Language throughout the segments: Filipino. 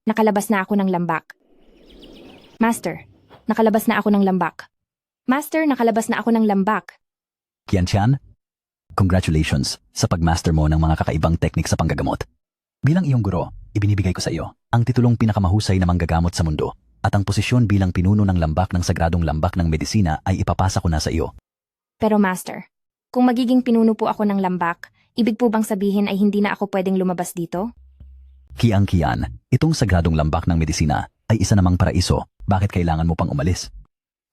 nakalabas na ako ng lambak. Master, nakalabas na ako ng lambak. Master, nakalabas na ako ng lambak. Qiantian, congratulations sa pagmaster mo ng mga kakaibang teknik sa panggagamot. Bilang iyong guro, ibinibigay ko sa iyo ang titulong pinakamahusay na manggagamot sa mundo at ang posisyon bilang pinuno ng lambak ng sagradong lambak ng medisina ay ipapasa ko na sa iyo. Pero Master, kung magiging pinuno po ako ng lambak, ibig po bang sabihin ay hindi na ako pwedeng lumabas dito? Qian, itong sagradong lambak ng medisina ay isa namang paraiso. Bakit kailangan mo pang umalis?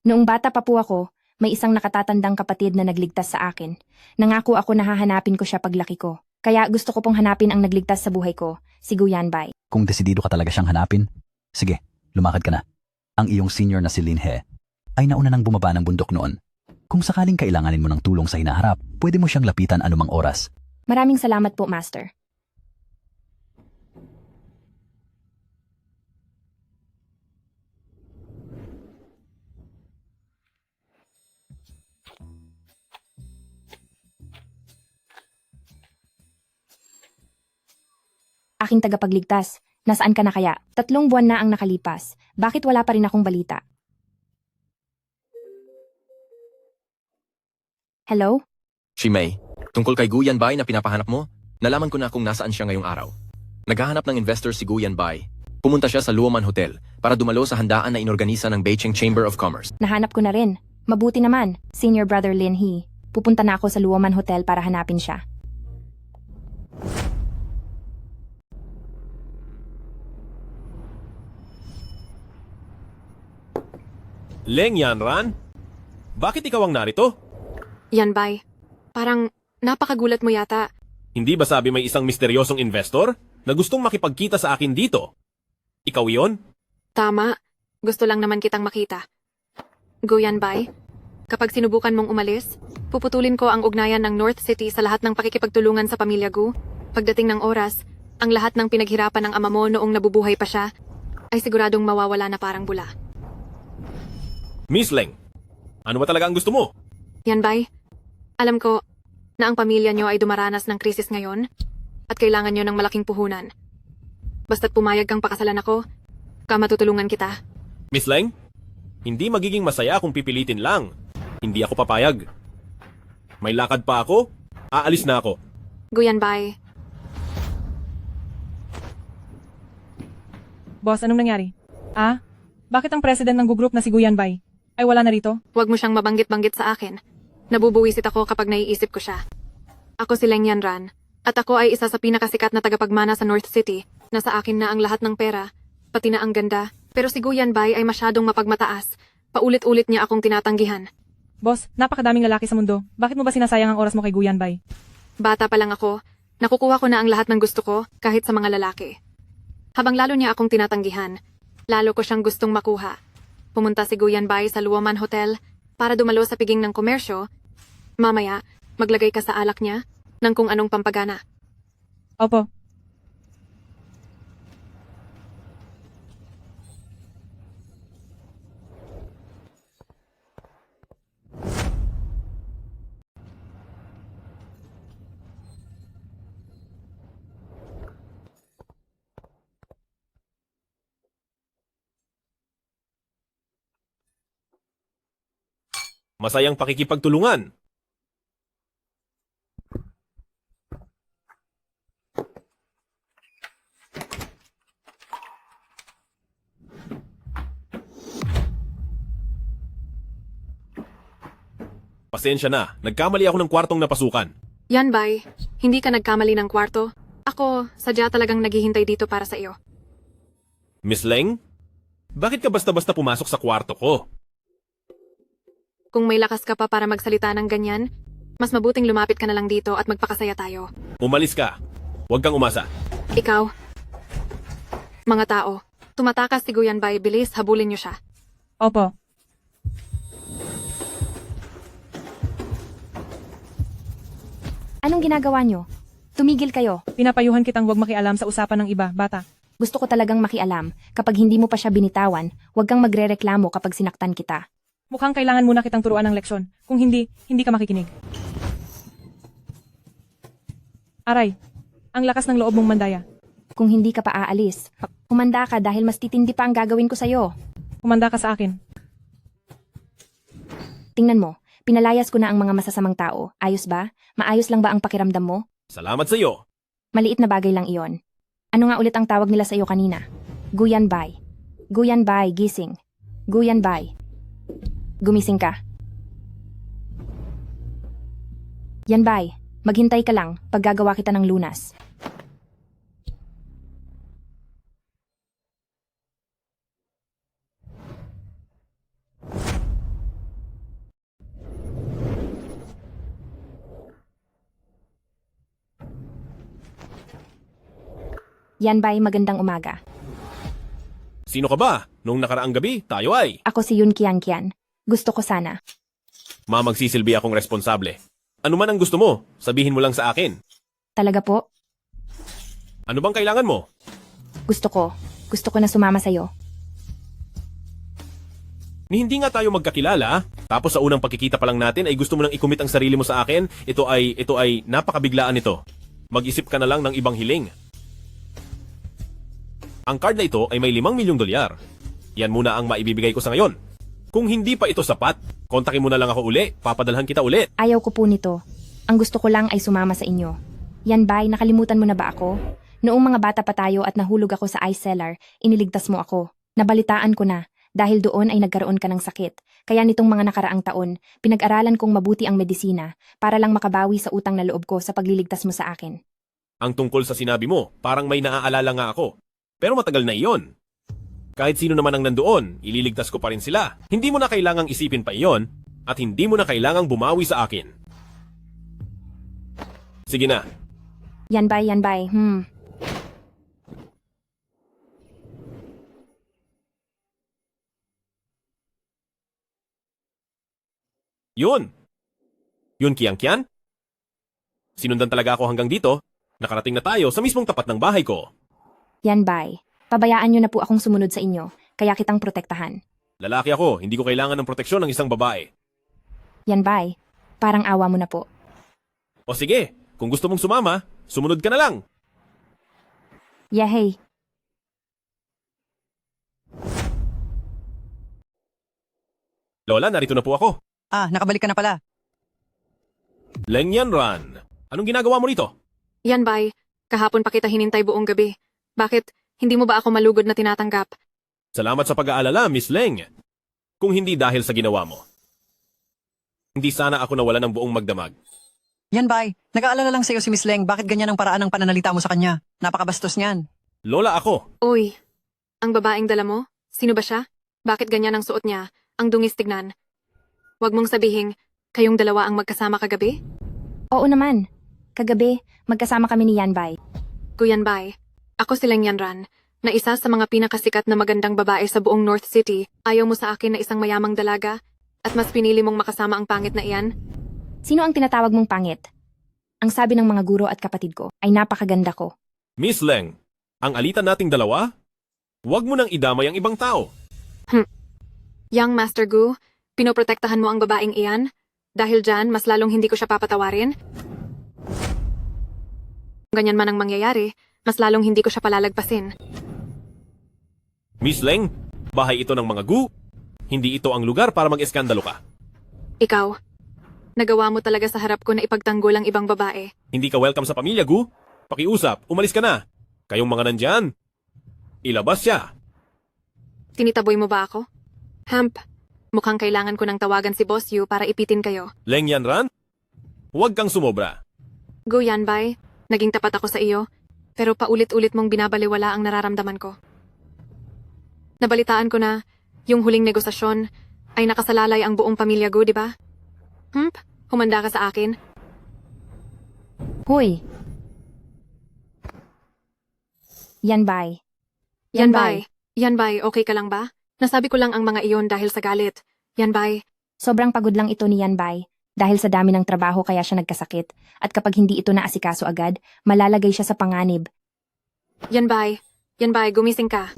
Noong bata pa po ako, may isang nakatatandang kapatid na nagligtas sa akin. Nangako ako na hahanapin ko siya paglaki ko. Kaya gusto ko pong hanapin ang nagligtas sa buhay ko, si Guyanbay. Kung desidido ka talaga siyang hanapin, sige, lumakad ka na. Ang iyong senior na si Lin He ay nauna nang bumaba ng bundok noon. Kung sakaling kailanganin mo ng tulong sa hinaharap, pwede mo siyang lapitan anumang oras. Maraming salamat po, Master. Aking tagapagligtas, nasaan ka na kaya? 3 buwan na ang nakalipas. Bakit wala pa rin akong balita? Hello? Si May, tungkol kay Guyanbay na pinapahanap mo, nalaman ko na kung nasaan siya ngayong araw. Naghahanap ng investor si Guyanbay. Pumunta siya sa Luoman Hotel para dumalo sa handaan na inorganisa ng Beijing Chamber of Commerce. Nahanap ko na rin. Mabuti naman, Senior Brother Lin He. Pupunta na ako sa Luoman Hotel para hanapin siya. Leng Yanran? Bakit ikaw ang narito? Yanbay, parang napakagulat mo yata. Hindi ba sabi may isang misteryosong investor na gustong makipagkita sa akin dito? Ikaw yon? Tama, gusto lang naman kitang makita. Guyanbay, kapag sinubukan mong umalis, puputulin ko ang ugnayan ng North City sa lahat ng pakikipagtulungan sa pamilya Gu. Pagdating ng oras, ang lahat ng pinaghirapan ng ama mo noong nabubuhay pa siya ay siguradong mawawala na parang bula. Miss Leng, ano ba talaga ang gusto mo? Yanbay, alam ko na ang pamilya nyo ay dumaranas ng krisis ngayon at kailangan nyo ng malaking puhunan. Basta't pumayag kang pakasalan ako, matutulungan kita. Miss Leng, hindi magiging masaya kung pipilitin lang. Hindi ako papayag. May lakad pa ako, aalis na ako. Guyanbay, Boss, anong nangyari? Bakit ang president ng group na si Guyanbay ay wala na rito? huwag mo siyang mabanggit-banggit sa akin. Nabubuwisit ako kapag naiisip ko siya. Ako si Leng Yanran, at ako ay isa sa pinakasikat na tagapagmana sa North City. Nasa akin na ang lahat ng pera, pati na ang ganda. Pero si Guyanbay ay masyadong mapagmataas. Paulit-ulit niya akong tinatanggihan. Boss, napakadaming lalaki sa mundo. Bakit mo ba sinasayang ang oras mo kay Guyanbay? Bata pa lang ako, nakukuha ko na ang lahat ng gusto ko kahit sa mga lalaki. Habang lalo niya akong tinatanggihan, lalo ko siyang gustong makuha. Pumunta si Guyanbay sa Luoman Hotel para dumalo sa piging ng komersyo. Mamaya, maglagay ka sa alak niya ng kung anong pampagana. Opo. Masayang pakikipagtulungan. Pasensya na, nagkamali ako ng kwartong napasukan. Yanbay, hindi ka nagkamali ng kwarto. Ako, sadya talagang naghihintay dito para sa iyo. Miss Leng, bakit ka basta-basta pumasok sa kwarto ko? Kung may lakas ka pa para magsalita ng ganyan, mas mabuting lumapit ka na lang dito at magpakasaya tayo. Umalis ka. Huwag kang umasa. Ikaw. Mga tao, tumatakas si Guyanbay, bilis, habulin niyo siya. Opo. Anong ginagawa nyo? Tumigil kayo. Pinapayuhan kitang huwag makialam sa usapan ng iba, bata. Gusto ko talagang makialam. Kapag hindi mo pa siya binitawan, huwag kang magrereklamo kapag sinaktan kita. Mukhang kailangan muna kitang turuan ng leksyon. Kung hindi, hindi ka makikinig. Aray, ang lakas ng loob mong mandaya. Kung hindi ka pa aalis, humanda ka dahil mas titindi pa ang gagawin ko sa'yo. Kumanda ka sa akin. Tingnan mo, pinalayas ko na ang mga masasamang tao. Ayos ba? Maayos lang ba ang pakiramdam mo? Salamat sa iyo. Maliit na bagay lang iyon. Ano nga ulit ang tawag nila sa'yo kanina? Guyanbay. Guyanbay, gising. Guyanbay. Gumising ka. Yanbay, maghintay ka lang pag gagawa kita ng lunas. Yanbay, magandang umaga. Sino ka ba? Nung nakaraang gabi, tayo ay. Ako si Yun Kian Kian. Gusto ko sana. Magsisilbi akong responsable. Ano man ang gusto mo, sabihin mo lang sa akin. Talaga po? Ano bang kailangan mo? Gusto ko na sumama sa'yo. Ni hindi nga tayo magkakilala, tapos sa unang pagkikita pa lang natin ay gusto mo nang ikumit ang sarili mo sa akin, ito ay napakabiglaan ito. Mag-isip ka na lang ng ibang hiling. Ang card na ito ay may 5 milyong dolyar. Yan muna ang maibibigay ko sa ngayon. Kung hindi pa ito sapat, kontakin mo na lang ako uli, papadalhan kita ulit. Ayaw ko po nito. Ang gusto ko lang ay sumama sa inyo. Yanbay, nakalimutan mo na ba ako? Noong mga bata pa tayo at nahulog ako sa ice cellar, iniligtas mo ako. Nabalitaan ko na, dahil doon ay nagkaroon ka ng sakit. Kaya nitong mga nakaraang taon, pinag-aralan kong mabuti ang medisina para lang makabawi sa utang na loob ko sa pagliligtas mo sa akin. Ang tungkol sa sinabi mo, parang may naaalala nga ako. Pero matagal na iyon. Kahit sino naman ang nandoon, ililigtas ko pa rin sila. Hindi mo na kailangang isipin pa iyon, at hindi mo na kailangang bumawi sa akin. Sige na. Yanbay. Yun. Yun Kian? Sinundan talaga ako hanggang dito. Nakarating na tayo sa mismong tapat ng bahay ko. Yanbay, pabayaan nyo na po akong sumunod sa inyo, kaya kitang protektahan. Lalaki ako, hindi ko kailangan ng proteksyon ng isang babae. Yanbay, parang awa mo na po. O sige, kung gusto mong sumama, sumunod ka na lang. Yehey, Lola, narito na po ako. Nakabalik ka na pala. Leng Yanran, anong ginagawa mo rito? Yanbay, kahapon pa kita hinintay buong gabi. Bakit? Hindi mo ba ako malugod na tinatanggap? Salamat sa pag-aalala, Miss Leng. Kung hindi dahil sa ginawa mo. Hindi sana ako nawala ng buong magdamag. Yan, bay. Nag-aalala lang sa'yo si Miss Leng. Bakit ganyan ang paraan ng pananalita mo sa kanya? Napakabastos niyan. Lola ako. Uy, ang babaeng dala mo? Sino ba siya? Bakit ganyan ang suot niya? Ang dungis tignan. Huwag mong sabihin, kayong dalawa ang magkasama kagabi? oo naman. Kagabi, magkasama kami ni Yanbay. Guyanbay, ako si Leng Yanran, na isa sa mga pinakasikat na magandang babae sa buong North City. Ayaw mo sa akin na isang mayamang dalaga? At mas pinili mong makasama ang pangit na iyan? Sino ang tinatawag mong pangit? Ang sabi ng mga guro at kapatid ko ay napakaganda ko. Miss Leng, ang alitan nating dalawa? Huwag mo nang idamay ang ibang tao. Young Master Gu, pinoprotektahan mo ang babaeng iyan? Dahil dyan, mas lalong hindi ko siya papatawarin? Kung ganyan man ang mangyayari, mas lalong hindi ko siya palalagpasin. Miss Leng, bahay ito ng mga gu. Hindi ito ang lugar para mag-eskandalo ka. Ikaw, nagawa mo talaga sa harap ko na ipagtanggol ang ibang babae. Hindi ka welcome sa pamilya, gu. Pakiusap, umalis ka na. Kayong mga nandyan, ilabas siya. Tinitaboy mo ba ako? Hamp, mukhang kailangan ko ng tawagan si Boss Yu para ipitin kayo. Leng Yanran, huwag kang sumobra. Gu Yanbay, naging tapat ako sa iyo, pero paulit-ulit mong binabaliwala ang nararamdaman ko. Nabalitaan ko na, yung huling negosasyon, ay nakasalalay ang buong pamilya Gu, di ba? Humanda ka sa akin. Hoy! Yanbay. Yanbay, okay ka lang ba? Nasabi ko lang ang mga iyon dahil sa galit. Yanbay, Sobrang pagod lang ito ni Yanbay. Dahil sa dami ng trabaho kaya siya nagkasakit. At kapag hindi ito naasikaso agad, malalagay siya sa panganib. Yanbay, gumising ka.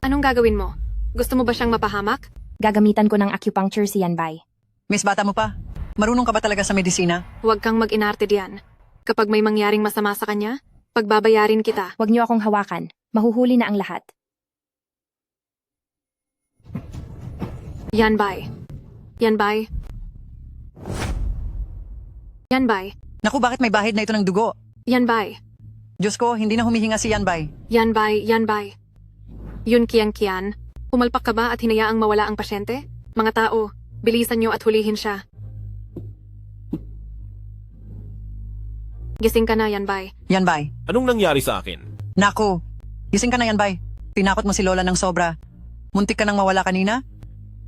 Anong gagawin mo? Gusto mo ba siyang mapahamak? Gagamitan ko ng acupuncture si Yanbay. Miss, bata mo pa. Marunong ka ba talaga sa medisina? Huwag kang mag-inarte diyan. Kapag may mangyaring masama sa kanya, Pagbabayarin kita. Huwag niyo akong hawakan. Mahuhuli na ang lahat. Yan bay. Yan bay. Yan bay. Naku, bakit may bahid na ito ng dugo? Yan bay. Diyos ko, hindi na humihinga si Yanbay. Yan bay. Yan bay. Yun kiyan. Pumalpak ka ba at hinayaang mawala ang pasyente? Mga tao, bilisan niyo at hulihin siya. Gising ka na, Yan bay. Yanbay. Anong nangyari sa akin? Naku, gising ka na Yanbay. Tinakot mo si Lola ng sobra. Muntik ka nang mawala kanina?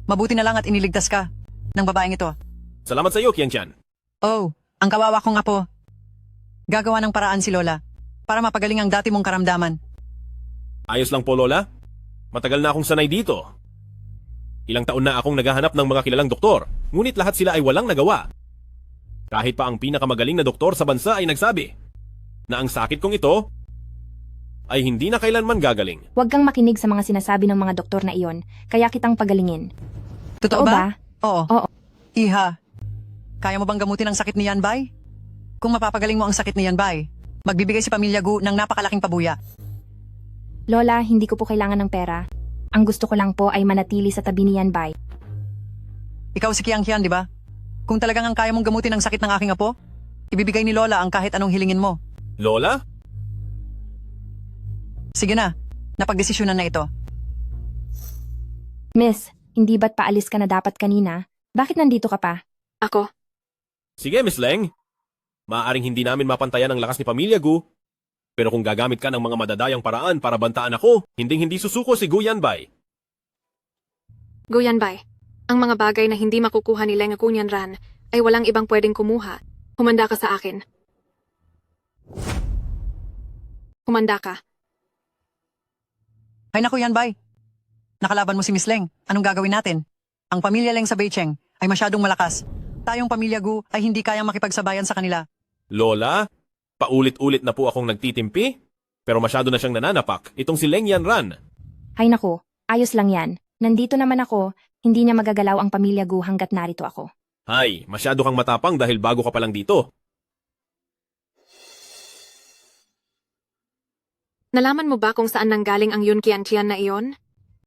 Mabuti na lang at iniligtas ka ng babaeng ito. Salamat sa iyo, Kian-chan. Oh, ang kawawa kong apo. Gagawa ng paraan si Lola para mapagaling ang dati mong karamdaman. Ayos lang po, Lola. Matagal na akong sanay dito. Ilang taon na akong naghahanap ng mga kilalang doktor, ngunit lahat sila ay walang nagawa. Kahit pa ang pinakamagaling na doktor sa bansa ay nagsabi na ang sakit kong ito ay hindi na kailanman gagaling. Huwag kang makinig sa mga sinasabi ng mga doktor na iyon, kaya kitang pagalingin. Totoo Oo ba? Oo. Oo. Iha, kaya mo bang gamutin ang sakit ni Yanbay? Kung mapapagaling mo ang sakit ni Yanbay, magbibigay si Pamilya Gu ng napakalaking pabuya. Lola, hindi ko po kailangan ng pera. Ang gusto ko lang po ay manatili sa tabi ni Yanbay. Ikaw si Kiang Kian, di ba? Kung talagang ang kaya mong gamutin ang sakit ng aking apo, ibibigay ni Lola ang kahit anong hilingin mo. Lola? Sige na, napagdesisyonan na ito. Miss, hindi ba't paalis ka na dapat kanina? Bakit nandito ka pa? Ako, Sige, Miss Leng. Maaaring hindi namin mapantayan ang lakas ni Pamilya Gu, pero kung gagamit ka ng mga madadayang paraan para bantaan ako, hinding-hindi susuko si Gu Yanbay. Guyan bay. Ang mga bagay na hindi makukuha ni Leng Akunyan Ran ay walang ibang pwedeng kumuha. Humanda ka sa akin. Humanda ka. Ay naku Yanbay, nakalaban mo si Miss Leng. Anong gagawin natin? Ang pamilya Leng sa Beicheng ay masyadong malakas. Tayong Pamilya Gu ay hindi kayang makipagsabayan sa kanila. Lola, paulit-ulit na po akong nagtitimpi, pero masyado na siyang nananapak. Itong si Leng Yanran. Hay nako, ayos lang yan. Nandito naman ako, hindi niya magagalaw ang Pamilya Gu hanggat narito ako. Hay, masyado kang matapang dahil bago ka pa lang dito. Nalaman mo ba kung saan nanggaling ang Yun Kian na iyon?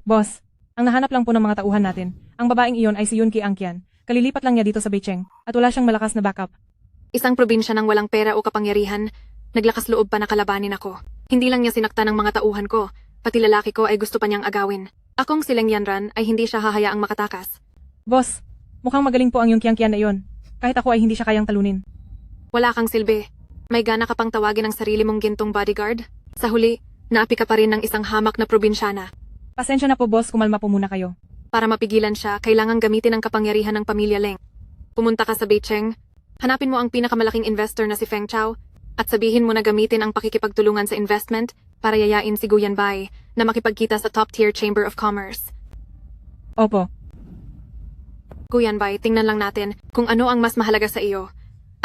Boss, ang nahanap lang po ng mga tauhan natin. Ang babaeng iyon ay si Yun Ki-angkian. Kalilipat lang niya dito sa Beicheng at wala siyang malakas na backup. Isang probinsya ng walang pera o kapangyarihan, naglakas loob pa na kalabanin ako. Hindi lang niya sinaktan ng mga tauhan ko, pati lalaki ko ay gusto pa niyang agawin. Akong si Leng Yanran ay hindi siya hahayaang makatakas. Boss, mukhang magaling po ang Yun Ki-angkian na iyon. Kahit ako ay hindi siya kayang talunin. Wala kang silbi. May gana ka pang tawagin ang sarili mong gintong bodyguard? Sa huli, naapi ka pa rin ng isang hamak na probinsyana. Pasensya na po boss, kumalma po muna kayo. Para mapigilan siya, kailangang gamitin ang kapangyarihan ng pamilya Leng. Pumunta ka sa Beicheng, hanapin mo ang pinakamalaking investor na si Feng Chao, at sabihin mo na gamitin ang pakikipagtulungan sa investment para yayain si Gu Yanbay na makipagkita sa top-tier Chamber of Commerce. Opo. Gu Yanbay, tingnan lang natin kung ano ang mas mahalaga sa iyo,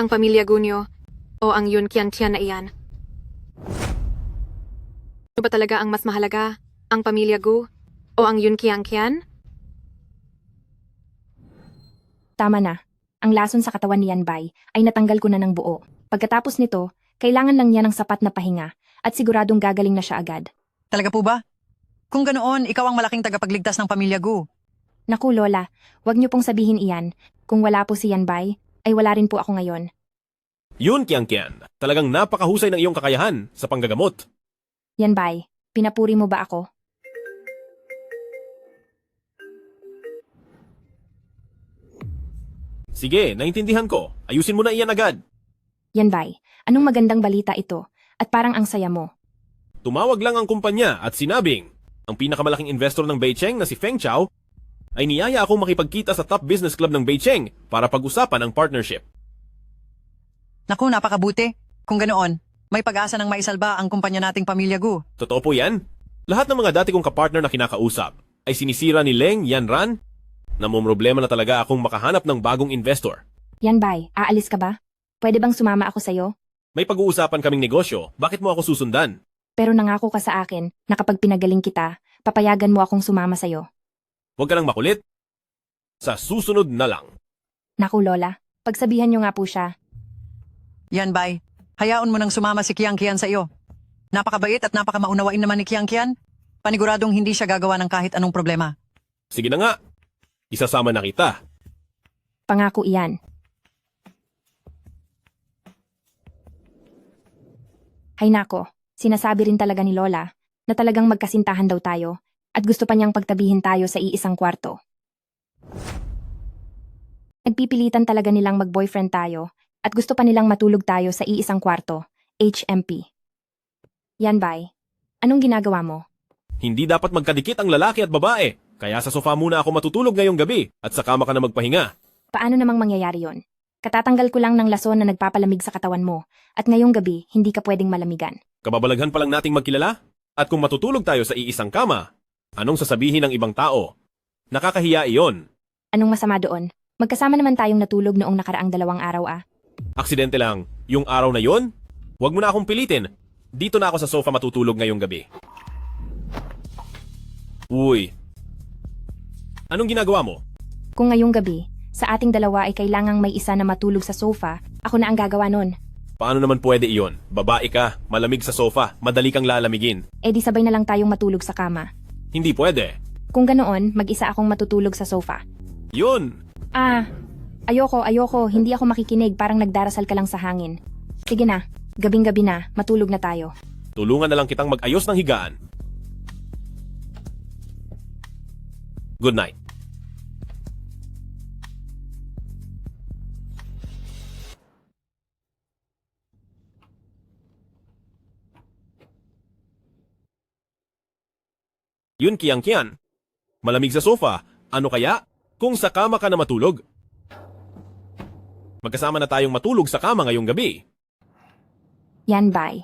ang pamilya Gunyo o ang Yun Kian na iyan. Ano ba talaga ang mas mahalaga, ang pamilya Gu o ang Yun Kian? Tama na. Ang lason sa katawan ni Yanbay ay natanggal ko na ng buo. Pagkatapos nito, kailangan lang niya ng sapat na pahinga at siguradong gagaling na siya agad. Talaga po ba? Kung ganoon, ikaw ang malaking tagapagligtas ng Pamilya Gu. Naku Lola, huwag niyo pong sabihin iyan. Kung wala po si Yanbay, ay wala rin po ako ngayon. Yun, Kian-kian. Talagang napakahusay ng iyong kakayahan sa panggagamot. Yanbay, pinapuri mo ba ako? Sige, naintindihan ko. Ayusin mo na iyan agad. Yanbay, anong magandang balita ito? At parang ang saya mo. Tumawag lang ang kumpanya at sinabing, ang pinakamalaking investor ng Beicheng na si Feng Chao ay niyaya akong makipagkita sa top business club ng Beicheng para pag-usapan ang partnership. Naku, napakabuti. Kung ganoon, may pag-asa ng maisalba ang kumpanya nating Pamilya Gu. Totoo po yan. Lahat ng mga dati kong kapartner na kinakausap ay sinisira ni Leng Yanran na problema na talaga akong makahanap ng bagong investor. Yanbay, aalis ka ba? Pwede bang sumama ako sa'yo? May pag-uusapan kaming negosyo, bakit mo ako susundan? Pero nangako ka sa akin na kapag pinagaling kita, papayagan mo akong sumama sa'yo. Huwag ka lang makulit. Sa susunod na lang. Naku Lola, pagsabihan niyo nga po siya. Yanbay, hayaan mo nang sumama si Kiang Kian sa iyo. Napakabait at napakamaunawain naman ni Kian. Paniguradong hindi siya gagawa ng kahit anong problema. Sige na nga. Isasama na kita. Pangako iyan. Hay nako, sinasabi rin talaga ni Lola na talagang magkasintahan daw tayo at gusto pa niyang pagtabihin tayo sa iisang kwarto. Nagpipilitan talaga nilang mag-boyfriend tayo at gusto pa nilang matulog tayo sa iisang kwarto, HMP. Yan bay, anong ginagawa mo? Hindi dapat magkadikit ang lalaki at babae. Kaya sa sofa muna ako matutulog ngayong gabi at saka ka na magpahinga. Paano namang mangyayari yon? Katatanggal ko lang ng lason na nagpapalamig sa katawan mo at ngayong gabi hindi ka pwedeng malamigan. Kababalaghan pa lang nating magkilala? At kung matutulog tayo sa iisang kama, anong sasabihin ng ibang tao? Nakakahiya iyon. Anong masama doon? Magkasama naman tayong natulog noong nakaraang 2 araw ah. Aksidente lang. Yung araw na yon? Huwag mo na akong pilitin. Dito na ako sa sofa matutulog ngayong gabi. Uy. Anong ginagawa mo? Kung ngayong gabi, sa ating dalawa ay kailangang may isa na matulog sa sofa, ako na ang gagawa nun. Paano naman pwede iyon? Babae ka, malamig sa sofa, madali kang lalamigin. E di sabay na lang tayong matulog sa kama. Hindi pwede. Kung ganoon, mag-isa akong matutulog sa sofa. Yun! Ayoko, hindi ako makikinig, parang nagdarasal ka lang sa hangin. Sige na, gabing-gabi na, matulog na tayo. Tulungan na lang kitang mag-ayos ng higaan. Good night. Yun Kian. Malamig sa sofa. Ano kaya? Kung sa kama ka na matulog. Magkasama na tayong matulog sa kama ngayong gabi. Yan, bye.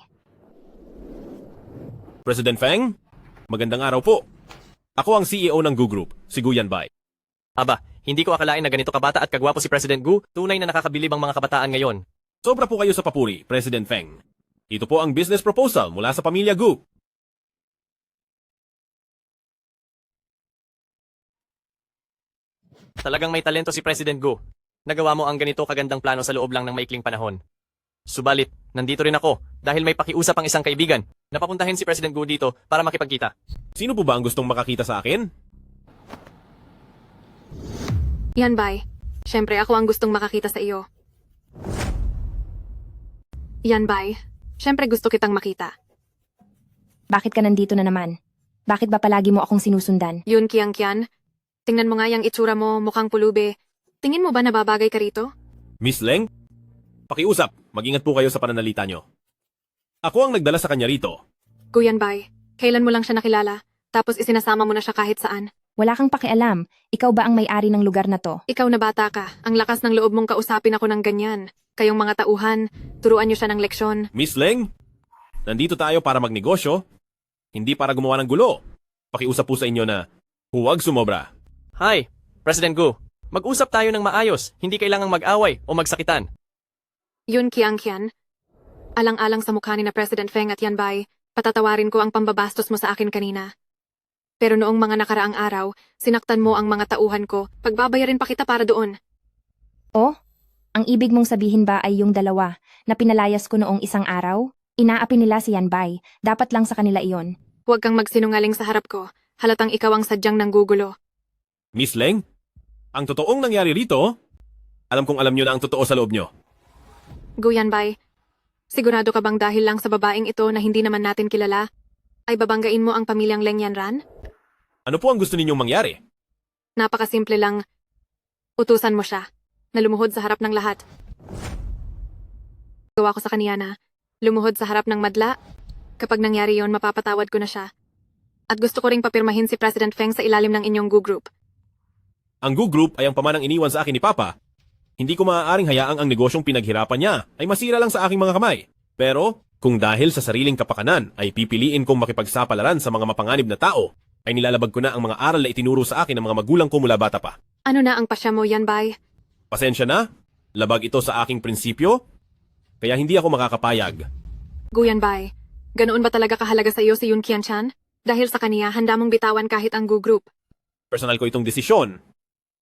President Feng, magandang araw po. Ako ang CEO ng Gu Group, si Gu Yanbay. Aba, hindi ko akalain na ganito kabata at kagwapo si President Gu, tunay na nakakabilib ang mga kabataan ngayon. Sobra po kayo sa papuri, President Feng. Ito po ang business proposal mula sa pamilya Gu. Talagang may talento si President Gu. Nagawa mo ang ganito kagandang plano sa loob lang ng maikling panahon. Subalit, nandito rin ako dahil may pakiusap ang isang kaibigan na papuntahin si President Gu dito para makipagkita. Sino po ba ang gustong makakita sa akin? Yan, bay. Siyempre ako ang gustong makakita sa iyo. Yan, bay. Siyempre gusto kitang makita. Bakit ka nandito na naman? Bakit ba palagi mo akong sinusundan? Yun, Kian. Tingnan mo nga yung itsura mo, mukhang pulube. Tingin mo ba nababagay ka rito? Miss Leng? Pakiusap, mag-ingat po kayo sa pananalita nyo. Ako ang nagdala sa kanya rito. Kuyan, bay. Kailan mo lang siya nakilala, tapos isinasama mo na siya kahit saan. Wala kang pakialam. Ikaw ba ang may-ari ng lugar na to? Ikaw na bata ka. Ang lakas ng loob mong kausapin ako ng ganyan. Kayong mga tauhan, turuan niyo siya ng leksyon. Miss Leng? Nandito tayo para magnegosyo, hindi para gumawa ng gulo. Pakiusap po sa inyo na huwag sumobra. Hi, President Gu. Mag-usap tayo ng maayos, hindi kailangang mag-away o magsakitan. Yun, Kian. Alang-alang sa mukha ni na President Feng at Yanbay, patatawarin ko ang pambabastos mo sa akin kanina. Pero noong mga nakaraang araw, sinaktan mo ang mga tauhan ko, pagbabayarin pa kita para doon. Oh? Ang ibig mong sabihin ba ay yung dalawa na pinalayas ko noong isang araw? Inaapi nila si Yanbay. Dapat lang sa kanila iyon. Huwag kang magsinungaling sa harap ko. Halatang ikaw ang sadyang nanggugulo. Miss Leng? Ang totoong nangyari rito, alam kong alam nyo na ang totoo sa loob nyo. Guyanbay, sigurado ka bang dahil lang sa babaeng ito na hindi naman natin kilala, ay babanggain mo ang pamilyang Leng Yanran? Ano po ang gusto ninyong mangyari? Napakasimple lang. Utusan mo siya, na lumuhod sa harap ng lahat. Gawa ko sa kaniya na, lumuhod sa harap ng madla. Kapag nangyari yon, mapapatawad ko na siya. At gusto ko ring papirmahin si President Feng sa ilalim ng inyong Gu Group. Ang Gu Group ay ang pamanang iniwan sa akin ni Papa. Hindi ko maaaring hayaang ang negosyong pinaghirapan niya ay masira lang sa aking mga kamay. Pero, kung dahil sa sariling kapakanan ay pipiliin kong makipagsapalaran sa mga mapanganib na tao, ay nilalabag ko na ang mga aral na itinuro sa akin ng mga magulang ko mula bata pa. Ano na ang pasya mo, Yanbay? Pasensya na, labag ito sa aking prinsipyo, kaya hindi ako makakapayag. Guyanbay, ganoon ba talaga kahalaga sa iyo si Yun Qianchan? Dahil sa kaniya, handa mong bitawan kahit ang Gu Group. Personal ko itong desisyon,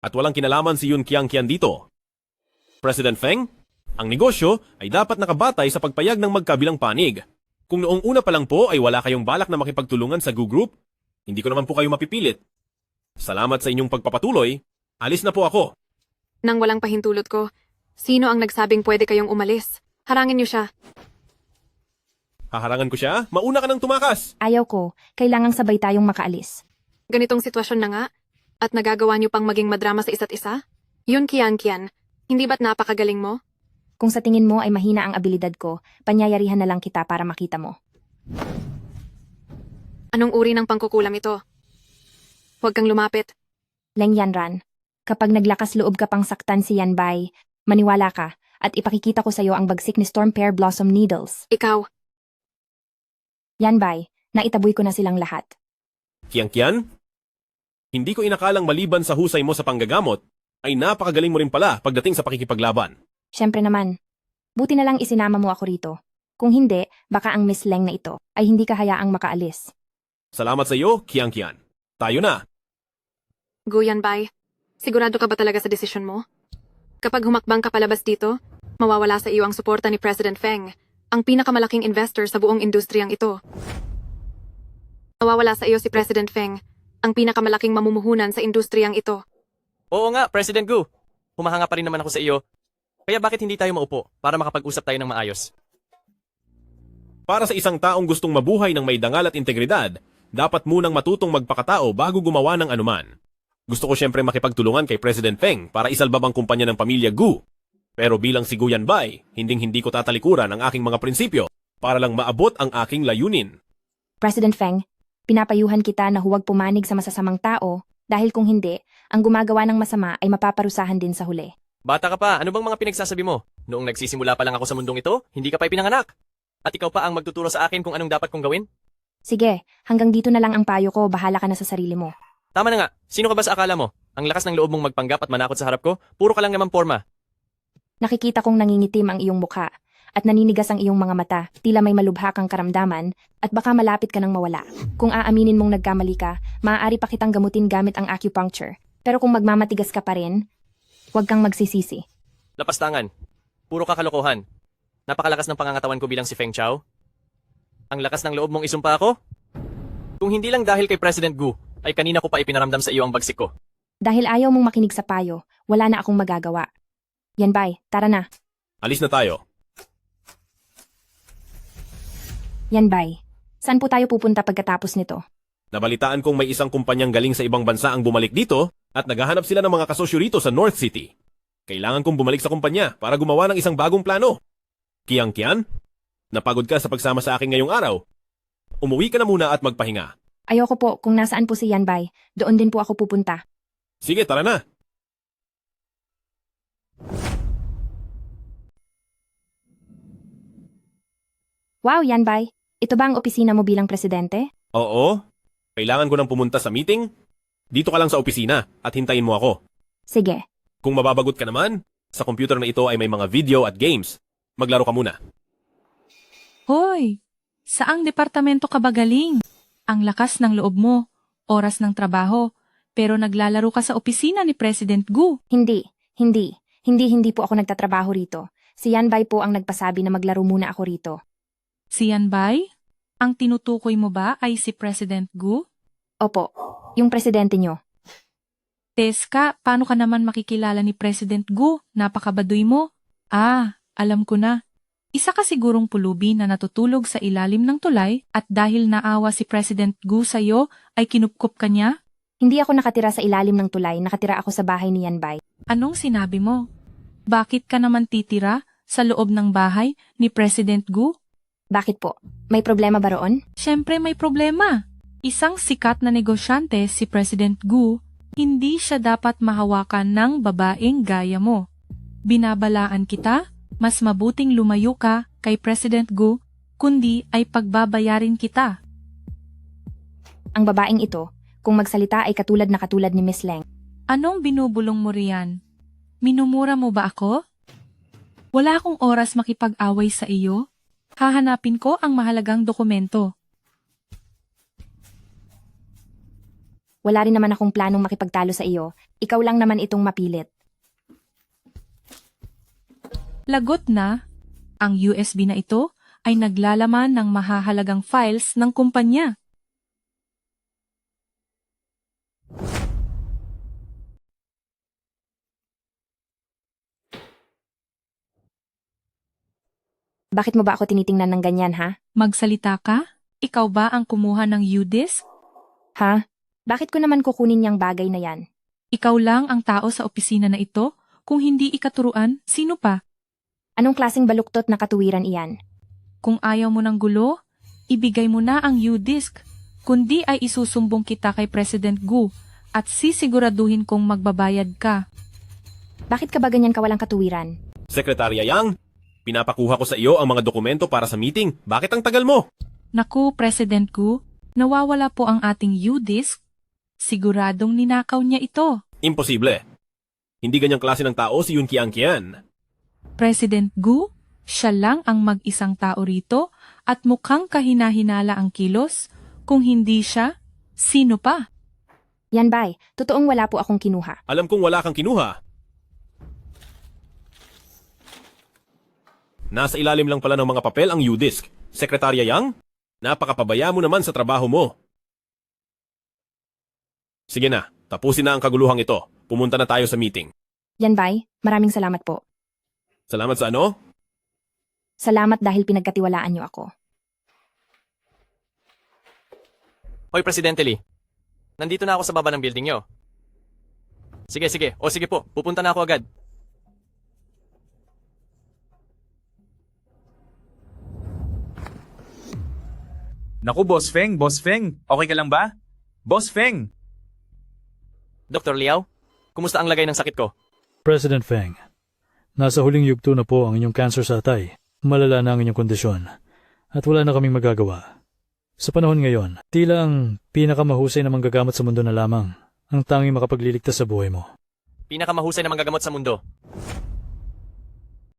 at walang kinalaman si Yun Qian dito. President Feng, ang negosyo ay dapat nakabatay sa pagpayag ng magkabilang panig. Kung noong una pa lang po ay wala kayong balak na makipagtulungan sa Gu Group, hindi ko naman po kayo mapipilit. Salamat sa inyong pagpapatuloy. Alis na po ako. Nang walang pahintulot ko, sino ang nagsabing pwede kayong umalis? Harangin niyo siya. Haharangan ko siya? Mauna ka nang tumakas. Ayaw ko, kailangang sabay tayong makaalis. Ganitong sitwasyon na nga, at nagagawa niyo pang maging madrama sa isa't isa? Yun Kian, hindi ba't napakagaling mo? Kung sa tingin mo ay mahina ang abilidad ko, panyayarihan na lang kita para makita mo. Anong uri ng pangkukulam ito? Huwag kang lumapit. Leng Yanran, kapag naglakas loob ka pang saktan si Yanbay, maniwala ka at ipakikita ko sa iyo ang bagsik ni Storm Pear Blossom Needles. Ikaw, Yanbay, naitaboy ko na silang lahat. Kian? Hindi ko inakalang maliban sa husay mo sa panggagamot, ay napakagaling mo rin pala pagdating sa pakikipaglaban. Siyempre naman. Buti na lang isinama mo ako rito. Kung hindi, baka ang Miss Leng na ito ay hindi ka hayaang makaalis. Salamat sa iyo, Kian. Tayo na. Guyan Bay, sigurado ka ba talaga sa desisyon mo? Kapag humakbang ka palabas dito, mawawala sa iyo ang suporta ni President Feng, ang pinakamalaking investor sa buong industriyang ito. Mawawala sa iyo si President Feng, ang pinakamalaking mamumuhunan sa industriyang ito. Oo nga, President Gu. Humahanga pa rin naman ako sa iyo. Kaya bakit hindi tayo maupo para makapag-usap tayo ng maayos? Para sa isang taong gustong mabuhay ng may dangal at integridad, dapat munang matutong magpakatao bago gumawa ng anuman. Gusto ko siyempre makipagtulungan kay President Feng para isalbab ang kumpanya ng pamilya Gu. Pero bilang si Gu Yanbay, hindi ko tatalikuran ang aking mga prinsipyo para lang maabot ang aking layunin. President Feng, pinapayuhan kita na huwag pumanig sa masasamang tao dahil kung hindi, ang gumagawa ng masama ay mapaparusahan din sa huli. Bata ka pa, ano bang mga pinagsasabi mo? Noong nagsisimula pa lang ako sa mundong ito, hindi ka pa ipinanganak. At ikaw pa ang magtuturo sa akin kung anong dapat kong gawin? Sige, hanggang dito na lang ang payo ko, bahala ka na sa sarili mo. Tama na nga, sino ka ba sa akala mo? Ang lakas ng loob mong magpanggap at manakot sa harap ko, puro ka lang naman porma. Nakikita kong nangingitim ang iyong mukha at naninigas ang iyong mga mata, tila may malubha kang karamdaman at baka malapit ka nang mawala. Kung aaminin mong nagkamali ka, maaari pa kitang gamutin gamit ang acupuncture. Pero kung magmamatigas ka pa rin, huwag kang magsisisi. Lapastangan. Puro kakalokohan. Napakalakas ng pangangatawan ko bilang si Feng Chao. Ang lakas ng loob mong isumpa ako? Kung hindi lang dahil kay President Gu, ay kanina ko pa ipinaramdam sa iyo ang bagsik ko. Dahil ayaw mong makinig sa payo, wala na akong magagawa. Yanbay, tara na. Alis na tayo. Yanbay, saan po tayo pupunta pagkatapos nito? Nabalitaan kong may isang kumpanyang galing sa ibang bansa ang bumalik dito at naghahanap sila ng mga kasosyo rito sa North City. Kailangan kong bumalik sa kumpanya para gumawa ng isang bagong plano. Kian, napagod ka sa pagsama sa akin ngayong araw. Umuwi ka na muna at magpahinga. Ayoko po, kung nasaan po si Yanbay, doon din po ako pupunta. Sige, tara na. Wow, Yanbay, ito ba ang opisina mo bilang presidente? Oo, kailangan ko nang pumunta sa meeting. Dito ka lang sa opisina at hintayin mo ako. Sige. Kung mababagot ka naman, sa computer na ito ay may mga video at games. Maglaro ka muna. Hoy! Saang departamento ka ba galing? Ang lakas ng loob mo, oras ng trabaho, pero naglalaro ka sa opisina ni President Gu. Hindi po ako nagtatrabaho rito. Si Yanbay po ang nagpasabi na maglaro muna ako rito. Si Yanbay? Ang tinutukoy mo ba ay si President Gu? Opo, yung presidente nyo. Teska, paano ka naman makikilala ni President Gu? Napakabaduy mo. Ah, alam ko na. Isa ka sigurong pulubi na natutulog sa ilalim ng tulay at dahil naawa si President Gu sa'yo ay kinupkup ka niya? Hindi ako nakatira sa ilalim ng tulay, nakatira ako sa bahay ni Yanbay. Anong sinabi mo? Bakit ka naman titira sa loob ng bahay ni President Gu? Bakit po? May problema ba roon? Siyempre may problema. Isang sikat na negosyante si President Gu, hindi siya dapat mahawakan ng babaeng gaya mo. Binabalaan kita? Mas mabuting lumayo ka kay President Gu, kundi ay pagbabayarin kita. Ang babaeng ito, kung magsalita ay katulad ni Miss Leng. Anong binubulong mo riyan? Minumura mo ba ako? Wala akong oras makipag-away sa iyo. Hahanapin ko ang mahalagang dokumento. Wala rin naman akong planong makipagtalo sa iyo. Ikaw lang naman itong mapilit. Lagot na, ang USB na ito ay naglalaman ng mahahalagang files ng kumpanya. Bakit mo ba ako tinitingnan ng ganyan, ha? Magsalita ka? Ikaw ba ang kumuha ng U-Disk? Ha? Bakit ko naman kukunin yung bagay na yan? Ikaw lang ang tao sa opisina na ito? Kung hindi ikaturuan, sino pa? Anong klaseng baluktot na katuwiran iyan? Kung ayaw mo ng gulo, ibigay mo na ang U-Disk. Kundi ay isusumbong kita kay President Gu at sisiguraduhin kong magbabayad ka. Bakit ka ba ganyan kawalang katuwiran? Sekretarya Yang, pinapakuha ko sa iyo ang mga dokumento para sa meeting. Bakit ang tagal mo? Naku, President Gu, nawawala po ang ating U-Disk. Siguradong ninakaw niya ito. Imposible. Hindi ganyang klase ng tao si Yun Qian. President Gu, siya lang ang mag-isang tao rito at mukhang kahina-hinala ang kilos. Kung hindi siya, sino pa? Yan bay, totoong wala po akong kinuha. Alam kong wala kang kinuha. Nasa ilalim lang pala ng mga papel ang U-Disk. Sekretarya Yang, napakapabaya mo naman sa trabaho mo. Sige na, tapusin na ang kaguluhang ito. Pumunta na tayo sa meeting. Yan bay, maraming salamat po. Salamat sa ano? Salamat dahil pinagkatiwalaan niyo ako. Hoy, Presidente Lee. Nandito na ako sa baba ng building nyo. Sige, sige. O sige po, pupunta na ako agad. Naku, Boss Feng, okay ka lang ba? Boss Feng! Dr. Liao, kumusta ang lagay ng sakit ko? President Feng, nasa huling yugto na po ang inyong cancer sa atay. Malala na ang inyong kondisyon at wala na kaming magagawa. Sa panahon ngayon, tila ang pinakamahusay na manggagamot sa mundo na lamang ang tanging makapagliligtas sa buhay mo. Pinakamahusay na manggagamot sa mundo.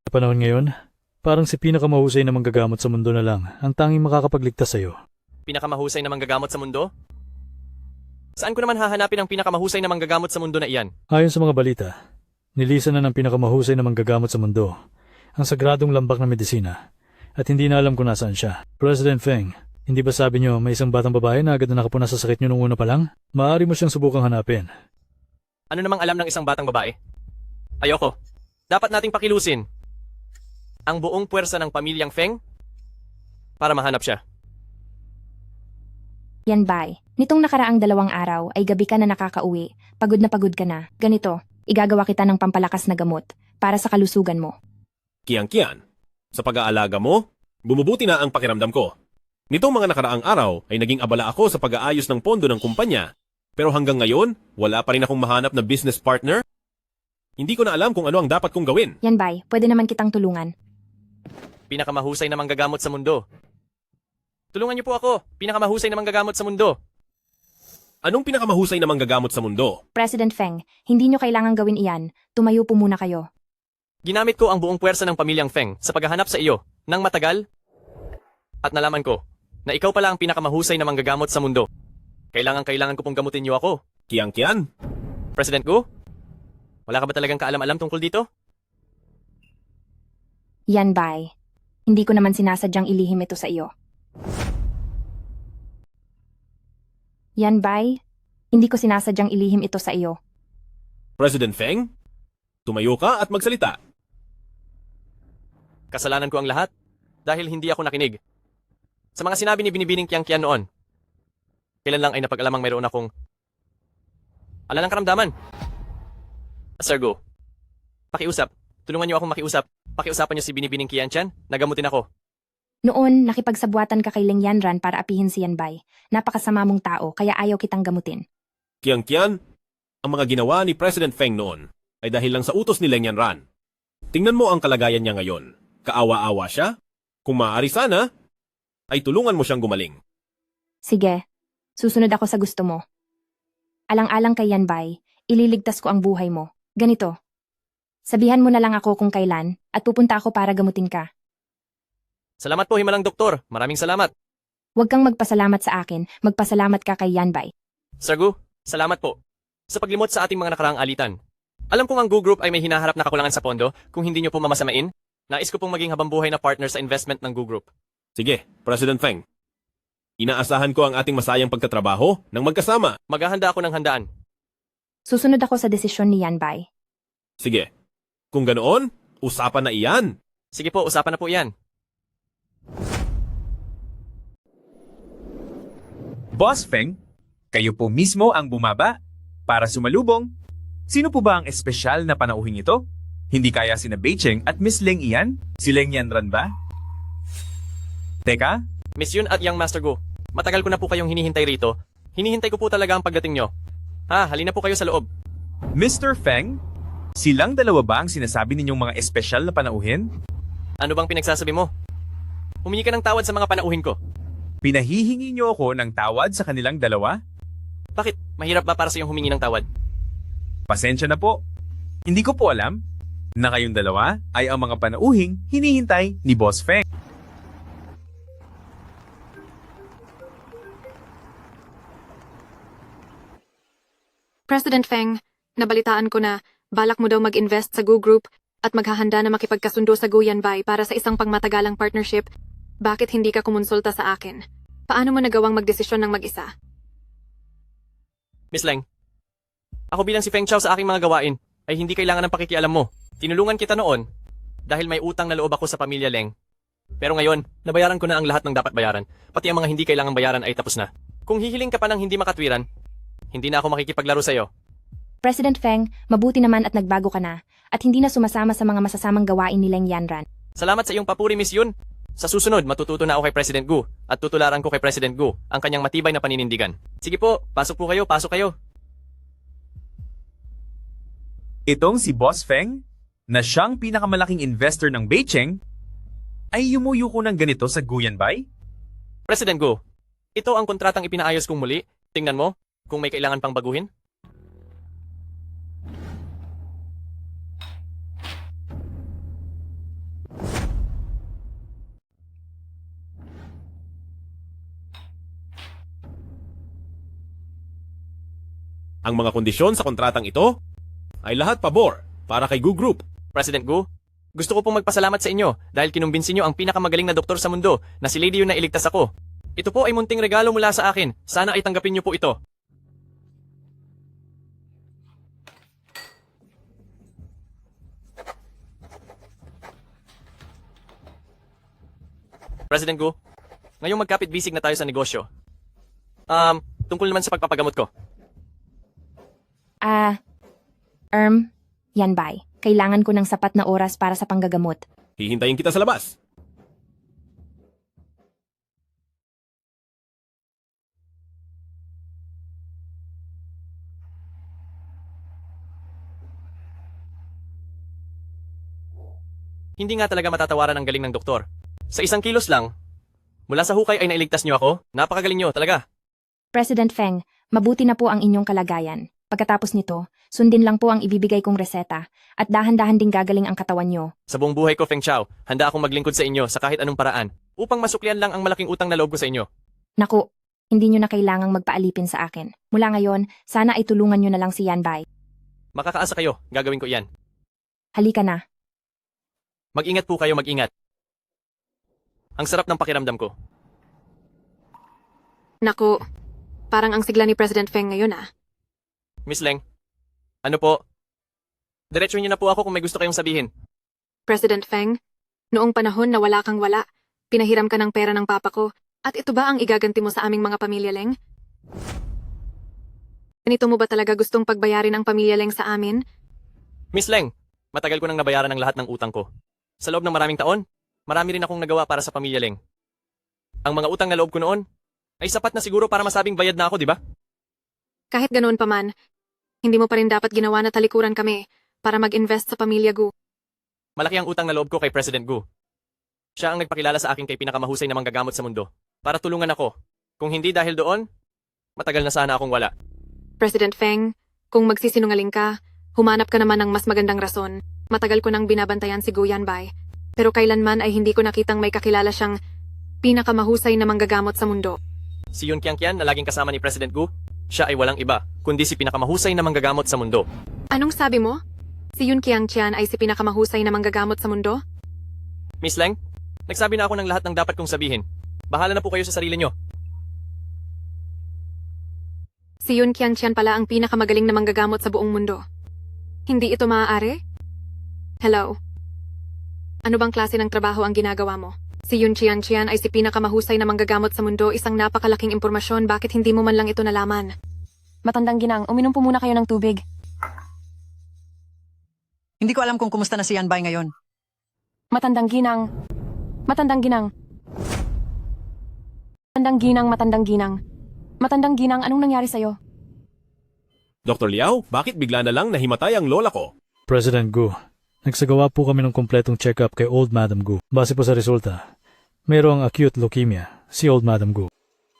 Sa panahon ngayon, parang si pinakamahusay na manggagamot sa mundo na lang ang tanging makakapagligtas sa iyo. Pinakamahusay na manggagamot sa mundo? Saan ko naman hahanapin ang pinakamahusay na manggagamot sa mundo na iyan? Ayon sa mga balita, nilisan na ng pinakamahusay na manggagamot sa mundo ang sagradong lambak ng medisina at hindi na alam kung nasaan siya. President Feng, hindi ba sabi niyo may isang batang babae na agad na nakapuna sa sakit niyo nung una pa lang? Maaari mo siyang subukang hanapin. Ano namang alam ng isang batang babae? Ayoko. Dapat nating pakilusin ang buong puwersa ng pamilyang Feng para mahanap siya. Yan bay, nitong nakaraang 2 araw ay gabi ka na nakakauwi, pagod ka na. Ganito, igagawa kita ng pampalakas na gamot para sa kalusugan mo. Kian, sa pag-aalaga mo, bumubuti na ang pakiramdam ko. Nitong mga nakaraang araw ay naging abala ako sa pag-aayos ng pondo ng kumpanya. Pero hanggang ngayon, wala pa rin akong mahanap na business partner. Hindi ko na alam kung ano ang dapat kong gawin. Yan bay, pwede naman kitang tulungan. Pinakamahusay na manggagamot sa mundo. Tulungan niyo po ako. Pinakamahusay na manggagamot sa mundo. Anong pinakamahusay na manggagamot sa mundo? President Feng, hindi nyo kailangang gawin iyan. Tumayo po muna kayo. Ginamit ko ang buong puwersa ng pamilyang Feng sa paghahanap sa iyo nang matagal at nalaman ko na ikaw pala ang pinakamahusay na manggagamot sa mundo. Kailangan ko pong gamutin niyo ako. Kian, President Gu, wala ka ba talagang kaalam-alam tungkol dito? Yan bay, hindi ko naman sinasadyang ilihim ito sa iyo. Yan bay, hindi ko sinasadyang ilihim ito sa iyo. President Feng, tumayo ka at magsalita. Kasalanan ko ang lahat dahil hindi ako nakinig sa mga sinabi ni Binibining Qian noon. Kailan lang ay napag-alamang mayroon akong alalang karamdaman. Sir Gu, pakiusap. Tulungan niyo akong makiusap. Pakiusapan niyo si Binibining Qian, nagamutin ako. Noon, nakipagsabwatan ka kay Ling Yanran para apihin si Yanbay. Napakasama mong tao, kaya ayaw kitang gamutin. Kian, ang mga ginawa ni President Feng noon ay dahil lang sa utos ni Leng Yanran. Tingnan mo ang kalagayan niya ngayon. Kaawa-awa siya. Kung maaari sana, ay tulungan mo siyang gumaling. Sige, susunod ako sa gusto mo. Alang-alang kay Yanbay, ililigtas ko ang buhay mo. Ganito. Sabihan mo na lang ako kung kailan at pupunta ako para gamutin ka. Salamat po, himalang doktor. Maraming salamat. Huwag kang magpasalamat sa akin, magpasalamat ka kay Yanbay. Sir Gu, salamat po sa paglimot sa ating mga nakaraang alitan. Alam kong ang Gu Group ay may hinaharap na kakulangan sa pondo. Kung hindi niyo po mamasamain, nais ko pong maging habambuhay na partner sa investment ng Gu Group. Sige, President Feng. Inaasahan ko ang ating masayang pagkatrabaho ng magkasama. Maghahanda ako ng handaan. Susunod ako sa desisyon ni Yanbay. Sige. Kung ganoon, usapan na iyan. Sige po, usapan na po yan. Boss Feng, kayo po mismo ang bumaba para sumalubong. Sino po ba ang espesyal na panauhing ito? Hindi kaya sina Beicheng at Miss Leng iyan? Si Leng Yanran ba? Teka, Miss Yun at Young Master Gu, matagal ko na po kayong hinihintay rito. Hinihintay ko po talaga ang pagdating nyo. Halina po kayo sa loob. Mr. Feng, silang dalawa ba ang sinasabi ninyong mga espesyal na panauhin? Ano bang pinagsasabi mo? Humingi ka ng tawad sa mga panauhin ko. Pinahihingi niyo ako ng tawad sa kanilang dalawa? Bakit? Mahirap ba para sa iyong humingi ng tawad? Pasensya na po. Hindi ko po alam na kayong dalawa ay ang mga panauhing hinihintay ni Boss Feng. President Feng, nabalitaan ko na balak mo daw mag-invest sa Gu Group at maghahanda na makipagkasundo sa Gu Yanbay para sa isang pangmatagalang partnership. Bakit hindi ka kumonsulta sa akin? Paano mo nagawang magdesisyon ng mag-isa? Miss Leng, ako bilang si Feng Chao sa aking mga gawain ay hindi kailangan ng pakikialam mo. Tinulungan kita noon dahil may utang na loob ako sa pamilya Leng. Pero ngayon, nabayaran ko na ang lahat ng dapat bayaran. Pati ang mga hindi kailangang bayaran ay tapos na. Kung hihiling ka pa ng hindi makatwiran, hindi na ako makikipaglaro sa'yo. President Feng, mabuti naman at nagbago ka na, at hindi na sumasama sa mga masasamang gawain ni Leng Yanran. Salamat sa iyong papuri, Miss Yun. Sa susunod, matututo na ako kay President Gu at tutularan ko kay President Gu ang kanyang matibay na paninindigan. Sige po, pasok po kayo, pasok kayo. Itong si Boss Feng, na siyang pinakamalaking investor ng Beicheng, ay yumuyo ko ng ganito sa Guyanbay? President Gu, ito ang kontratang ipinaayos kong muli. Tingnan mo, kung may kailangan pang baguhin. Ang mga kondisyon sa kontratang ito ay lahat pabor para kay Gu Group. President Gu, gusto ko pong magpasalamat sa inyo dahil kinumbinsin niyo ang pinakamagaling na doktor sa mundo na si Lady Yun na iligtas ako. Ito po ay munting regalo mula sa akin. Sana ay tanggapin niyo po ito. President Gu, ngayong magkapit-bisig na tayo sa negosyo. Tungkol naman sa pagpapagamot ko. Yanbay, kailangan ko ng sapat na oras para sa panggagamot. Hihintayin kita sa labas. Hindi nga talaga matatawaran ang galing ng doktor. Sa 1 kilos lang, mula sa hukay ay nailigtas niyo ako. Napakagaling niyo, talaga. President Feng, mabuti na po ang inyong kalagayan. Pagkatapos nito, sundin lang po ang ibibigay kong reseta at dahan-dahan ding gagaling ang katawan nyo. Sa buong buhay ko, Feng Chao, handa akong maglingkod sa inyo sa kahit anong paraan upang masuklian lang ang malaking utang na loob ko sa inyo. Naku, hindi nyo na kailangang magpaalipin sa akin. Mula ngayon, sana ay tulungan nyo na lang si Yanbay. Makakaasa kayo, gagawin ko iyan. Halika na. Mag-ingat po kayo, mag-ingat. Ang sarap ng pakiramdam ko. Naku, parang ang sigla ni President Feng ngayon Miss Leng, ano po? Diretso niyo na po ako kung may gusto kayong sabihin. President Feng, noong panahon na wala kang wala, pinahiram ka ng pera ng papa ko, at ito ba ang igaganti mo sa aming mga pamilya, Leng? Ganito mo ba talaga gustong pagbayarin ang pamilya Leng sa amin? Miss Leng, matagal ko nang nabayaran ang lahat ng utang ko. Sa loob ng maraming taon, marami rin akong nagawa para sa pamilya Leng. Ang mga utang na loob ko noon ay sapat na siguro para masabing bayad na ako, di ba? Kahit ganoon pa man, hindi mo pa rin dapat ginawa na talikuran kami para mag-invest sa pamilya Gu. Malaki ang utang na loob ko kay President Gu. Siya ang nagpakilala sa akin kay pinakamahusay na manggagamot sa mundo para tulungan ako. Kung hindi dahil doon, matagal na sana akong wala. President Feng, kung magsisinungaling ka, humanap ka naman ng mas magandang rason. Matagal ko nang binabantayan si Gu Yanbay, pero kailanman ay hindi ko nakitang may kakilala siyang pinakamahusay na manggagamot sa mundo. Si Yun Qiangqian na laging kasama ni President Gu, siya ay walang iba, kundi si pinakamahusay na manggagamot sa mundo. Anong sabi mo? Si Yun Qiangqian ay si pinakamahusay na manggagamot sa mundo? Miss Leng, Nagsabi na ako ng lahat ng dapat kong sabihin. Bahala na po kayo sa sarili nyo. Si Yun Qianqian pala ang pinakamagaling na manggagamot sa buong mundo. Hindi ito maaari? Hello? Ano bang klase ng trabaho ang ginagawa mo? Si Yun Qianqian ay si pinakamahusay na manggagamot sa mundo, isang napakalaking impormasyon, bakit hindi mo man lang ito nalaman? Matandang ginang, uminom po muna kayo ng tubig. Hindi ko alam kung kumusta na si Yan Bai ngayon. Matandang ginang. Matandang ginang. Matandang ginang, matandang ginang. Matandang ginang, anong nangyari sa'yo? Dr. Liao, bakit bigla na lang nahimatay ang lola ko? President Gu, nagsagawa po kami ng kompletong check-up kay Old Madam Gu. Base po sa resulta, mayroong acute leukemia si Old Madam Gu.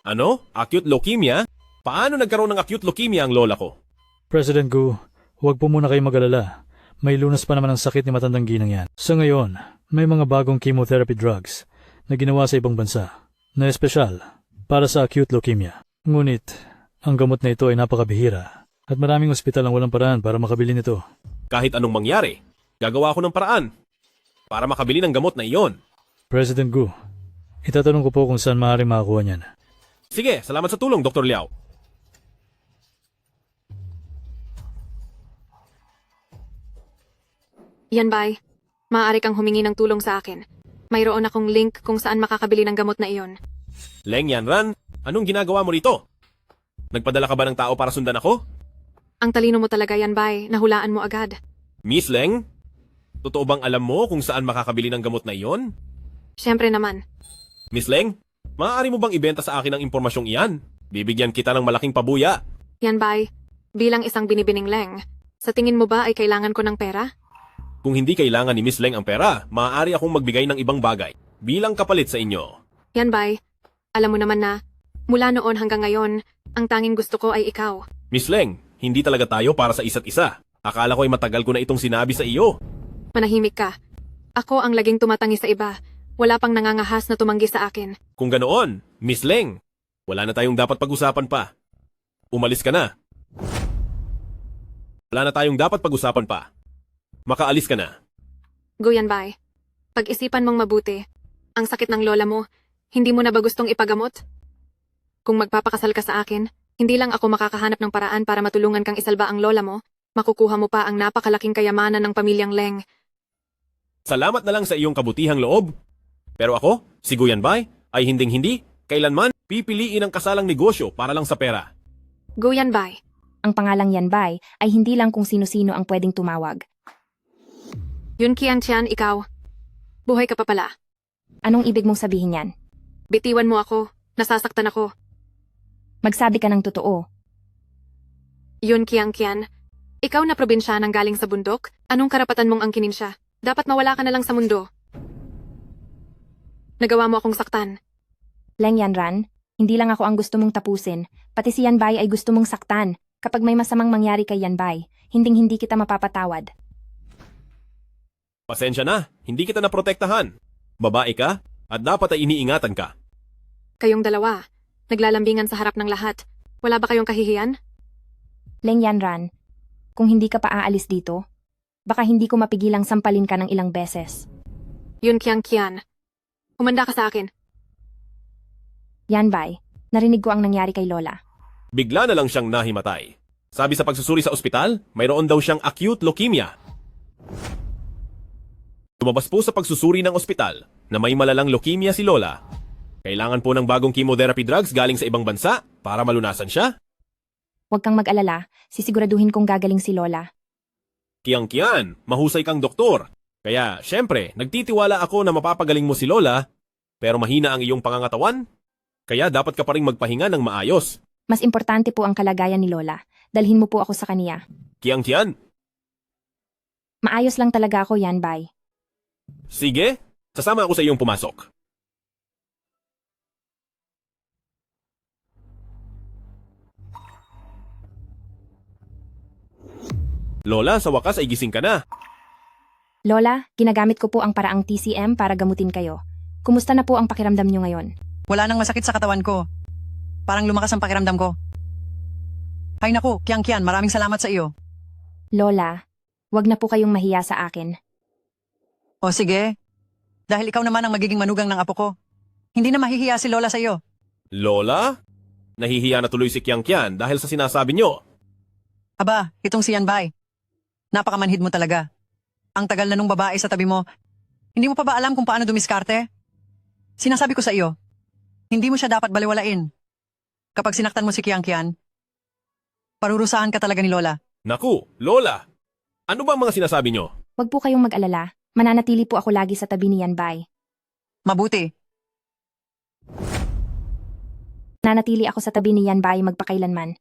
Ano? Acute leukemia? Paano nagkaroon ng acute leukemia ang lola ko? President Gu, huwag po muna kayo mag-alala. May lunas pa naman ang sakit ni matandang ginang yan. Sa ngayon, may mga bagong chemotherapy drugs na ginawa sa ibang bansa na espesyal para sa acute leukemia. Ngunit, ang gamot na ito ay napakabihira at maraming ospital ang walang paraan para makabili nito. Kahit anong mangyari, gagawa ako ng paraan para makabili ng gamot na iyon. President Gu, itatanong ko po kung saan maaaring makakuha niyan. Sige, salamat sa tulong, Dr. Liao. Yan Bai, maaari kang humingi ng tulong sa akin. Mayroon akong link kung saan makakabili ng gamot na iyon. Leng Yanran, anong ginagawa mo rito? Nagpadala ka ba ng tao para sundan ako? Ang talino mo talaga Yan Bai, nahulaan mo agad. Miss Leng, totoo bang alam mo kung saan makakabili ng gamot na iyon? Siyempre naman. Miss Leng, maaari mo bang ibenta sa akin ang impormasyong iyan? Bibigyan kita ng malaking pabuya. Yan Bai, bilang isang binibining Leng, sa tingin mo ba ay kailangan ko ng pera? Kung hindi kailangan ni Miss Leng ang pera, maaari akong magbigay ng ibang bagay bilang kapalit sa inyo. Yan Bai, alam mo naman na, mula noon hanggang ngayon, ang tanging gusto ko ay ikaw. Miss Leng, hindi talaga tayo para sa isa't isa. Akala ko ay matagal ko na itong sinabi sa iyo. Manahimik ka. Ako ang laging tumatangi sa iba. Wala pang nangangahas na tumanggi sa akin. Kung ganoon, Miss Leng, wala na tayong dapat pag-usapan pa. Umalis ka na. Wala na tayong dapat pag-usapan pa. Makaalis ka na. Guyan Bai, pag-isipan mong mabuti. Ang sakit ng lola mo, hindi mo na ba gustong ipagamot? Kung magpapakasal ka sa akin, hindi lang ako makakahanap ng paraan para matulungan kang isalba ang lola mo, makukuha mo pa ang napakalaking kayamanan ng pamilyang Leng. Salamat na lang sa iyong kabutihang loob. Pero ako, si Guyan Bai, ay hinding-hindi, kailanman, pipiliin ang kasalang negosyo para lang sa pera. Guyan Bai, Ang pangalang Yan Bai ay hindi lang kung sino-sino ang pwedeng tumawag. Yun Qianqian, ikaw. Buhay ka pa pala. Anong ibig mong sabihin yan? Bitiwan mo ako, nasasaktan ako. Magsabi ka ng totoo. Yun Qianqian, ikaw na probinsya nang galing sa bundok, anong karapatan mong angkinin siya? Dapat mawala ka na lang sa mundo. Nagawa mo akong saktan. Leng Yanran, hindi lang ako ang gusto mong tapusin, pati si Yan Bai ay gusto mong saktan. Kapag may masamang mangyari kay Yan Bai, hinding-hindi kita mapapatawad. Pasensya na, hindi kita naprotektahan. Babae ka, at dapat ay iniingatan ka. Kayong dalawa, naglalambingan sa harap ng lahat. Wala ba kayong kahihiyan? Leng Yanran, kung hindi ka pa aalis dito, baka hindi ko mapigilang sampalin ka ng ilang beses. Yun Qianqian, humanda ka sa akin. Yan Bai, narinig ko ang nangyari kay Lola. Bigla na lang siyang nahimatay. Sabi sa pagsusuri sa ospital, mayroon daw siyang acute leukemia. Lumabas po sa pagsusuri ng ospital na may malalang leukemia si Lola. Kailangan po ng bagong chemotherapy drugs galing sa ibang bansa para malunasan siya. Huwag kang mag-alala, sisiguraduhin kong gagaling si Lola. Qianqian, mahusay kang doktor. Kaya, syempre, nagtitiwala ako na mapapagaling mo si Lola, pero mahina ang iyong pangangatawan. Kaya dapat ka pa rin magpahinga ng maayos. Mas importante po ang kalagayan ni Lola. Dalhin mo po ako sa kaniya. Qianqian, Maayos lang talaga ako, Yan Bai. sige, sasama ako sa iyong pumasok. Lola, sa wakas ay gising ka na. Lola, ginagamit ko po ang paraang TCM para gamutin kayo. Kumusta na po ang pakiramdam nyo ngayon? Wala nang masakit sa katawan ko. Parang lumakas ang pakiramdam ko. Hay naku, Qianqian, maraming salamat sa iyo. Lola, wag na po kayong mahiya sa akin. O sige, Dahil ikaw naman ang magiging manugang ng apo ko. Hindi na mahihiya si Lola sa iyo. Lola? Nahihiya na tuloy si Kiang Kian dahil sa sinasabi nyo. Aba, itong si Yanbay. Napakamanhid mo talaga. Ang tagal na nung babae sa tabi mo. Hindi mo pa ba alam kung paano dumiskarte? Sinasabi ko sa iyo, hindi mo siya dapat baliwalain. Kapag sinaktan mo si Kiang Kian, parurusahan ka talaga ni Lola. Naku, Lola! Ano ba ang mga sinasabi nyo? Huwag po kayong mag-alala. Mananatili po ako lagi sa tabi ni Yanbay. Mabuti. Nanatili ako sa tabi ni Yanbay magpakailanman.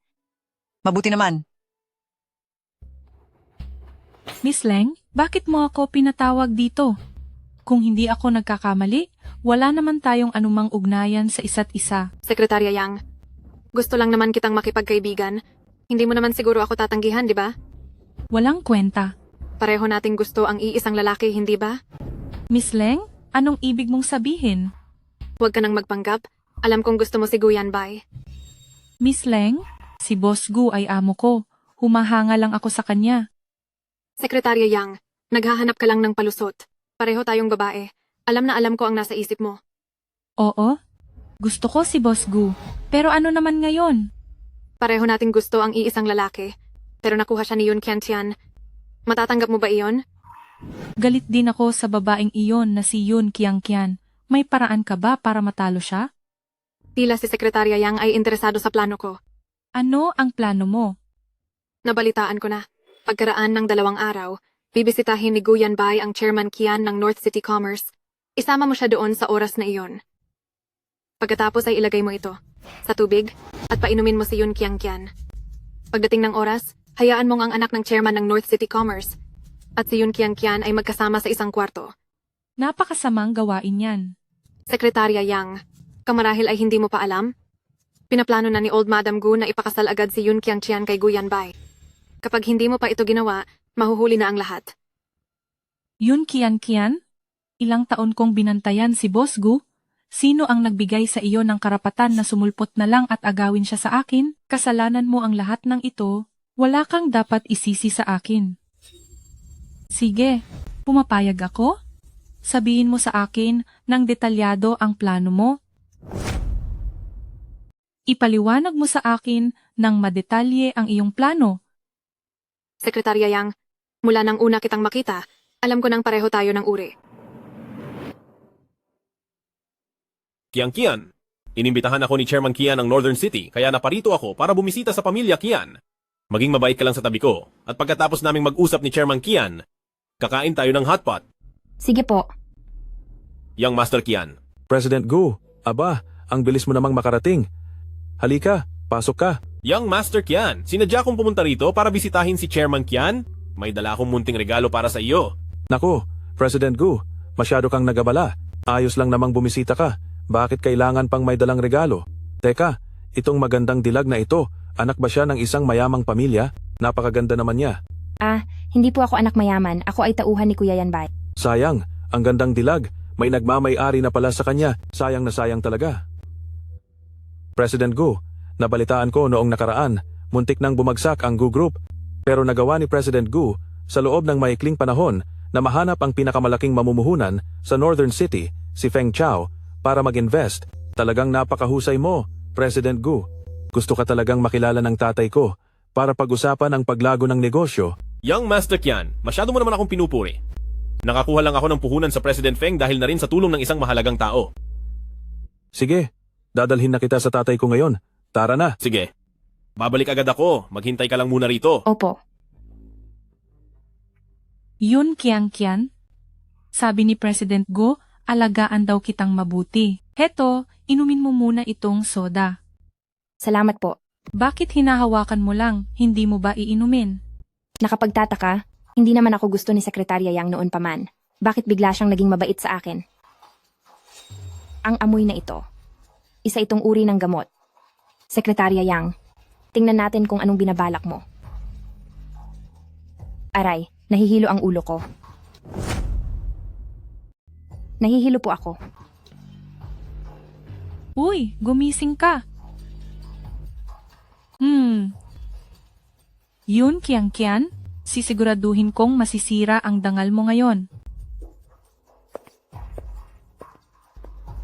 Mabuti naman. Miss Leng, bakit mo ako pinatawag dito? Kung hindi ako nagkakamali, wala naman tayong anumang ugnayan sa isa't isa. Sekretarya Yang, gusto lang naman kitang makipagkaibigan. Hindi mo naman siguro ako tatanggihan, di ba? Walang kwenta. Pareho nating gusto ang iisang lalaki, hindi ba? Miss Leng, anong ibig mong sabihin? Huwag ka nang magpanggap. Alam kong gusto mo si Gu Yanbay. Miss Leng, si Boss Gu ay amo ko. Humahanga lang ako sa kanya. Sekretarya Yang, naghahanap ka lang ng palusot. Pareho tayong babae. Alam na alam ko ang nasa isip mo. Oo, gusto ko si Boss Gu. Pero ano naman ngayon? Pareho nating gusto ang iisang lalaki. Pero nakuha siya ni Yun Kiantian. Matatanggap mo ba iyon? Galit din ako sa babaeng iyon na si Yun Kiangkian. May paraan ka ba para matalo siya? Tila si Sekretarya Yang ay interesado sa plano ko. Ano ang plano mo? Nabalitaan ko na. Pagkaraan ng 2 araw, bibisitahin ni Gu Yanbay ang Chairman Kian ng North City Commerce. Isama mo siya doon sa oras na iyon. Pagkatapos ay ilagay mo ito sa tubig at painumin mo si Yun Kiangkian. Pagdating ng oras, hayaan mong ang anak ng Chairman ng North City Commerce at si Yun Kiangkian ay magkasama sa isang kwarto. Napakasamang gawain yan. Sekretarya Yang, kamarahil ay hindi mo pa alam? Pinaplano na ni Old Madam Gu na ipakasal agad si Yun Kiangkian kay Gu Yanbay. Kapag hindi mo pa ito ginawa, mahuhuli na ang lahat. Yun Kian? Ilang taon kong binantayan si Boss Gu? Sino ang nagbigay sa iyo ng karapatan na sumulpot na lang at agawin siya sa akin? Kasalanan mo ang lahat ng ito. Wala kang dapat isisi sa akin. Sige, pumapayag ako? Sabihin mo sa akin ng detalyado ang plano mo. Ipaliwanag mo sa akin ng madetalye ang iyong plano. Sekretarya Yang, mula nang una kitang makita, alam ko nang pareho tayo ng uri. Kiang Kian, inimbitahan ako ni Chairman Kian ng Northern City kaya naparito ako para bumisita sa pamilya Kian. Maging mabait ka lang sa tabi ko at pagkatapos naming mag-usap ni Chairman Kian, kakain tayo ng hotpot. Sige po. Young Master Kian. President Gu, aba, ang bilis mo namang makarating. Halika, pasok ka. Young Master Kian, sinadya kong pumunta rito para bisitahin si Chairman Kian. May dala akong munting regalo para sa iyo. Naku, President Gu, masyado kang nagabala. Ayos lang namang bumisita ka. Bakit kailangan pang may dalang regalo? Teka, itong magandang dilag na ito, anak ba siya ng isang mayamang pamilya? Napakaganda naman niya. Hindi po ako anak mayaman. Ako ay tauhan ni Kuya Yanbay. Sayang, ang gandang dilag. May nagmamay-ari na pala sa kanya. Sayang na sayang talaga. President Gu, nabalitaan ko noong nakaraan, muntik nang bumagsak ang Gu Group. Pero nagawa ni President Gu sa loob ng maikling panahon na mahanap ang pinakamalaking mamumuhunan sa Northern City, si Feng Chao, para mag-invest. Talagang napakahusay mo, President Gu. Gusto ka talagang makilala ng tatay ko para pag-usapan ang paglago ng negosyo. Young Master Kian, masyado mo naman akong pinupuri. Nakakuha lang ako ng puhunan sa President Feng dahil na rin sa tulong ng isang mahalagang tao. Sige, dadalhin na kita sa tatay ko ngayon. Tara na. Sige. Babalik agad ako. Maghintay ka lang muna rito. Opo. Yun Kian, sabi ni President Gu, alagaan daw kitang mabuti. Heto, inumin mo muna itong soda. Salamat po. Bakit hinahawakan mo lang, hindi mo ba iinumin? Nakapagtataka, hindi naman ako gusto ni Sekretarya Yang noon pa man. Bakit bigla siyang naging mabait sa akin? Ang amoy na ito. Isa itong uri ng gamot. Sekretarya Yang, tingnan natin kung anong binabalak mo. Aray, nahihilo ang ulo ko. Nahihilo po ako. Uy, gumising ka. Yun Kian, sisiguraduhin kong masisira ang dangal mo ngayon.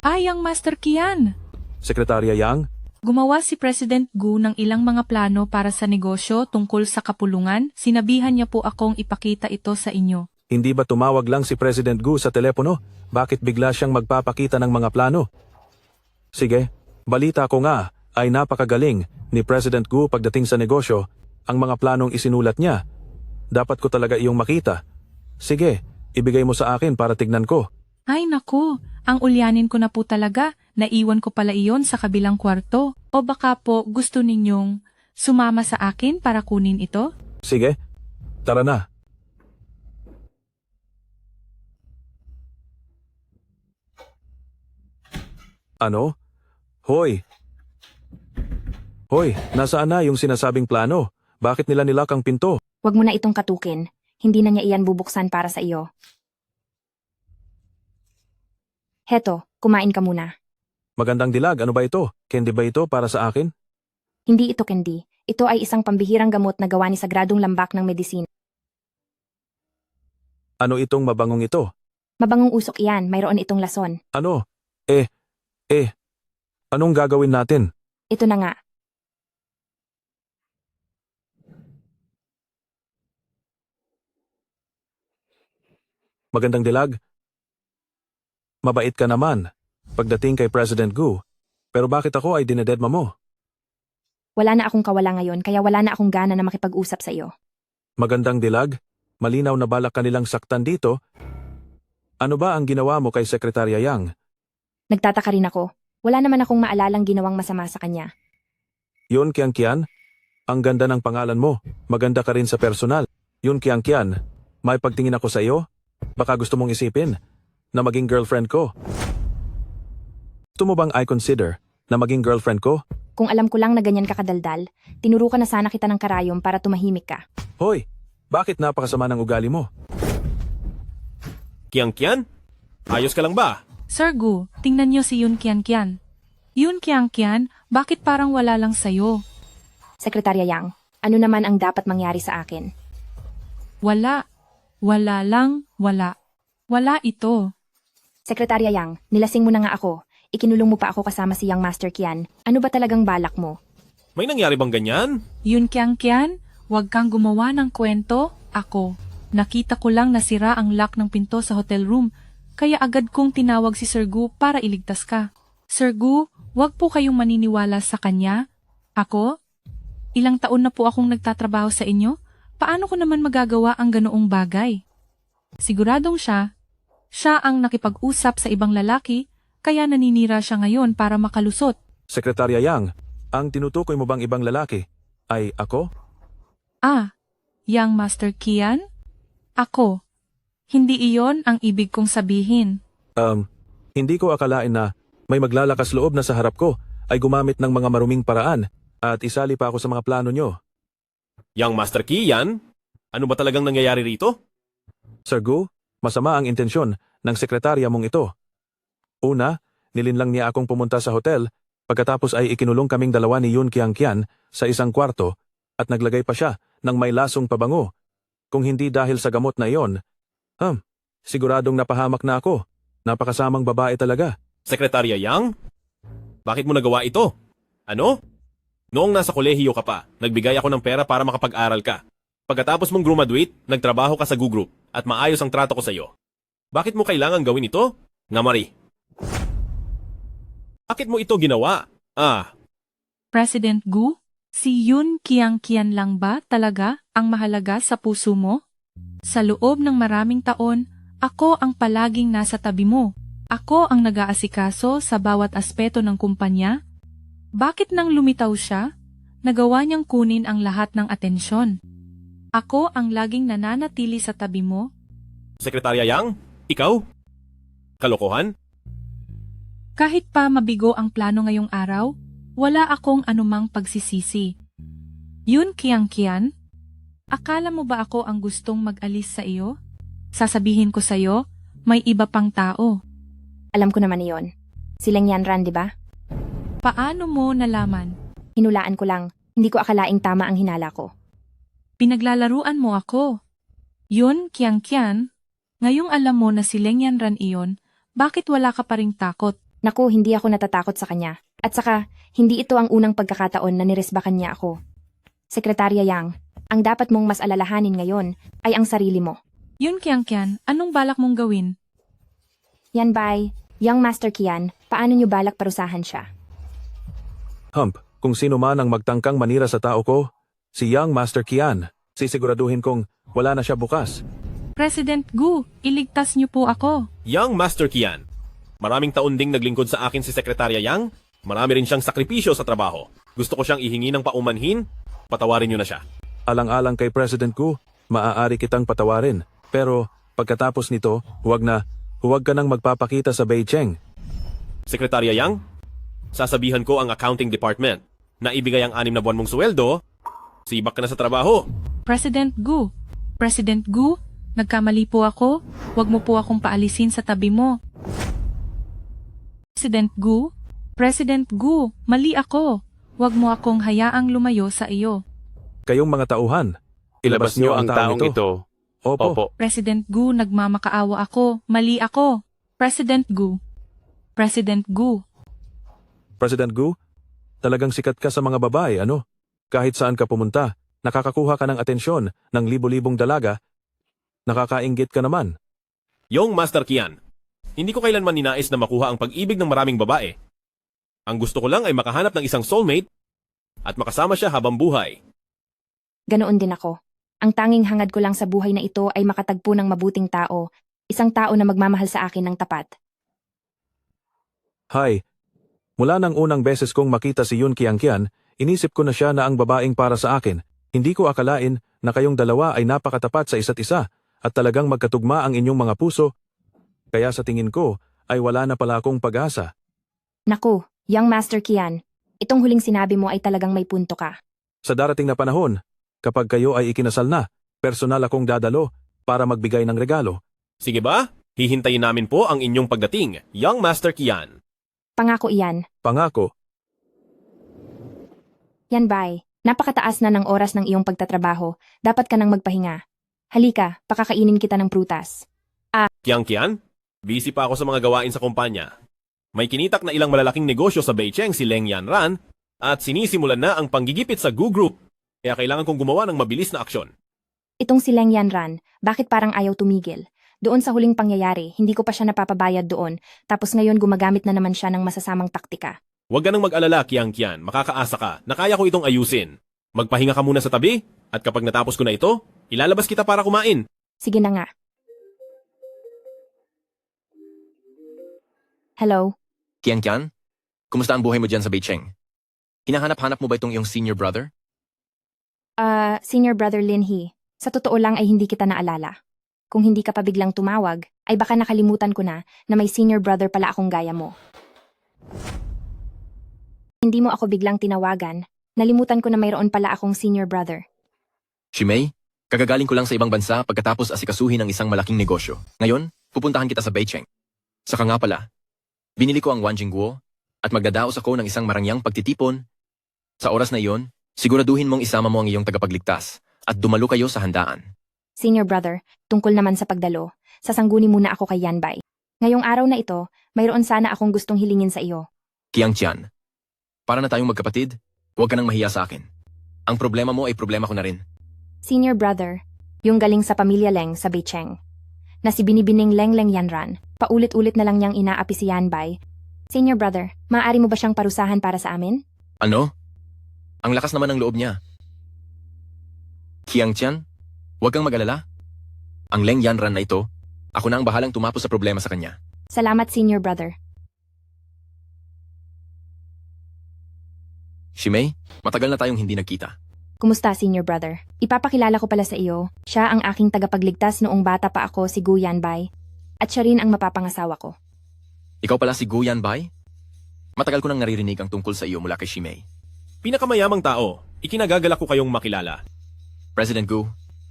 Ay, ang Master Kian! Sekretarya Yang, Gumawa si President Gu ng ilang mga plano para sa negosyo tungkol sa kapulungan. Sinabihan niya po akong ipakita ito sa inyo. hindi ba tumawag lang si President Gu sa telepono? Bakit bigla siyang magpapakita ng mga plano? Sige, balita ko nga ay napakagaling ni President Gu pagdating sa negosyo. Ang mga planong isinulat niya. Dapat ko talaga iyong makita. Sige, ibigay mo sa akin para tignan ko. Ay naku, ang ulyanin ko na po talaga. Naiwan ko pala iyon sa kabilang kwarto. O baka po gusto ninyong sumama sa akin para kunin ito? Sige, tara na. Ano? Hoy! Hoy, nasaan na yung sinasabing plano? Bakit nila nilak ang pinto? Huwag mo na itong katukin. Hindi na niya iyan bubuksan para sa iyo. Heto, kumain ka muna. Magandang dilag, ano ba ito? Candy ba ito para sa akin? Hindi ito candy. Ito ay isang pambihirang gamot na gawa ni Sagradong Lambak ng Medisina. Ano itong mabangong ito? Mabangong usok iyan, mayroon itong lason. Ano? Anong gagawin natin? Ito na nga. Magandang dilag? Mabait ka naman pagdating kay President Gu. Pero bakit ako ay dinededma mo? Wala na akong kawala ngayon, kaya wala na akong gana na makipag-usap sa iyo. Magandang dilag? Malinaw na balak kanilang saktan dito. Ano ba ang ginawa mo kay Sekretarya Yang? Nagtataka rin ako. Wala naman akong maalalang ginawang masama sa kanya. Yun Kian Kian? Ang ganda ng pangalan mo. Maganda ka rin sa personal. Yun Kian Kian. May pagtingin ako sa iyo? Baka gusto mong isipin na maging girlfriend ko. Gusto mo bang I consider na maging girlfriend ko? Kung alam ko lang na ganyan ka kadaldal, tinuro ka na sana kita ng karayom para tumahimik ka. Hoy, bakit napakasama ng ugali mo? Kian? Ayos ka lang ba? Sir Gu, tingnan niyo si Yun Kian Kian. Yun Kian Kian, bakit parang wala lang sayo? Sekretarya Yang, ano naman ang dapat mangyari sa akin? Wala. Wala lang, wala. Wala ito. Sekretarya Yang, nilasing mo na nga ako. Ikinulong mo pa ako kasama si Young Master Kian. Ano ba talagang balak mo? May nangyari bang ganyan? Yun Kian Kian, huwag kang gumawa ng kwento. Ako. Nakita ko lang nasira ang lock ng pinto sa hotel room, kaya agad kong tinawag si Sir Gu para iligtas ka. Sir Gu, huwag po kayong maniniwala sa kanya. Ako? Ilang taon na po akong nagtatrabaho sa inyo. Paano ko naman magagawa ang ganoong bagay? Siguradong siya ang nakipag-usap sa ibang lalaki, kaya naninira siya ngayon para makalusot. Sekretarya Yang, ang tinutukoy mo bang ibang lalaki ay ako? Young Master Kian? Ako. Hindi iyon ang ibig kong sabihin. Hindi ko akalain na may maglalakas loob na sa harap ko ay gumamit ng mga maruming paraan at isali pa ako sa mga plano nyo. Young Master Kian? Ano ba talagang nangyayari rito? Sir Gu, masama ang intensyon ng sekretarya mong ito. Una, nilinlang niya akong pumunta sa hotel, pagkatapos ay ikinulong kaming dalawa ni Yun Kian Kian sa isang kwarto at naglagay pa siya ng may lasong pabango. Kung hindi dahil sa gamot na iyon, siguradong napahamak na ako. Napakasamang babae talaga. Sekretarya Yang? Bakit mo nagawa ito? Ano? Noong nasa kolehiyo ka pa, nagbigay ako ng pera para makapag-aral ka. Pagkatapos mong graduate, nagtrabaho ka sa Gu Group at maayos ang trato ko sa iyo. Bakit mo kailangan gawin ito? Nga Marie. Bakit mo ito ginawa? President Gu, si Yun Kian Kian lang ba talaga ang mahalaga sa puso mo? Sa loob ng maraming taon, ako ang palaging nasa tabi mo. Ako ang nag-aasikaso sa bawat aspeto ng kumpanya. Bakit nang lumitaw siya, nagawa niyang kunin ang lahat ng atensyon? Ako ang laging nananatili sa tabi mo. Sekretarya Yang? Ikaw? Kalokohan? Kahit pa mabigo ang plano ngayong araw, wala akong anumang pagsisisi. Yun Kian Kian? Akala mo ba ako ang gustong mag-alis sa iyo? Sasabihin ko sa iyo, may iba pang tao. Alam ko naman iyon. Silang Yanran, di ba? Paano mo nalaman? Hinulaan ko lang. Hindi ko akalaing tama ang hinala ko. Pinaglalaruan mo ako. Yun Kian Kian? Ngayong alam mo na si Leng Yanran iyon, bakit wala ka pa ring takot? Naku, hindi ako natatakot sa kanya. At saka, hindi ito ang unang pagkakataon na niresbakan niya ako. Sekretarya Yang, ang dapat mong mas alalahanin ngayon ay ang sarili mo. Yun Kian, anong balak mong gawin? Yan bay, Young Master Kian, paano niyo balak parusahan siya? Hump, kung sino man ang magtangkang manira sa tao ko, si Young Master Kian, sisiguraduhin kong wala na siya bukas. President Gu, iligtas niyo po ako. Young Master Kian, maraming taon ding naglingkod sa akin si Sekretarya Yang. Marami rin siyang sakripisyo sa trabaho. Gusto ko siyang ihingi ng paumanhin. Patawarin niyo na siya. Alang-alang kay President Gu, maaari kitang patawarin. Pero pagkatapos nito, huwag ka nang magpapakita sa Beijing. Sekretarya Yang, sasabihan ko ang accounting department na ibigay ang 6 na buwan mong sweldo. Sibak ka na sa trabaho. President Gu, nagkamali po ako. Huwag mo po akong paalisin sa tabi mo. President Gu, mali ako. Huwag mo akong hayaang lumayo sa iyo. Kayong mga tauhan, ilabas niyo ang taong ito. Opo. President Gu, nagmamakaawa ako. Mali ako. President Gu. President Gu, talagang sikat ka sa mga babae, ano? Kahit saan ka pumunta, nakakakuha ka ng atensyon ng libo-libong dalaga. Nakakainggit ka naman. Young Master Kian, hindi ko kailanman ninais na makuha ang pag-ibig ng maraming babae. Ang gusto ko lang ay makahanap ng isang soulmate at makasama siya habang buhay. Ganoon din ako. Ang tanging hangad ko lang sa buhay na ito ay makatagpo ng mabuting tao, isang tao na magmamahal sa akin ng tapat. Hi. Mula nang unang beses kong makita si Yun Kiangkian, inisip ko na siya na ang babaeng para sa akin. Hindi ko akalain na kayong dalawa ay napakatapat sa isa't isa at talagang magkatugma ang inyong mga puso. Kaya sa tingin ko ay wala na pala akong pag-asa. Naku, Young Master Kian, itong huling sinabi mo ay talagang may punto ka. Sa darating na panahon, kapag kayo ay ikinasal na, personal akong dadalo para magbigay ng regalo. Sige ba? Hihintayin namin po ang inyong pagdating, Young Master Kian. Pangako iyan. Pangako. Yan bay, napakataas na ng oras ng iyong pagtatrabaho, dapat ka nang magpahinga. Halika, pakakainin kita ng prutas. Kian, busy pa ako sa mga gawain sa kumpanya. May kinitak na ilang malalaking negosyo sa Beijing si Leng Yanran at sinisimulan na ang panggigipit sa Gu Group. Kaya kailangan kong gumawa ng mabilis na aksyon. Itong si Leng Yanran, bakit parang ayaw tumigil? Doon sa huling pangyayari, hindi ko pa siya napapabayad doon, tapos ngayon gumagamit na naman siya ng masasamang taktika. Huwag ka nang mag-alala, Kian, makakaasa ka na kaya ko itong ayusin. Magpahinga ka muna sa tabi at kapag natapos ko na ito, ilalabas kita para kumain. Sige na nga. Hello? Kian, kumusta ang buhay mo dyan sa Beijing? Hinahanap-hanap mo ba itong iyong senior brother? Senior Brother Lin He, sa totoo lang ay hindi kita naalala. Kung hindi ka pa biglang tumawag, ay baka nakalimutan ko na may senior brother pala akong gaya mo. Hindi mo ako biglang tinawagan, nalimutan ko na mayroon pala akong senior brother. Shimei, kagagaling ko lang sa ibang bansa pagkatapos asikasuhin ng isang malaking negosyo. Ngayon, pupuntahan kita sa Beijing. Saka nga pala, binili ko ang Wanjingguo at magdadaos ako ng isang marangyang pagtitipon. Sa oras na iyon, siguraduhin mong isama mo ang iyong tagapagligtas at dumalo kayo sa handaan. Senior brother, tungkol naman sa pagdalo, sasangguni muna ako kay Yanbay. Ngayong araw na ito, mayroon sana akong gustong hilingin sa iyo. Kiang Tian, para na tayong magkapatid, huwag ka nang mahiya sa akin. Ang problema mo ay problema ko na rin. Senior brother, yung galing sa pamilya Leng sa Beijing. Na si binibining Leng Yanran, paulit-ulit na lang niyang inaapi si Yanbay. Senior brother, maaari mo ba siyang parusahan para sa amin? Ano? Ang lakas naman ng loob niya. Kiang Tian, huwag kang mag-alala. Ang Leng Yanran na ito, ako na ang bahalang tumapos sa problema sa kanya. Salamat, senior brother. Shimei, matagal na tayong hindi nagkita. Kumusta, senior brother? Ipapakilala ko pala sa iyo, siya ang aking tagapagligtas noong bata pa ako, si Gu Yanbay. At siya rin ang mapapangasawa ko. Ikaw pala si Gu Yanbay? Matagal ko nang naririnig ang tungkol sa iyo mula kay Shimei. Pinakamayamang tao, ikinagagalak ko kayong makilala. President Gu,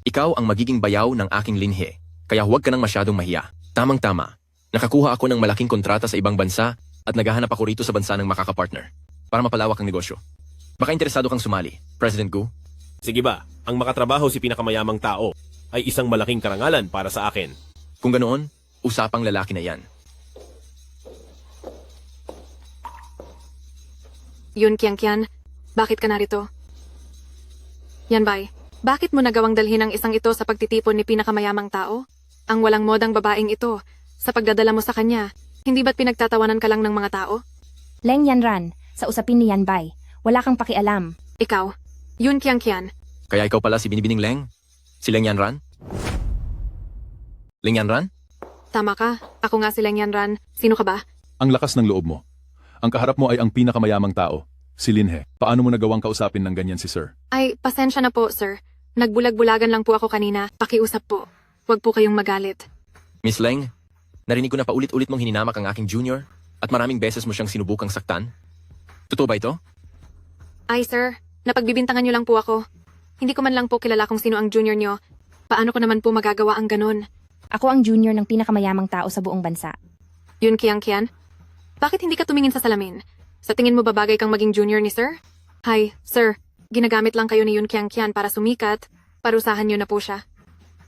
ikaw ang magiging bayaw ng aking linhe, kaya huwag ka nang masyadong mahiya. Tamang-tama, nakakuha ako ng malaking kontrata sa ibang bansa at naghahanap ako rito sa bansa ng makakapartner para mapalawak ang negosyo. Baka interesado kang sumali, President Gu? Sige ba, ang makatrabaho si pinakamayamang tao ay isang malaking karangalan para sa akin. Kung ganoon, usapang lalaki na yan. Yun Kian, bakit ka narito? Yanbay, bakit mo nagawang dalhin ang isang ito sa pagtitipon ni pinakamayamang tao? Ang walang modang babaeng ito, sa pagdadala mo sa kanya, hindi ba't pinagtatawanan ka lang ng mga tao? Leng Yanran, sa usapin ni Yanbay, wala kang pakialam. Ikaw, Yun Kian. Kaya ikaw pala si Binibining Leng? Si Leng Yanran? Leng Yanran? Tama ka, ako nga si Leng Yanran. Sino ka ba? Ang lakas ng loob mo. Ang kaharap mo ay ang pinakamayamang tao, si Linhe. Paano mo nagawang kausapin ng ganyan si Sir? Ay, pasensya na po, sir. Nagbulag-bulagan lang po ako kanina. Pakiusap po. Huwag po kayong magalit. Miss Leng, narinig ko na paulit-ulit mong hininamak ang aking junior at maraming beses mo siyang sinubukang saktan. Totoo ba ito? Ay, sir. Napagbibintangan niyo lang po ako. Hindi ko man lang po kilala kung sino ang junior niyo. Paano ko naman po magagawa ang ganun? Ako ang junior ng pinakamayamang tao sa buong bansa. Yun Kian? Bakit hindi ka tumingin sa salamin? Sa tingin mo babagay kang maging junior ni sir? Hi, sir. Ginagamit lang kayo ni Yun Kian para sumikat. Parusahan niyo na po siya.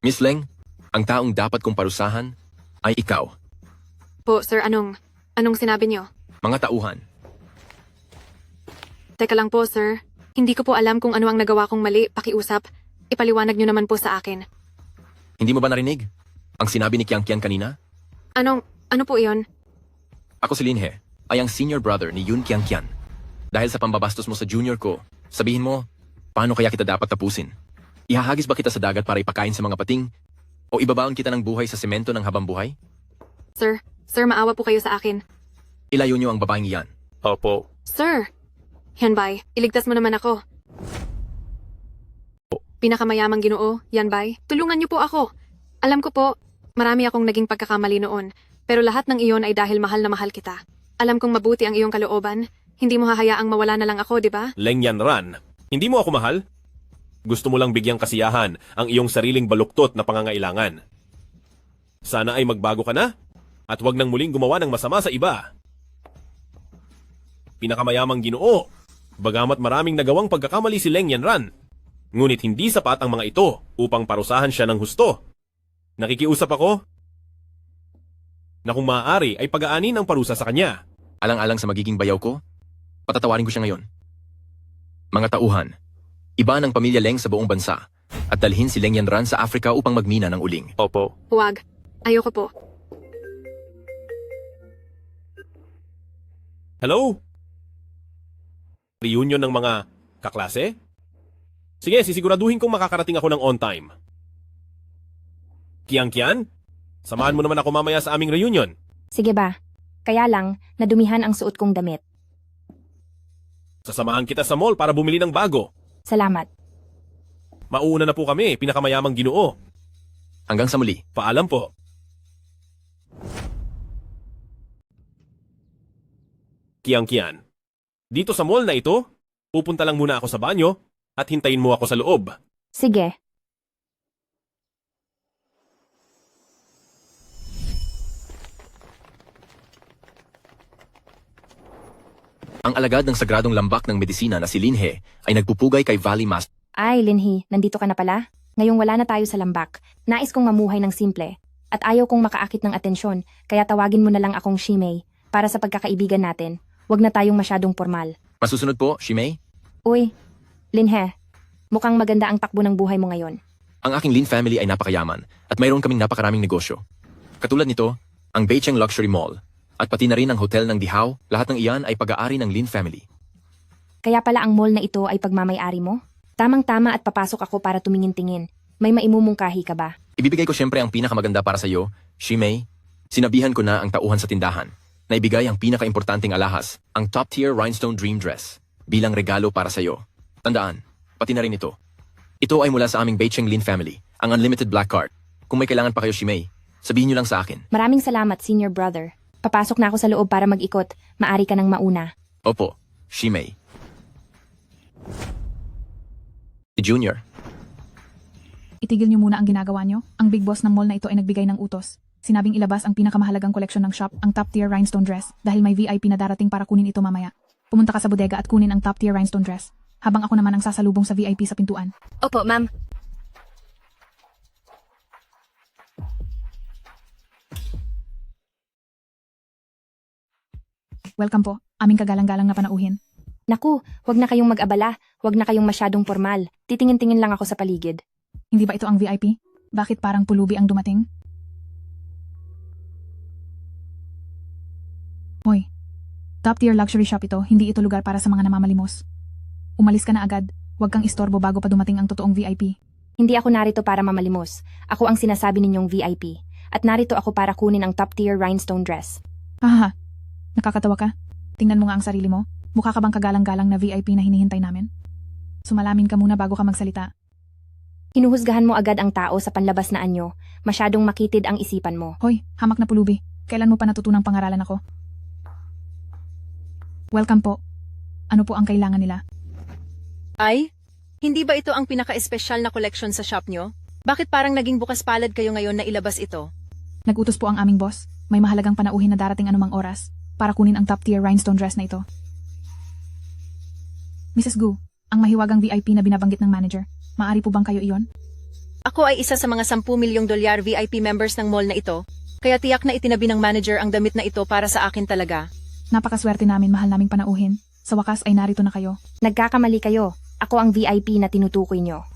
Miss Leng, ang taong dapat kong parusahan ay ikaw. Po, sir, anong sinabi niyo? Mga tauhan. Teka lang po, sir. Hindi ko po alam kung ano ang nagawa kong mali. Pakiusap. Ipaliwanag niyo naman po sa akin. Hindi mo ba narinig? Ang sinabi ni Kian kanina? Ano po iyon? Ako si Linhe, ay ang senior brother ni Yun Kian. Dahil sa pambabastos mo sa junior ko, sabihin mo, paano kaya kita dapat tapusin? Ihahagis ba kita sa dagat para ipakain sa mga pating? O ibabaon kita ng buhay sa semento ng habang buhay? Sir, maawa po kayo sa akin. Ilayo niyo ang babaeng iyan. Opo. Sir! Yanbay, iligtas mo naman ako. Pinakamayamang Ginoo, Yanbay, tulungan niyo po ako. Alam ko po, marami akong naging pagkakamali noon, pero lahat ng iyon ay dahil mahal na mahal kita. Alam kong mabuti ang iyong kalooban, hindi mo hahayaang mawala na lang ako, di ba? Leng Yanran, hindi mo ako mahal? Gusto mo lang bigyang kasiyahan ang iyong sariling baluktot na pangangailangan. Sana ay magbago ka na at wag nang muling gumawa ng masama sa iba. Pinakamayamang Ginoo, bagamat maraming nagawang pagkakamali si Leng Yanran, ngunit hindi sapat ang mga ito upang parusahan siya ng husto. Nakikiusap ako na kung maaari ay pag-aanin ang parusa sa kanya. Alang-alang sa magiging bayaw ko, patatawarin ko siya ngayon. Mga tauhan, iba ng pamilya Leng sa buong bansa at dalhin si Leng Yanran sa Africa upang magmina ng uling. Opo. Huwag. Ayoko po. Hello? Reunion ng mga kaklase? Sige, sisiguraduhin kong makakarating ako ng on time. Kian, samahan mo naman ako mamaya sa aming reunion. Sige ba? Kaya lang, nadumihan ang suot kong damit. Sasamahan kita sa mall para bumili ng bago. Salamat. Mauuna na po kami, pinakamayamang Ginoo. Hanggang sa muli. Paalam po. Kian, dito sa mall na ito, pupunta lang muna ako sa banyo at hintayin mo ako sa loob. Sige. Ang alagad ng sagradong lambak ng medisina na si Linhe ay nagpupugay kay Valley Master. Ay, Linhi, nandito ka na pala? Ngayong wala na tayo sa lambak, nais kong mamuhay ng simple. At ayaw kong makaakit ng atensyon, kaya tawagin mo na lang akong Shimei. Para sa pagkakaibigan natin, wag na tayong masyadong formal. Masusunod po, Shimei. Uy, Linhe, mukhang maganda ang takbo ng buhay mo ngayon. Ang aking Lin family ay napakayaman at mayroon kaming napakaraming negosyo. Katulad nito, ang Beicheng Luxury Mall at pati na rin ang hotel ng Dihaw, lahat ng iyan ay pag-aari ng Lin family. Kaya pala ang mall na ito ay pagmamayari mo? Tamang-tama at papasok ako para tumingin-tingin. May maimumungkahi ka ba? Ibibigay ko siyempre ang pinakamaganda para sa iyo, Shimei. Sinabihan ko na ang tauhan sa tindahan na ibigay ang pinakaimportanteng alahas, ang top-tier rhinestone dream dress, bilang regalo para sa iyo. Tandaan, pati na rin ito. Ito ay mula sa aming Beicheng Lin family, ang unlimited black card. Kung may kailangan pa kayo, Shimei, sabihin niyo lang sa akin. Maraming salamat, senior brother. Papasok na ako sa loob para mag-ikot. Maari ka nang mauna. Opo, Shimei. Si Junior. Itigil niyo muna ang ginagawa niyo. Ang big boss ng mall na ito ay nagbigay ng utos. Sinabing ilabas ang pinakamahalagang koleksyon ng shop, ang top-tier rhinestone dress, dahil may VIP na darating para kunin ito mamaya. Pumunta ka sa bodega at kunin ang top-tier rhinestone dress, habang ako naman ang sasalubong sa VIP sa pintuan. Opo, ma'am. Welcome po, aming kagalang-galang na panauhin. Naku, wag na kayong mag-abala, wag na kayong masyadong formal. Titingin-tingin lang ako sa paligid. Hindi ba ito ang VIP? Bakit parang pulubi ang dumating? Hoy, top tier luxury shop ito, hindi ito lugar para sa mga namamalimos. Umalis ka na agad, huwag kang istorbo bago pa dumating ang totoong VIP. Hindi ako narito para mamalimos. Ako ang sinasabi ninyong VIP. At narito ako para kunin ang top-tier rhinestone dress. Haha, nakakatawa ka? Tingnan mo nga ang sarili mo. Mukha ka bang kagalang-galang na VIP na hinihintay namin? Sumalamin ka muna bago ka magsalita. Hinuhusgahan mo agad ang tao sa panlabas na anyo. Masyadong makitid ang isipan mo. Hoy, hamak na pulubi. Kailan mo pa natutunang pangaralan ako? Welcome po. Ano po ang kailangan nila? Ay, hindi ba ito ang pinaka-espesyal na collection sa shop nyo? Bakit parang naging bukas palad kayo ngayon na ilabas ito? Nag-utos po ang aming boss. May mahalagang panauhin na darating anumang oras para kunin ang top-tier rhinestone dress na ito. Mrs. Gu, ang mahiwagang VIP na binabanggit ng manager. Maari po bang kayo iyon? Ako ay isa sa mga 10 milyong dolyar VIP members ng mall na ito, kaya tiyak na itinabi ng manager ang damit na ito para sa akin talaga. Napakaswerte namin, mahal naming panauhin. Sa wakas ay narito na kayo. Nagkakamali kayo. Ako ang VIP na tinutukoy nyo.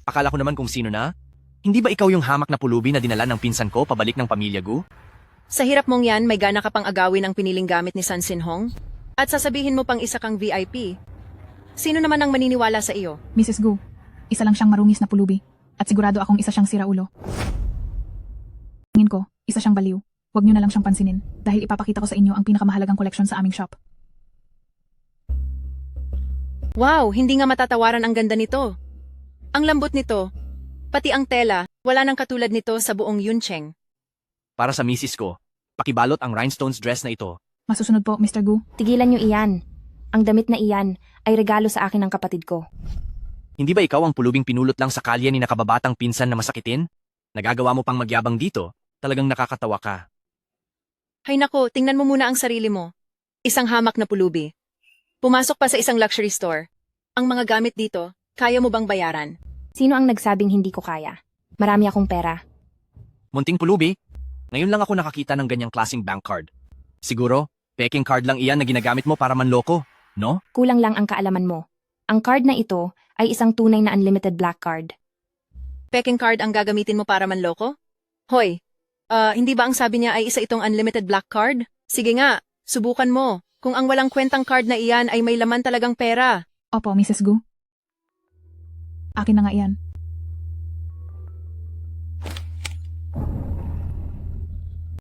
Akala ko naman kung sino na. Hindi ba ikaw yung hamak na pulubi na dinala ng pinsan ko pabalik ng pamilya Gu? Sa hirap mong yan, may gana ka pang agawin ang piniling gamit ni San Sin Hong? At sasabihin mo pang isa kang VIP? Sino naman ang maniniwala sa iyo? Mrs. Gu, isa lang siyang marungis na pulubi. At sigurado akong isa siyang siraulo. Tingin ko, isa siyang baliw. Huwag niyo na lang siyang pansinin dahil ipapakita ko sa inyo ang pinakamahalagang koleksyon sa aming shop. Wow, hindi nga matatawaran ang ganda nito. Ang lambot nito. Pati ang tela, wala nang katulad nito sa buong Yuncheng. Para sa misis ko, pakibalot ang rhinestones dress na ito. Masusunod po, Mr. Gu. Tigilan nyo iyan. Ang damit na iyan ay regalo sa akin ng kapatid ko. Hindi ba ikaw ang pulubing pinulot lang sa kalye ni nakababatang pinsan na masakitin? Nagagawa mo pang magyabang dito, talagang nakakatawa ka. Hay nako, tingnan mo muna ang sarili mo. Isang hamak na pulubi. Pumasok pa sa isang luxury store. Ang mga gamit dito, kaya mo bang bayaran? Sino ang nagsabing hindi ko kaya? Marami akong pera. Munting pulubi, ngayon lang ako nakakita ng ganyang klaseng bank card. Siguro, peking card lang iyan na ginagamit mo para manloko, no? Kulang lang ang kaalaman mo. Ang card na ito ay isang tunay na unlimited black card. Peking card ang gagamitin mo para manloko? Hoy, hindi ba ang sabi niya ay isa itong unlimited black card? Sige nga, subukan mo. Kung ang walang kwentang card na iyan ay may laman talagang pera. Opo, Mrs. Gu. Akin na nga iyan.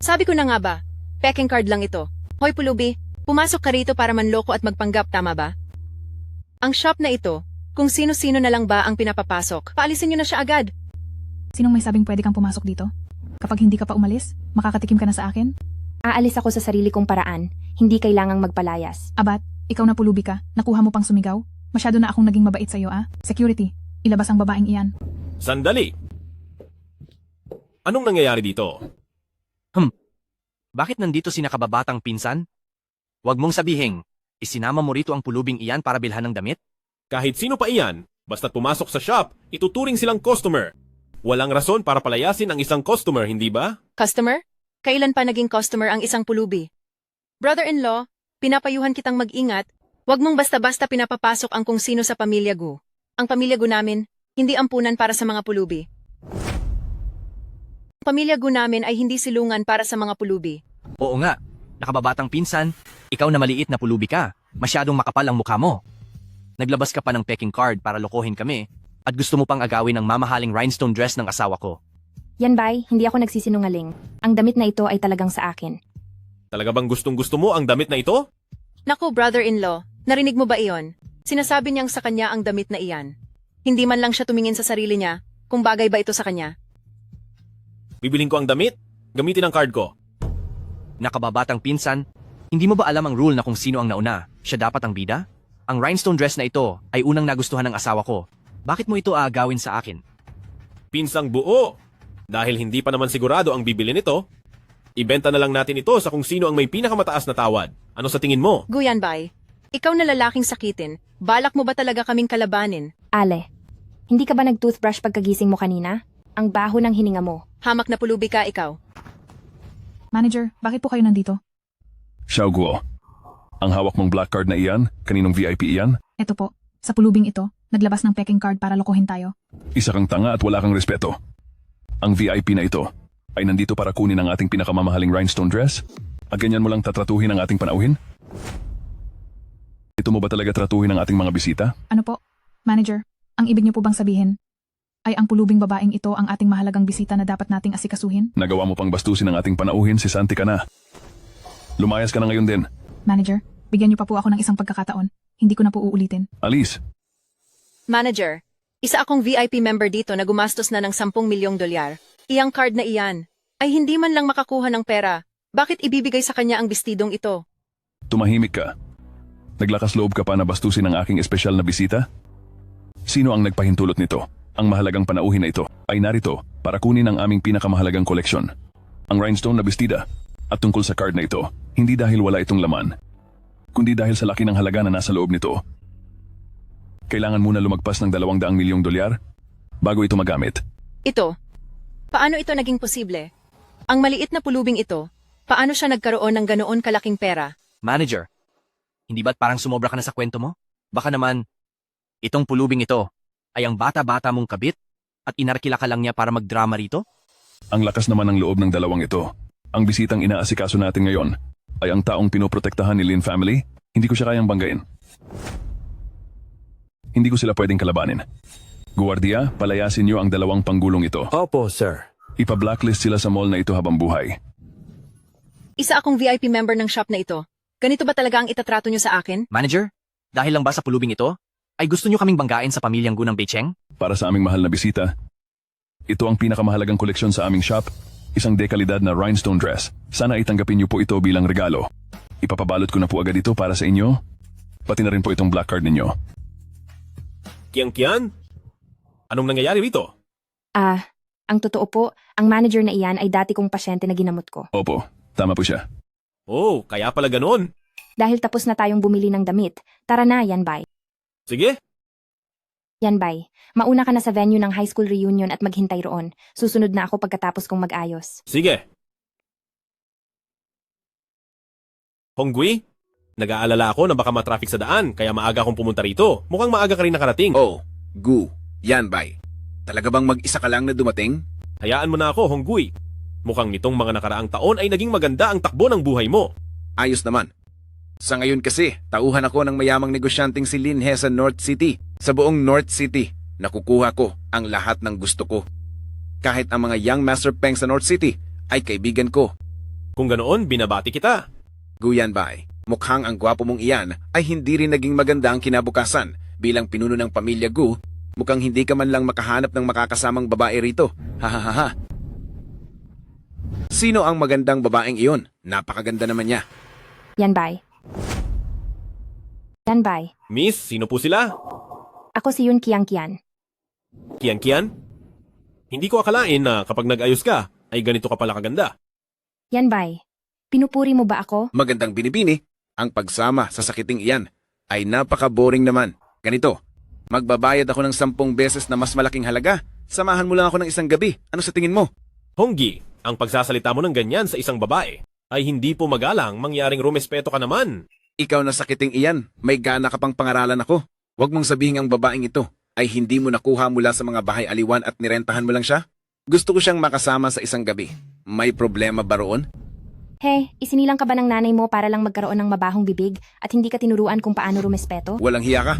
Sabi ko na nga ba, peking card lang ito. Hoy pulubi, pumasok ka rito para manloko at magpanggap, tama ba? Ang shop na ito, kung sino-sino na lang ba ang pinapapasok, paalisin niyo na siya agad. Sinong may sabing pwede kang pumasok dito? Kapag hindi ka pa umalis, makakatikim ka na sa akin? Aalis ako sa sarili kong paraan. Hindi kailangang magpalayas. Abat, ikaw na pulubi ka. Nakuha mo pang sumigaw? Masyado na akong naging mabait sa'yo, ah. Security, ilabas ang babaeng iyan. Sandali! Anong nangyayari dito? Bakit nandito si nakababatang pinsan? Huwag mong sabihin, isinama mo rito ang pulubing iyan para bilhan ng damit? Kahit sino pa iyan, basta't pumasok sa shop, ituturing silang customer. Walang rason para palayasin ang isang customer, hindi ba? Customer? Kailan pa naging customer ang isang pulubi? Brother-in-law, pinapayuhan kitang mag-ingat. Huwag mong basta-basta pinapapasok ang kung sino sa pamilya Gu. Ang pamilya Gu namin, hindi ampunan para sa mga pulubi. Ang pamilya Gu namin ay hindi silungan para sa mga pulubi. Oo nga, nakababatang pinsan, ikaw na maliit na pulubi ka. Masyadong makapal ang mukha mo. Naglabas ka pa ng peking card para lokohin kami at gusto mo pang agawin ang mamahaling rhinestone dress ng asawa ko. Yan bay, hindi ako nagsisinungaling. Ang damit na ito ay talagang sa akin. Talaga bang gustong-gusto mo ang damit na ito? Naku, brother-in-law, narinig mo ba iyon? Sinasabi niyang sa kanya ang damit na iyan. Hindi man lang siya tumingin sa sarili niya kung bagay ba ito sa kanya. Bibiling ko ang damit, gamitin ang card ko. Nakababatang pinsan, hindi mo ba alam ang rule na kung sino ang nauna, siya dapat ang bida? Ang rhinestone dress na ito ay unang nagustuhan ng asawa ko. Bakit mo ito aagawin sa akin? Pinsang buo! Dahil hindi pa naman sigurado ang bibili nito, ibenta na lang natin ito sa kung sino ang may pinakamataas na tawad. Ano sa tingin mo? Guyan Bay, ikaw na lalaking sakitin, balak mo ba talaga kaming kalabanin? Ale, hindi ka ba nag-toothbrush pagkagising mo kanina? Ang baho ng hininga mo. Hamak na pulubi ka ikaw. Manager, bakit po kayo nandito? Xiao Guo, Ang hawak mong black card na iyan, kaninong VIP iyan? Eto po, sa pulubing ito, naglabas ng peking card para lokohin tayo. Isa kang tanga at wala kang respeto. Ang VIP na ito ay nandito para kunin ang ating pinakamamahaling rhinestone dress? At ganyan mo lang tatratuhin ang ating panauhin? Ito mo ba talaga tratuhin ang ating mga bisita? Ano po? Manager, ang ibig niyo po bang sabihin ay ang pulubing babaeng ito ang ating mahalagang bisita na dapat nating asikasuhin? Nagawa mo pang bastusin ang ating panauhin, si Santi ka na. Lumayas ka na ngayon din. Manager, bigyan niyo pa po ako ng isang pagkakataon. Hindi ko na po uulitin. Alis. Manager, isa akong VIP member dito na gumastos na ng 10 milyong dolyar. Iyang card na iyan ay hindi man lang makakuha ng pera. Bakit ibibigay sa kanya ang bestidong ito? Tumahimik ka. Naglakas loob ka pa na bastusin ang aking espesyal na bisita? Sino ang nagpahintulot nito? Ang mahalagang panauhin na ito ay narito para kunin ang aming pinakamahalagang koleksyon. Ang rhinestone na bestida. At tungkol sa card na ito, hindi dahil wala itong laman, kundi dahil sa laki ng halaga na nasa loob nito. Kailangan muna lumagpas ng 200 milyong dolyar bago ito magamit. Ito. Paano ito naging posible? Ang maliit na pulubing ito, paano siya nagkaroon ng ganoon kalaking pera? Manager, hindi ba't parang sumobra ka na sa kwento mo? Baka naman, itong pulubing ito ay ang bata-bata mong kabit at inarkila ka lang niya para magdrama rito? Ang lakas naman ng loob ng dalawang ito. Ang bisitang inaasikaso natin ngayon ay ang taong pinoprotektahan ni Lin family. Hindi ko siya kayang banggain. Hindi ko sila pwedeng kalabanin. Guwardiya, palayasin niyo ang dalawang panggulong ito. Opo, sir. Ipa-blacklist sila sa mall na ito habang buhay. Isa akong VIP member ng shop na ito. Ganito ba talaga ang itatrato niyo sa akin? Manager, dahil lang ba sa pulubing ito, ay gusto niyo kaming banggain sa pamilyang Gu ng Beicheng? Para sa aming mahal na bisita, ito ang pinakamahalagang koleksyon sa aming shop. Isang dekalidad na rhinestone dress. Sana itanggapin niyo po ito bilang regalo. Ipapabalot ko na po agad ito para sa inyo. Pati na rin po itong black card ninyo. Kian? Anong nangyayari rito? Ang totoo po, ang manager na iyan ay dati kong pasyente na ginamot ko. Opo, tama po siya. Oh, kaya pala ganon. Dahil tapos na tayong bumili ng damit, tara na, Yanbay. Sige, Yanbay, mauna ka na sa venue ng high school reunion at maghintay roon. Susunod na ako pagkatapos kong mag-ayos. sige. Hongui, nag-aalala ako na baka matraffic sa daan, kaya maaga akong pumunta rito. Mukhang maaga ka rin nakarating. Oh, Gu, Yanbay. Talaga bang mag-isa ka lang na dumating? Hayaan mo na ako, Hongui. Mukhang nitong mga nakaraang taon ay naging maganda ang takbo ng buhay mo. Ayos naman. Sa ngayon kasi, tauhan ako ng mayamang negosyanteng si Lin He sa North City. Sa buong North City, nakukuha ko ang lahat ng gusto ko. Kahit ang mga young master peng sa North City ay kaibigan ko. Kung ganoon, binabati kita. Gu Yanbay, mukhang ang gwapo mong iyan ay hindi rin naging maganda ang kinabukasan. Bilang pinuno ng pamilya Gu, mukhang hindi ka man lang makahanap ng makakasamang babae rito. Hahaha. Sino ang magandang babaeng iyon? Napakaganda naman niya. Yanbay. Yanbay, Miss, sino po sila? ako si Yun Kian. Kian? Hindi ko akalain na kapag nag-ayos ka, ay ganito ka pala kaganda. Yanbay, pinupuri mo ba ako? Magandang binibini, ang pagsama sa sakiting iyan ay napaka-boring naman. Ganito, magbabayad ako ng 10 beses na mas malaking halaga. Samahan mo lang ako ng isang gabi. Ano sa tingin mo? Honggi, ang pagsasalita mo ng ganyan sa isang babae ay hindi po magalang mangyaring rumespeto ka naman. Ikaw na sakiting iyan, may gana ka pang pangaralan ako. Huwag mong sabihin ang babaeng ito ay hindi mo nakuha mula sa mga bahay aliwan at nirentahan mo lang siya. Gusto ko siyang makasama sa isang gabi. May problema ba roon? Hey, isinilang ka ba ng nanay mo para lang magkaroon ng mabahong bibig at hindi ka tinuruan kung paano rumespeto? Walang hiya ka.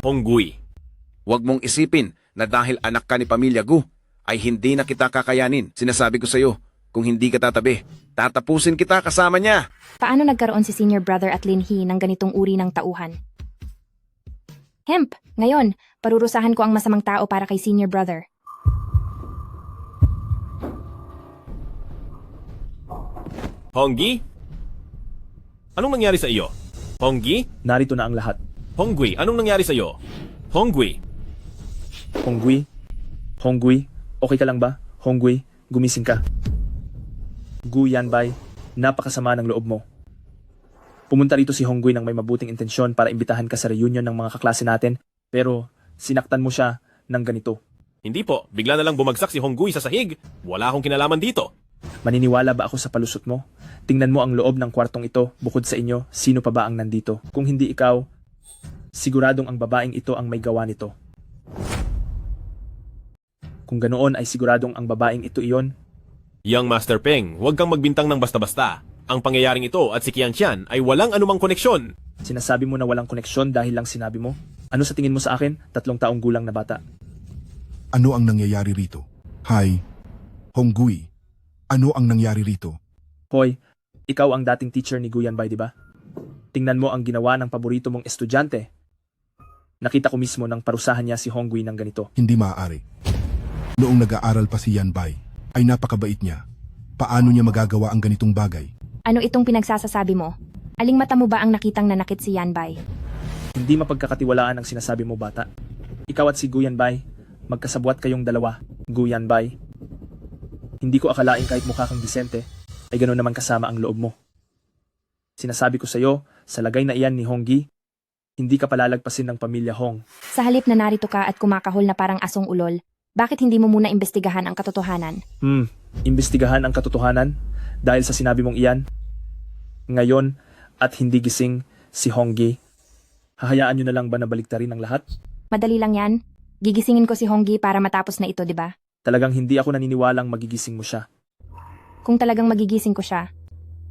Hongui, Huwag mong isipin na dahil anak ka ni Pamilya Gu, ay hindi na kita kakayanin. Sinasabi ko sa'yo, kung hindi ka tatabi, tatapusin kita kasama niya. Paano nagkaroon si senior brother at Lin Hee ng ganitong uri ng tauhan? Hemp, ngayon, parurusahan ko ang masamang tao para kay senior brother. Honggi? Anong nangyari sa iyo? Honggi? Narito na ang lahat. Hongui, anong nangyari sa iyo? Hongui? Hongui, okay ka lang ba? Hongui, gumising ka. Gu Yanbay, napakasama ng loob mo. Pumunta rito si Hongui nang may mabuting intensyon para imbitahan ka sa reunion ng mga kaklase natin, pero sinaktan mo siya ng ganito. Hindi po, bigla na lang bumagsak si Hongui sa sahig. Wala akong kinalaman dito. Maniniwala ba ako sa palusot mo? Tingnan mo ang loob ng kwartong ito, bukod sa inyo, sino pa ba ang nandito? Kung hindi ikaw, siguradong ang babaeng ito ang may gawa nito. Kung ganoon ay siguradong ang babaeng ito iyon. Young Master Peng, huwag kang magbintang ng basta-basta. Ang pangyayaring ito at si Qianqian ay walang anumang koneksyon. Sinasabi mo na walang koneksyon dahil lang sinabi mo? Ano sa tingin mo sa akin, 3 taong gulang na bata? Ano ang nangyayari rito? Hi, Honggui. Ano ang nangyari rito? Hoy, ikaw ang dating teacher ni Guyanbay, di ba? Tingnan mo ang ginawa ng paborito mong estudyante. Nakita ko mismo nang parusahan niya si Honggui ng ganito. Hindi maaari. Noong nag-aaral pa si Yanbay, ay napakabait niya. Paano niya magagawa ang ganitong bagay? Ano itong pinagsasasabi mo? Aling mata mo ba ang nakitang nanakit si Yanbay? Hindi mapagkakatiwalaan ang sinasabi mo, bata. Ikaw at si Guyanbay, magkasabwat kayong dalawa, Guyanbay. Hindi ko akalain kahit mukha kang disente, ay gano'n naman kasama ang loob mo. Sinasabi ko sa'yo, sa lagay na iyan ni Honggi, hindi ka palalagpasin ng pamilya Hong. Sa halip na narito ka at kumakahol na parang asong ulol, bakit hindi mo muna imbestigahan ang katotohanan? Imbestigahan ang katotohanan dahil sa sinabi mong iyan. Ngayon, at hindi gising si Honggi, hahayaan nyo na lang ba na baliktarin ang lahat? Madali lang yan. Gigisingin ko si Honggi para matapos na ito, di ba? Talagang hindi ako naniniwalang magigising mo siya. Kung talagang magigising ko siya.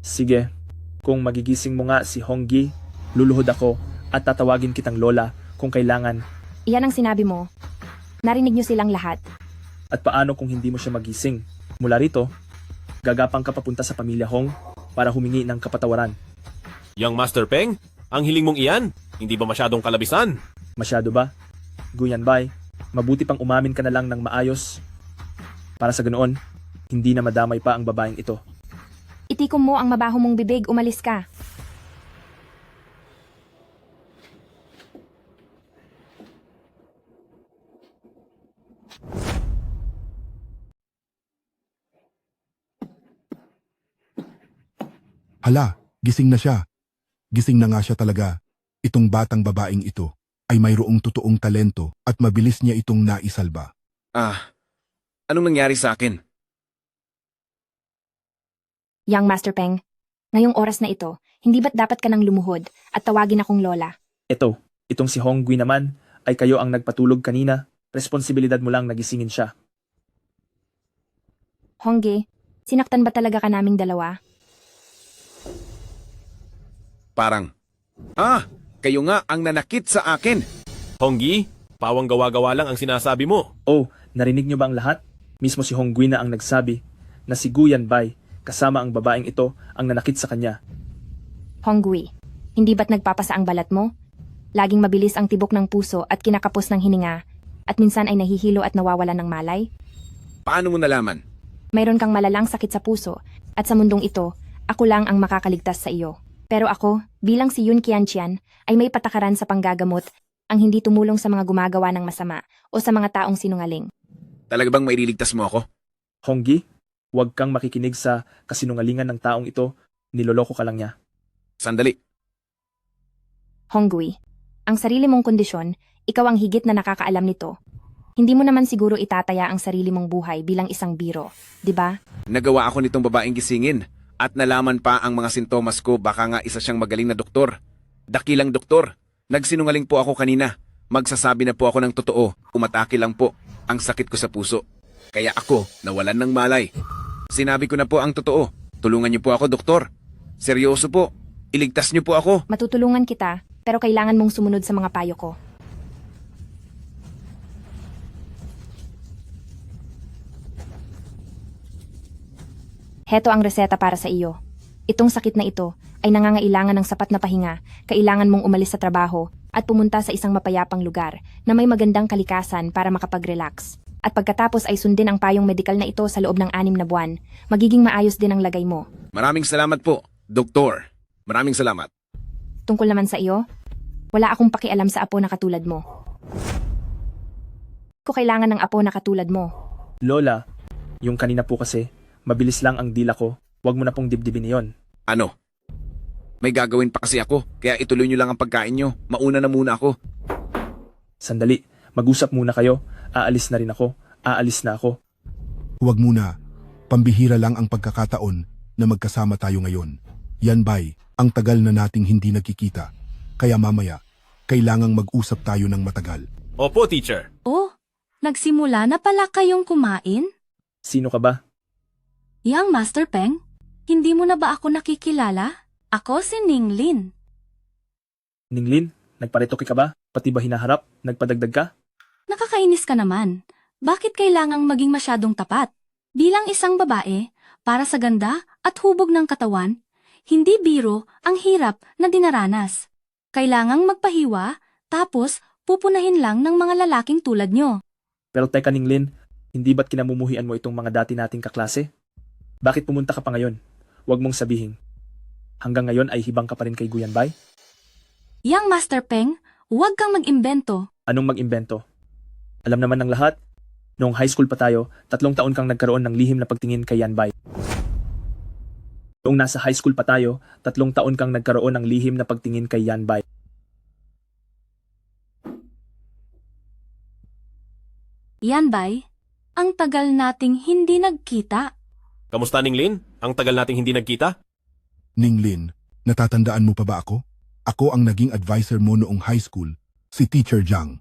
Sige, kung magigising mo nga si Honggi, luluhod ako at tatawagin kitang lola kung kailangan. Iyan ang sinabi mo. Narinig niyo silang lahat. At paano kung hindi mo siya magising? Mula rito, gagapang ka papunta sa pamilya Hong para humingi ng kapatawaran. Young Master Peng, ang hiling mong iyan, hindi ba masyadong kalabisan? Masyado ba? Guyanbay, mabuti pang umamin ka na lang ng maayos. Para sa ganoon, hindi na madamay pa ang babaeng ito. Itikom mo ang mabaho mong bibig, umalis ka. Hala, gising na siya. Gising na nga siya talaga. Itong batang babaeng ito ay mayroong totoong talento at mabilis niya itong naisalba. Anong nangyari sa akin? Young Master Peng, ngayong oras na ito, hindi ba't dapat ka nang lumuhod at tawagin akong lola? Itong si Honggui naman, ay kayo ang nagpatulog kanina. Responsibilidad mo lang nagisingin siya. Honggi, sinaktan ba talaga ka naming dalawa? Parang, kayo nga ang nanakit sa akin. Honggi, pawang gawa-gawa lang ang sinasabi mo. Oh, narinig niyo ba ang lahat? Mismo si Honggui na ang nagsabi na si Guyanbay kasama ang babaeng ito ang nanakit sa kanya. Honggi, hindi ba't nagpapasa ang balat mo? Laging mabilis ang tibok ng puso at kinakapos ng hininga, at minsan ay nahihilo at nawawalan ng malay? Paano mo nalaman? Mayroon kang malalang sakit sa puso, at sa mundong ito, ako lang ang makakaligtas sa iyo. Pero ako, bilang si Yun Qianqian, ay may patakaran sa panggagamot ang hindi tumulong sa mga gumagawa ng masama o sa mga taong sinungaling. Talaga bang maililigtas mo ako? Honggi, huwag kang makikinig sa kasinungalingan ng taong ito, niloloko ka lang niya. Sandali. Honggui, ang sarili mong kondisyon, ikaw ang higit na nakakaalam nito. Hindi mo naman siguro itataya ang sarili mong buhay bilang isang biro, di ba? Nagawa ako nitong babaeng gisingin at nalaman pa ang mga sintomas ko, baka nga isa siyang magaling na doktor. Dakilang doktor. Nagsinungaling po ako kanina. Magsasabi na po ako ng totoo. Umatake lang po ang sakit ko sa puso. Kaya ako nawalan ng malay. Sinabi ko na po ang totoo. Tulungan niyo po ako, doktor. Seryoso po. Iligtas niyo po ako. Matutulungan kita, pero kailangan mong sumunod sa mga payo ko. Heto ang reseta para sa iyo. Itong sakit na ito ay nangangailangan ng sapat na pahinga, kailangan mong umalis sa trabaho at pumunta sa isang mapayapang lugar na may magandang kalikasan para makapag-relax. At pagkatapos ay sundin ang payong medikal na ito sa loob ng 6 na buwan, magiging maayos din ang lagay mo. Maraming salamat po, doktor. Maraming salamat. Tungkol naman sa iyo, wala akong pakialam sa apo na katulad mo. Ko kailangan ng apo na katulad mo. Lola, yung kanina po kasi, mabilis lang ang dila ko. Huwag mo na pong dibdibin iyon. Ano? May gagawin pa kasi ako, kaya ituloy niyo lang ang pagkain niyo. Mauna na muna ako. Sandali, mag-usap muna kayo. Aalis na rin ako. Aalis na ako. Huwag muna. Pambihira lang ang pagkakataon na magkasama tayo ngayon. Yan ba'y, ang tagal na nating hindi nagkikita. Kaya mamaya, kailangang mag-usap tayo ng matagal. Opo, teacher. Oh, nagsimula na pala kayong kumain? Sino ka ba? Yang Master Peng, hindi mo na ba ako nakikilala? Ako si Ninglin. Ninglin, nagparetoke ka ba? Pati ba hinaharap? Nagpadagdag ka? Nakakainis ka naman. Bakit kailangang maging masyadong tapat? Bilang isang babae, para sa ganda at hubog ng katawan, hindi biro ang hirap na dinaranas. Kailangang magpahiwa, tapos pupunahin lang ng mga lalaking tulad nyo. Pero teka Ninglin, hindi ba't kinamumuhian mo itong mga dati nating kaklase? Bakit pumunta ka pa ngayon? Huwag mong sabihin. Hanggang ngayon ay hibang ka pa rin kay Guyanbay? Yang Master Peng, huwag kang mag-imbento. Anong mag-imbento? Alam naman ng lahat, noong high school pa tayo, 3 taon kang nagkaroon ng lihim na pagtingin kay Yanbay. Noong nasa high school pa tayo, 3 taon kang nagkaroon ng lihim na pagtingin kay Yanbay. Yanbay, ang tagal nating hindi nagkita. Kamusta, Ninglin? Ang tagal nating hindi nagkita? Ninglin, natatandaan mo pa ba ako? Ako ang naging advisor mo noong high school, si Teacher Zhang.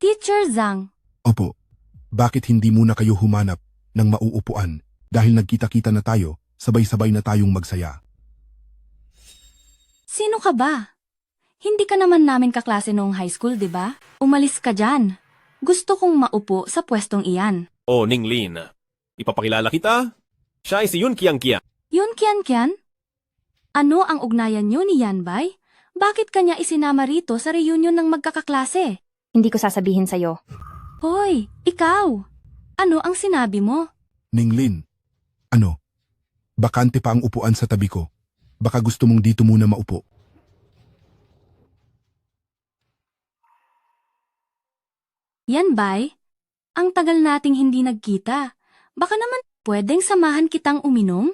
Teacher Zhang, Opo, bakit hindi muna kayo humanap ng mauupuan dahil nagkita-kita na tayo, sabay-sabay na tayong magsaya? sino ka ba? Hindi ka naman namin kaklase noong high school, di ba? Umalis ka dyan. Gusto kong maupo sa pwestong iyan. Oh, Ninglin. Ipapakilala kita. Siya ay si Yun Kiang-Kia. Yun Kian? Ano ang ugnayan niyo ni Yanbay? Bakit kanya isinama rito sa reunion ng magkakaklase? Hindi ko sasabihin sa'yo. Hoy, ikaw! Ano ang sinabi mo? Ninglin, ano? Bakante pa ang upuan sa tabi ko. Baka gusto mong dito muna maupo. Yanbay, ang tagal nating hindi nagkita. Baka naman pwedeng samahan kitang uminom?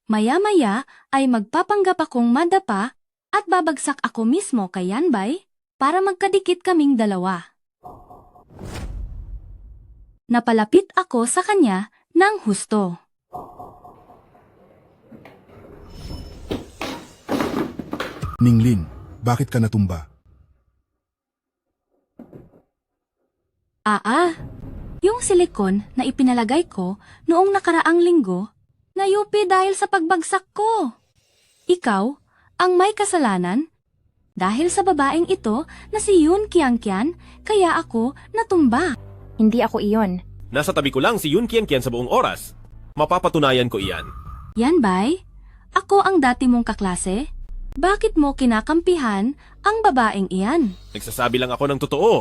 Maya-maya ay magpapanggap akong madapa at babagsak ako mismo kay Yanbay para magkadikit kaming dalawa. Napalapit ako sa kanya ng husto. Ninglin, bakit ka natumba? Yung silikon na ipinalagay ko noong nakaraang linggo, nayupi dahil sa pagbagsak ko. Ikaw, ang may kasalanan? Dahil sa babaeng ito na si Yun Kiang-Kian, kaya ako natumba. Hindi ako iyon. Nasa tabi ko lang si Yun Kian-Kian sa buong oras. Mapapatunayan ko iyan. Yanbay, ako ang dati mong kaklase? Bakit mo kinakampihan ang babaeng iyan? Nagsasabi lang ako ng totoo.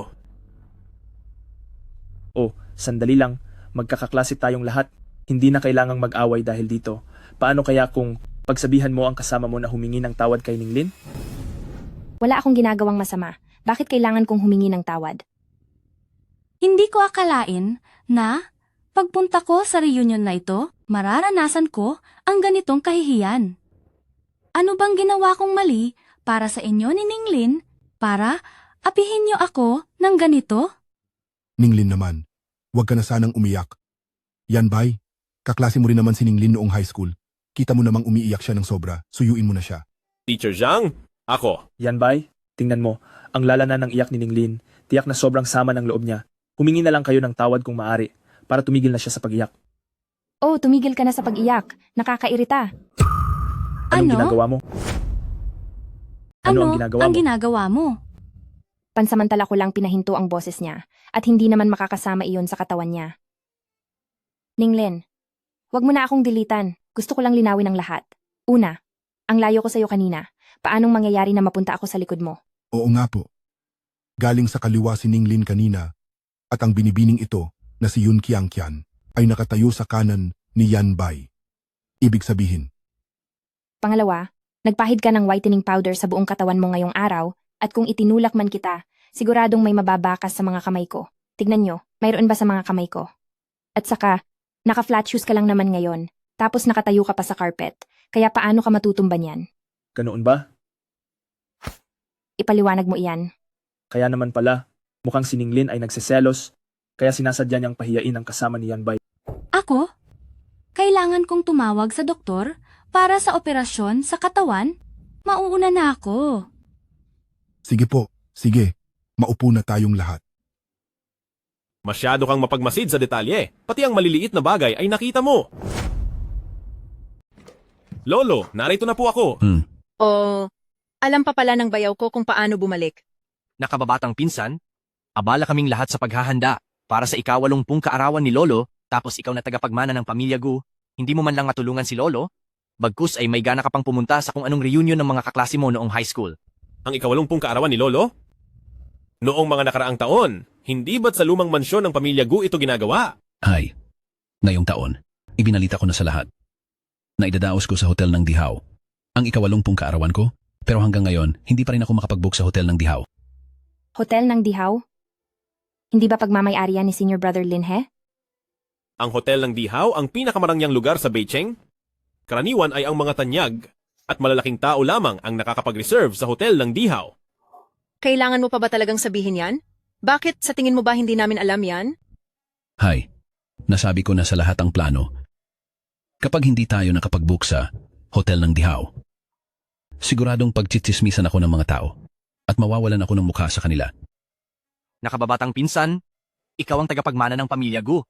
Oh, sandali lang. Magkakaklase tayong lahat. Hindi na kailangang mag-away dahil dito. Paano kaya kung pagsabihan mo ang kasama mo na humingi ng tawad kay Ninglin? Wala akong ginagawang masama. Bakit kailangan kong humingi ng tawad? Hindi ko akalain na pagpunta ko sa reunion na ito, mararanasan ko ang ganitong kahihiyan. Ano bang ginawa kong mali para sa inyo ni Ninglin para apihin niyo ako ng ganito? Ninglin naman, huwag ka na sanang umiyak. Yanbay, kaklase mo rin naman si Ninglin noong high school. Kita mo namang umiiyak siya ng sobra, suyuin mo na siya. Teacher Zhang, ako. Yanbay, tingnan mo. Ang lalana ng iyak ni Ninglin. Tiyak na sobrang sama ng loob niya. Humingi na lang kayo ng tawad kung maaari para tumigil na siya sa pag-iyak. Oh, tumigil ka na sa pag-iyak. Nakakairita. Anong ginagawa mo? Ano ang ginagawa mo? Pansamantala ko lang pinahinto ang boses niya at hindi naman makakasama iyon sa katawan niya. Ninglin, huwag mo na akong dilitan. Gusto ko lang linawin ang lahat. Una, ang layo ko sa'yo kanina. Paanong mangyayari na mapunta ako sa likod mo? Oo nga po. Galing sa kaliwa si Ninglin kanina at ang binibining ito na si Yun Kiang-Kian ay nakatayo sa kanan ni Yanbay. Ibig sabihin, Pangalawa, nagpahid ka ng whitening powder sa buong katawan mo ngayong araw at kung itinulak man kita, siguradong may mababakas sa mga kamay ko. Tignan nyo, mayroon ba sa mga kamay ko? At saka, naka-flat shoes ka lang naman ngayon, tapos nakatayo ka pa sa carpet, kaya paano ka matutumba niyan? Ganoon ba? Ipaliwanag mo iyan. Kaya naman pala, mukhang si Ninglin ay nagseselos, kaya sinasadya niyang pahiyain ang kasama ni Yanbay. Ako? Kailangan kong tumawag sa doktor para sa operasyon sa katawan? Mauuna na ako. Sige po, sige. Maupo na tayong lahat. Masyado kang mapagmasid sa detalye. Pati ang maliliit na bagay ay nakita mo. Lolo, narito na po ako. O, alam pa pala ng bayaw ko kung paano bumalik. Nakababatang pinsan, abala kaming lahat sa paghahanda para sa ika-80 kaarawan ni Lolo, tapos ikaw na tagapagmana ng pamilya Gu, hindi mo man lang matulungan si Lolo? Bagkus ay may gana ka pang pumunta sa kung anong reunion ng mga kaklase mo noong high school. Ang ika-80 kaarawan ni Lolo? Noong mga nakaraang taon, hindi ba't sa lumang mansyon ng pamilya Gu ito ginagawa? Hay, ngayong taon, ibinalita ko na sa lahat. Naidadaos ko sa hotel ng Dihaw. Ang ika-80 kaarawan ko, pero hanggang ngayon, hindi pa rin ako makapag-book sa hotel ng Dihaw. Hotel ng Dihaw? Hindi ba pagmamayari yan ni Senior Brother Linhe? Ang hotel ng Dihaw ang pinakamarangyang lugar sa Beijing? Karaniwan ay ang mga tanyag at malalaking tao lamang ang nakakapag-reserve sa hotel ng Dihaw. Kailangan mo pa ba talagang sabihin yan? Bakit sa tingin mo ba hindi namin alam yan? Hay, nasabi ko na sa lahat ang plano. Kapag hindi tayo nakapag-book sa hotel ng Dihaw, siguradong pagchitsismisan ako ng mga tao at mawawalan ako ng mukha sa kanila. Nakababatang pinsan, ikaw ang tagapagmana ng pamilya Gu.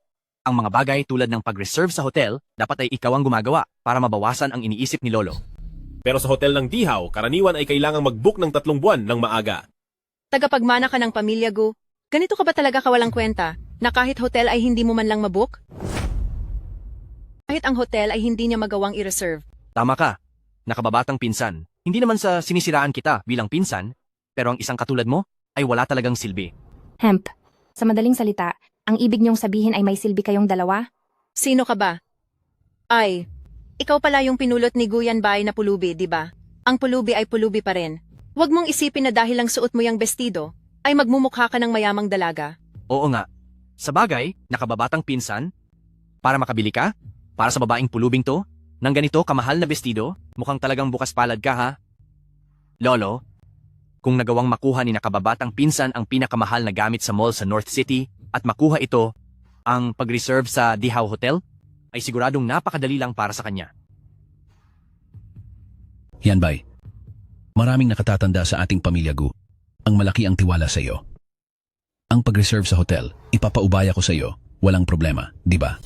Ang mga bagay tulad ng pag-reserve sa hotel, dapat ay ikaw ang gumagawa para mabawasan ang iniisip ni Lolo. Pero sa hotel ng Dihaw, karaniwan ay kailangang mag-book ng 3 buwan ng maaga. Tagapagmana ka ng pamilya Gu. Ganito ka ba talaga kawalang kwenta na kahit hotel ay hindi mo man lang mabook? Kahit ang hotel ay hindi niya magawang i-reserve. Tama ka, nakababatang pinsan. Hindi naman sa sinisiraan kita bilang pinsan, pero ang isang katulad mo ay wala talagang silbi. Hemp, sa madaling salita, ang ibig niyong sabihin ay may silbi kayong dalawa? Sino ka ba? Ay, ikaw pala yung pinulot ni Guyan Bay na pulubi, di ba? Ang pulubi ay pulubi pa rin. Huwag mong isipin na dahil lang suot mo yung bestido, ay magmumukha ka ng mayamang dalaga. Oo nga. Sa bagay, nakababatang pinsan, para makabili ka? Para sa babaeng pulubing to? Nang ganito kamahal na bestido? Mukhang talagang bukas palad ka ha? Lolo, kung nagawang makuha ni nakababatang pinsan ang pinakamahal na gamit sa mall sa North City at makuha ito, ang pag-reserve sa Dihaw Hotel, ay siguradong napakadali lang para sa kanya. Yan bay, maraming nakatatanda sa ating pamilya Gu. Ang malaki ang tiwala sa iyo. Ang pag-reserve sa hotel, ipapaubaya ko sa iyo, walang problema, di ba?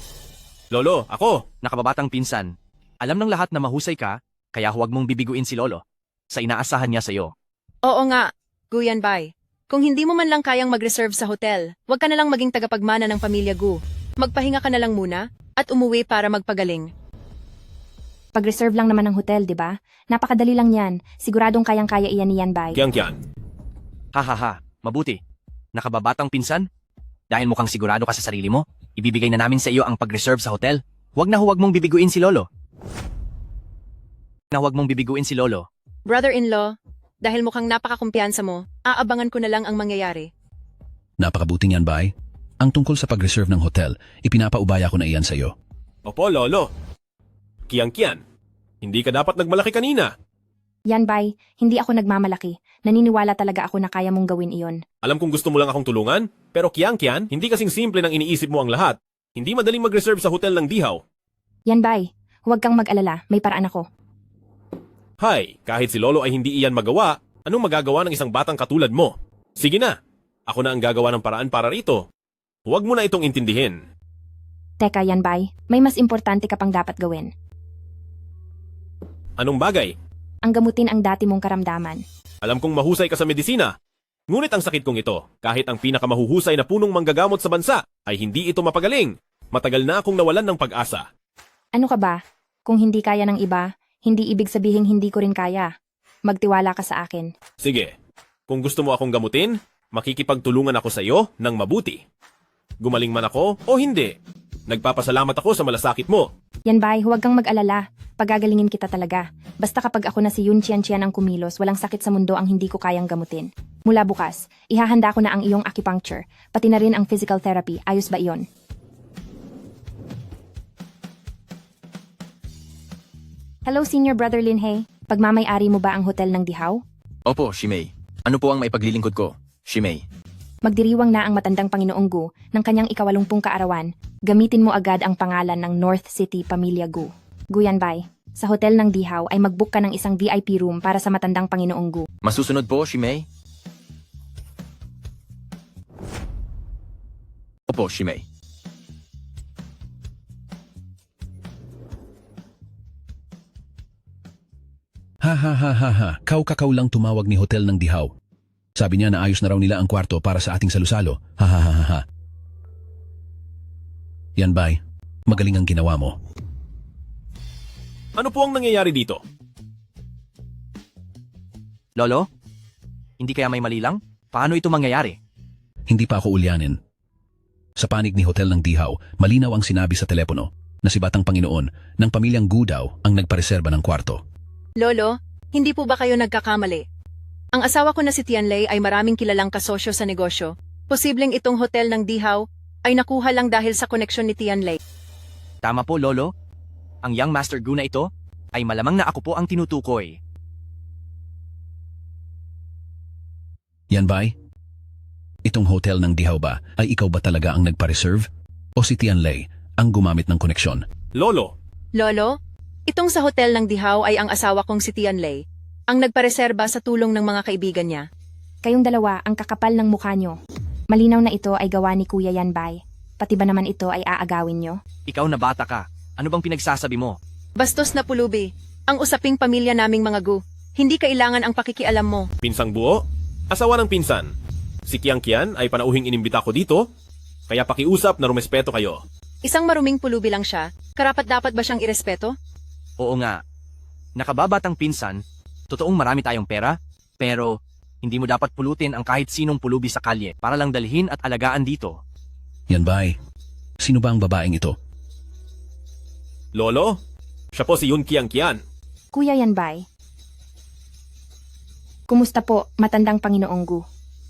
Lolo, ako! Nakababatang pinsan, alam ng lahat na mahusay ka, kaya huwag mong bibiguin si Lolo sa inaasahan niya sa iyo. Oo nga, Guyan Bay. Kung hindi mo man lang kayang mag-reserve sa hotel, huwag ka na lang maging tagapagmana ng pamilya Gu. Magpahinga ka na lang muna at umuwi para magpagaling. Pag-reserve lang naman ng hotel, di ba? Napakadali lang yan. Siguradong kayang-kaya iyan ni Yan Bay. Kiang. Ha, mabuti. Nakababatang pinsan? Dahil mukhang sigurado ka sa sarili mo, ibibigay na namin sa iyo ang pag-reserve sa hotel. Huwag mong bibiguin si Lolo. Brother-in-law, dahil mukhang napakakumpiyansa mo, aabangan ko na lang ang mangyayari. Napakabuting yan bay. Ang tungkol sa pag-reserve ng hotel, ipinapaubaya ko na iyan sa iyo. Opo, Lolo. Kiang, hindi ka dapat nagmalaki kanina. Yan Bay, hindi ako nagmamalaki. Naniniwala talaga ako na kaya mong gawin iyon. Alam kong gusto mo lang akong tulungan, pero Kiang, hindi kasing simple nang iniisip mo ang lahat. Hindi madaling mag-reserve sa hotel ng Dihaw. Yan Bay, huwag kang mag-alala, may paraan ako. Hay, kahit si Lolo ay hindi iyan magawa, anong magagawa ng isang batang katulad mo? Sige na, ako na ang gagawa ng paraan para rito. Huwag mo na itong intindihin. Teka Yan Bay, may mas importante ka pang dapat gawin. Anong bagay? Ang gamutin ang dati mong karamdaman. Alam kong mahusay ka sa medisina. Ngunit ang sakit kong ito, kahit ang pinakamahuhusay na punong manggagamot sa bansa, ay hindi ito mapagaling. Matagal na akong nawalan ng pag-asa. Ano ka ba? Kung hindi kaya ng iba, hindi ibig sabihin hindi ko rin kaya. Magtiwala ka sa akin. Sige, kung gusto mo akong gamutin, makikipagtulungan ako sa iyo ng mabuti. Gumaling man ako o hindi. Nagpapasalamat ako sa malasakit mo. Yan Bay, huwag kang mag-alala. Pagagalingin kita talaga. Basta kapag ako na si Yun Qian ang kumilos, walang sakit sa mundo ang hindi ko kayang gamutin. Mula bukas, ihahanda ko na ang iyong acupuncture, pati na rin ang physical therapy. Ayos ba iyon? Hello, Senior Brother Linhe. Pagmamay-ari mo ba ang hotel ng Dihaw? Opo, Shimei. Ano po ang maipaglilingkod ko, Shimei? Magdiriwang na ang matandang Panginoong Gu ng kanyang ika-80 kaarawan. Gamitin mo agad ang pangalan ng North City Pamilya Gu. Guyan Bay, sa hotel ng Dihaw ay mag-book ka ng isang VIP room para sa matandang Panginoong Gu. Masusunod po, Shimei. Opo, Shimei. Ha ha ha ha ha, kakaw lang tumawag ni Hotel ng Dihaw. Sabi niya na ayos na raw nila ang kwarto para sa ating salusalo. Ha ha ha ha ha. Yan bay, magaling ang ginawa mo. Ano po ang nangyayari dito? Lolo? Hindi kaya may mali lang? Paano ito mangyayari? Hindi pa ako ulyanin. Sa panig ni Hotel ng Dihaw, malinaw ang sinabi sa telepono na si Batang Panginoon ng pamilyang Gu daw ang nagpareserba ng kwarto. Lolo, hindi po ba kayo nagkakamali? Ang asawa ko na si Tianlei ay maraming kilalang kasosyo sa negosyo. Posibleng itong hotel ng Dihaw ay nakuha lang dahil sa koneksyon ni Tianlei. Tama po, Lolo. Ang Young Master Gu na ito ay malamang na ako po ang tinutukoy. Yan bay? Itong hotel ng Dihaw ba ay ikaw ba talaga ang nagpa-reserve? O si Tianlei ang gumamit ng koneksyon? Lolo, Lolo, itong sa hotel ng Dihaw ay ang asawa kong si Tianlei, ang nagpareserba sa tulong ng mga kaibigan niya. Kayong dalawa ang kakapal ng mukha nyo. Malinaw na ito ay gawa ni Kuya Yanbay. Pati ba naman ito ay aagawin nyo? Ikaw na bata ka. Ano bang pinagsasabi mo? Bastos na pulubi. Ang usaping pamilya naming mga Gu. Hindi kailangan ang pakikialam mo. pinsang buo? Asawa ng pinsan. Si Kian ay panauhing inimbita ko dito, kaya pakiusap na rumespeto kayo. Isang maruming pulubi lang siya. Karapat-dapat ba siyang irespeto? Oo nga. Nakababatang pinsan, totoong marami tayong pera, pero hindi mo dapat pulutin ang kahit sinong pulubi sa kalye para lang dalhin at alagaan dito. Yan bay, sino ba ang babaeng ito? Lolo, siya po si Yun Kian. Kuya Yanbay. Kumusta po, matandang Panginoong Gu?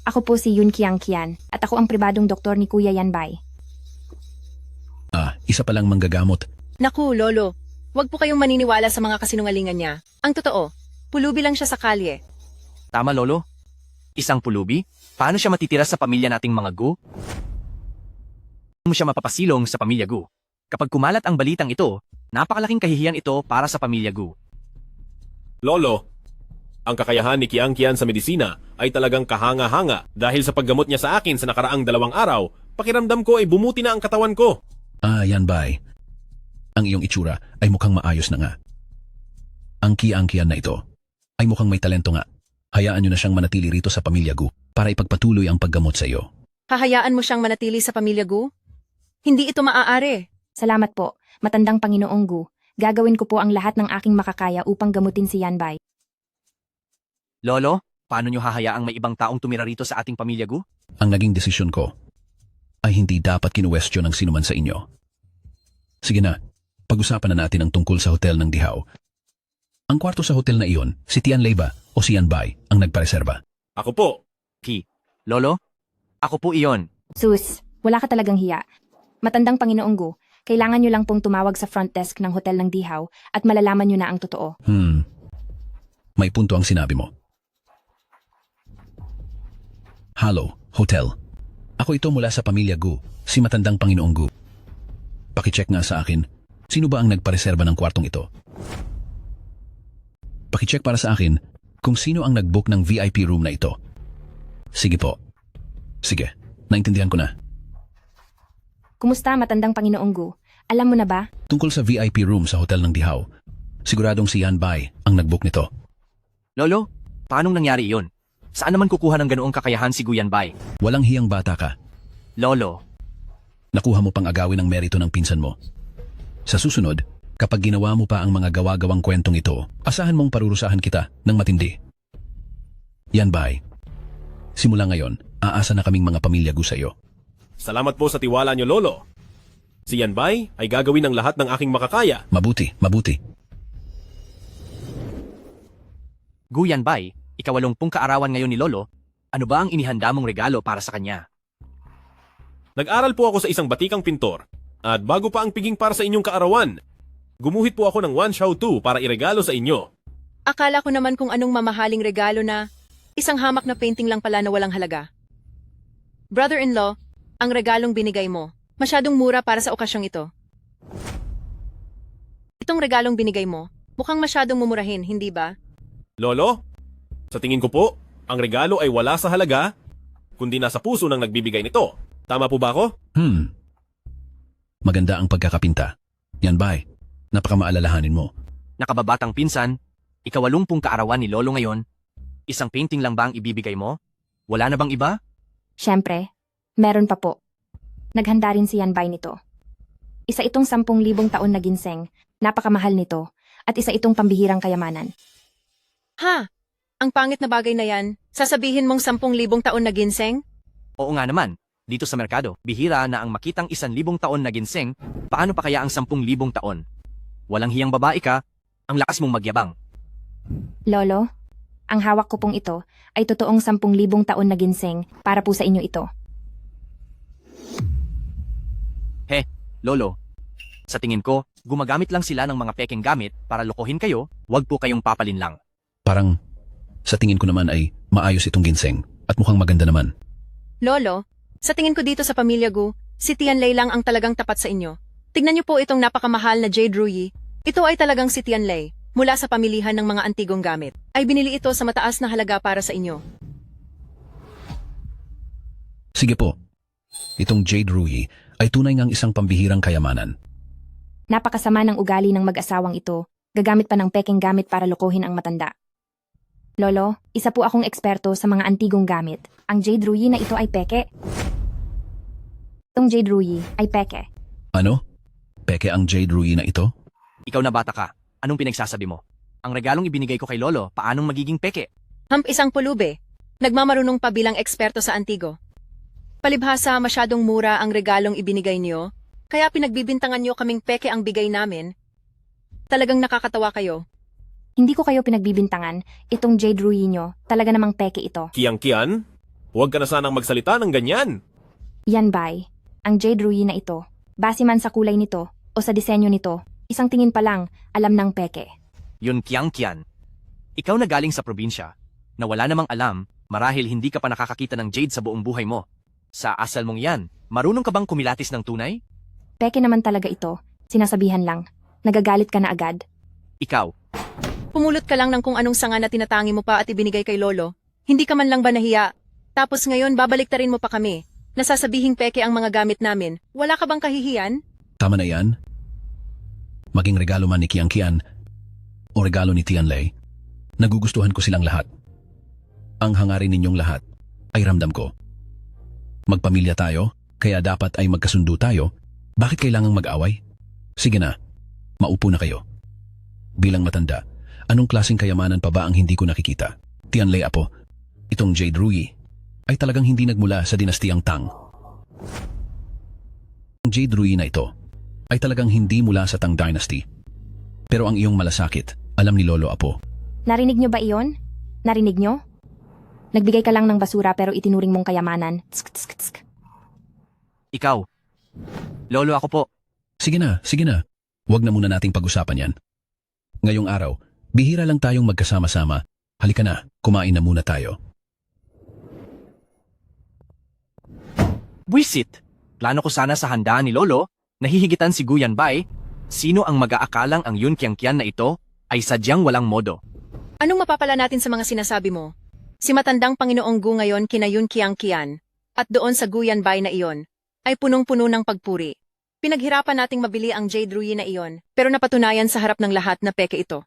Ako po si Yun Kian at ako ang pribadong doktor ni Kuya Yanbay. Isa palang manggagamot. Naku, Lolo. Huwag po kayong maniniwala sa mga kasinungalingan niya. Ang totoo, pulubi lang siya sa kalye. Tama, Lolo? Isang pulubi? Paano siya matitira sa pamilya nating mga Gu? Paano siya mapapasilong sa pamilya Gu? Kapag kumalat ang balitang ito, napakalaking kahihiyan ito para sa pamilya Gu. Lolo, ang kakayahan ni Kian sa medisina ay talagang kahanga-hanga dahil sa paggamot niya sa akin sa nakaraang 2 araw, pakiramdam ko ay bumuti na ang katawan ko. Yan bay. Ang iyong itsura ay mukhang maayos na nga. Ang Kian na ito ay mukhang may talento nga. Hayaan niyo na siyang manatili rito sa pamilya Gu para ipagpatuloy ang paggamot sa iyo. Hahayaan mo siyang manatili sa pamilya Gu? Hindi ito maaari. Salamat po, matandang Panginoong Gu. Gagawin ko po ang lahat ng aking makakaya upang gamutin si Yanbay. Lolo, paano niyo hahayaang may ibang taong tumira rito sa ating pamilya Gu? Ang naging desisyon ko ay hindi dapat kinuwestiyon ng sinuman sa inyo. Sige na, pag-usapan na natin ang tungkol sa hotel ng Dihaw. Ang kwarto sa hotel na iyon, si Tianlei ba o si Yanbay ang nagpareserba? Ako po. Lolo, ako po iyon. Sus, wala ka talagang hiya. Matandang Panginoong Gu, kailangan nyo lang pong tumawag sa front desk ng hotel ng Dihaw at malalaman nyo na ang totoo. May punto ang sinabi mo. Hello, hotel. Ako ito mula sa pamilya Gu, si matandang Panginoong Gu. Pakicheck nga sa akin, sino ba ang nagpareserba ng kwartong ito? Pakicheck para sa akin kung sino ang nag-book ng VIP room na ito. Sige po. Sige, naintindihan ko na. Kumusta, matandang Panginoong Gu? Alam mo na ba? Tungkol sa VIP room sa hotel ng Dihaw, siguradong si Yanbay ang nag-book nito. Lolo, paanong nangyari iyon? Saan naman kukuha ng ganoong kakayahan si Gu Yanbay? Walang hiyang bata ka. Lolo, nakuha mo pang agawin ang merito ng pinsan mo. Sa susunod, kapag ginawa mo pa ang mga gawa-gawang kwentong ito, asahan mong parurusahan kita ng matindi. Yanbay, simula ngayon, aasa na kaming mga pamilya Gu sa iyo. Salamat po sa tiwala niyo, Lolo. Si Yanbay ay gagawin ng lahat ng aking makakaya. Mabuti, mabuti. Gu Yanbay, ika-80 kaarawan ngayon ni Lolo, ano ba ang inihanda mong regalo para sa kanya? Nag-aral po ako sa isang batikang pintor, at bago pa ang piging para sa inyong kaarawan, gumuhit po ako ng Wanshao 2 para iregalo sa inyo. Akala ko naman kung anong mamahaling regalo na isang hamak na painting lang pala na walang halaga. Brother-in-law, ang regalong binigay mo, masyadong mura para sa okasyong ito. Itong regalong binigay mo, Mukhang masyadong mumurahin, hindi ba? Lolo, sa tingin ko po, ang regalo ay wala sa halaga, kundi nasa puso ng nagbibigay nito. Tama po ba ako? Maganda ang pagkakapinta. Yan ba'y? Napakamaalalahanin mo. Nakababatang pinsan, ika-80 kaarawan ni Lolo ngayon. Isang painting lang ba ang ibibigay mo? Wala na bang iba? Siyempre, meron pa po. Naghanda rin si Yan Bay nito. Isa itong 10,000 taon na ginseng, napakamahal nito, at isa itong pambihirang kayamanan. Ha? Ang pangit na bagay na yan, sasabihin mong 10,000 taon na ginseng? Oo nga naman. Dito sa merkado, bihira na ang makitang 1,000 taon na ginseng, paano pa kaya ang 10,000 taon? Walang hiyang babae ka, ang lakas mong magyabang. Lolo, ang hawak ko pong ito ay totoong 10,000 taon na ginseng para po sa inyo ito. He, Lolo. Sa tingin ko, gumagamit lang sila ng mga pekeng gamit para lokohin kayo, wag po kayong papalin lang. Parang, sa tingin ko naman ay maayos itong ginseng at mukhang maganda naman. Lolo, sa tingin ko dito sa pamilya Gu, si Tianlei lang ang talagang tapat sa inyo. Tignan niyo po itong napakamahal na Jade Ruyi. Ito ay talagang si Tianlei, mula sa pamilihan ng mga antigong gamit. Ay binili ito sa mataas na halaga para sa inyo. Sige po. Itong Jade Ruyi ay tunay ngang isang pambihirang kayamanan. Napakasama ng ugali ng mag-asawang ito, gagamit pa ng pekeng gamit para lokohin ang matanda. Lolo, isa po akong eksperto sa mga antigong gamit. Ang Jade Ruyi na ito ay peke. Itong Jade Ruyi ay peke. Ano? Peke ang Jade Ruyi na ito? Ikaw na bata ka, anong pinagsasabi mo? Ang regalong ibinigay ko kay Lolo, paanong magiging peke? Isang pulube. Nagmamarunong pa bilang eksperto sa antigo. Palibhasa masyadong mura ang regalong ibinigay niyo, kaya pinagbibintangan niyo kaming peke ang bigay namin. Talagang nakakatawa kayo. Hindi ko kayo pinagbibintangan, itong Jade Ruyi nyo, talaga namang peke ito. Kiang-kian, huwag ka na sanang magsalita ng ganyan. Yan Bay, ang Jade Ruyi na ito, base man sa kulay nito o sa disenyo nito, isang tingin pa lang, alam ng peke. Yun Kiang-kian. Ikaw na galing sa probinsya, na wala namang alam, marahil hindi ka pa nakakakita ng jade sa buong buhay mo. Sa asal mong yan, marunong ka bang kumilatis ng tunay? Peke naman talaga ito, sinasabihan lang. Nagagalit ka na agad. Ikaw. Pumulot ka lang ng kung anong sanga na tinatangi mo pa at ibinigay kay Lolo. Hindi ka man lang ba nahiya? Tapos ngayon babaliktarin mo pa kami. Nasasabihing peke ang mga gamit namin. Wala ka bang kahihiyan? Tama na yan. Maging regalo man ni Kiang-kian o regalo ni Tianlei, nagugustuhan ko silang lahat. Ang hangarin ninyong lahat ay ramdam ko. Magpamilya tayo, kaya dapat ay magkasundo tayo. Bakit kailangang mag-away? Sige na, maupo na kayo. Bilang matanda, anong klaseng kayamanan pa ba ang hindi ko nakikita? Tianlei apo, itong Jade Ruyi ay talagang hindi nagmula sa dinastiyang Tang. Ang Jade Ruyi na ito ay talagang hindi mula sa Tang Dynasty. Pero ang iyong malasakit, alam ni Lolo apo. Narinig nyo ba iyon? Narinig nyo? Nagbigay ka lang ng basura pero itinuring mong kayamanan. Tsk, tsk, tsk. Ikaw. Lolo ako po. Sige na. Huwag na muna nating pag-usapan yan. Ngayong araw, bihira lang tayong magkasama-sama. Halika na, kumain na muna tayo. Buisit! Plano ko sana sa handaan ni Lolo, nahihigitan si Gu Yanbay, sino ang mag-aakalang ang Yun Kiang-kian na ito ay sadyang walang modo. Anong mapapala natin sa mga sinasabi mo? Si matandang Panginoong Gu ngayon kina Yun Kiang-kian, at doon sa Gu Yanbay na iyon, ay punong-puno ng pagpuri. Pinaghirapan nating mabili ang Jade Ruyi na iyon, pero napatunayan sa harap ng lahat na peke ito.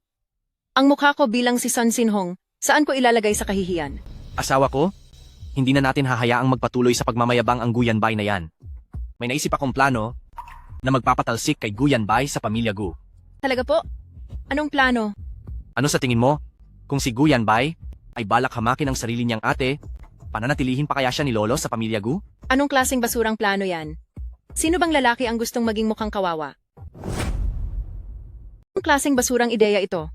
Ang mukha ko bilang si Sun Sinhong, saan ko ilalagay sa kahihiyan? Asawa ko, hindi na natin hahayaang magpatuloy sa pagmamayabang ang Gu Yanbay na yan. May naisip akong plano na magpapatalsik kay Gu Yanbay sa pamilya Gu. Talaga po? Anong plano? Ano sa tingin mo? Kung si Gu Yanbay ay balak hamakin ang sarili niyang ate, pananatilihin pa kaya siya ni Lolo sa pamilya Gu? Anong klaseng basurang plano yan? Sino bang lalaki ang gustong maging mukhang kawawa? Anong klaseng basurang ideya ito?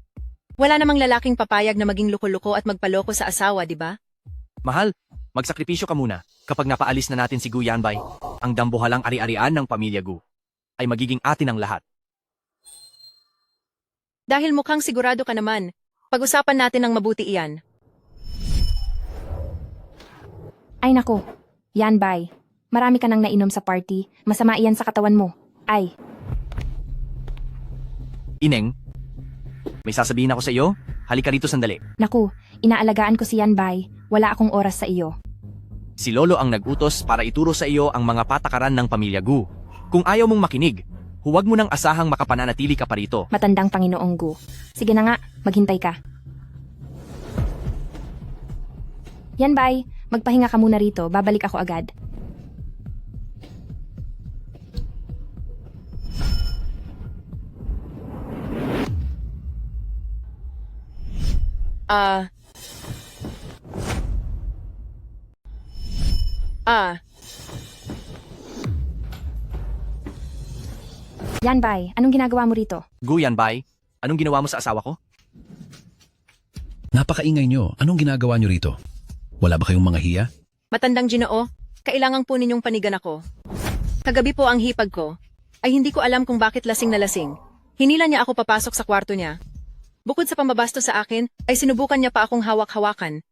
Wala namang lalaking papayag na maging luko-luko at magpaloko sa asawa, di ba? Mahal, magsakripisyo ka muna. Kapag napaalis na natin si Gu Yanbay, ang dambuhalang ari-arian ng pamilya Gu ay magiging atin ang lahat. Dahil mukhang sigurado ka naman, pag-usapan natin ng mabuti iyan. Ay nako, Yan Bay. Marami ka nang nainom sa party, masama iyan sa katawan mo. Ay. Ineng, May sasabihin ako sa iyo? Halika rito sandali. Naku, inaalagaan ko si Yanbay. Wala akong oras sa iyo. Si Lolo ang nag-utos para ituro sa iyo ang mga patakaran ng pamilya Gu. Kung ayaw mong makinig, huwag mo nang asahang makapananatili ka pa rito. Matandang Panginoong Gu. Sige na nga, maghintay ka. Yanbay, magpahinga ka muna rito. Babalik ako agad. Yanbay, anong ginagawa mo rito? Gu Yanbay, anong ginawa mo sa asawa ko? Napakaingay nyo. Anong ginagawa nyo rito? Wala ba kayong mga hiya? Matandang Ginoo, kailangan po ninyong panigan ako. Kagabi po ang hipag ko, ay hindi ko alam kung bakit lasing na lasing. Hinila niya ako papasok sa kwarto niya. Bukod sa pambabasto sa akin, ay sinubukan niya pa akong hawak-hawakan.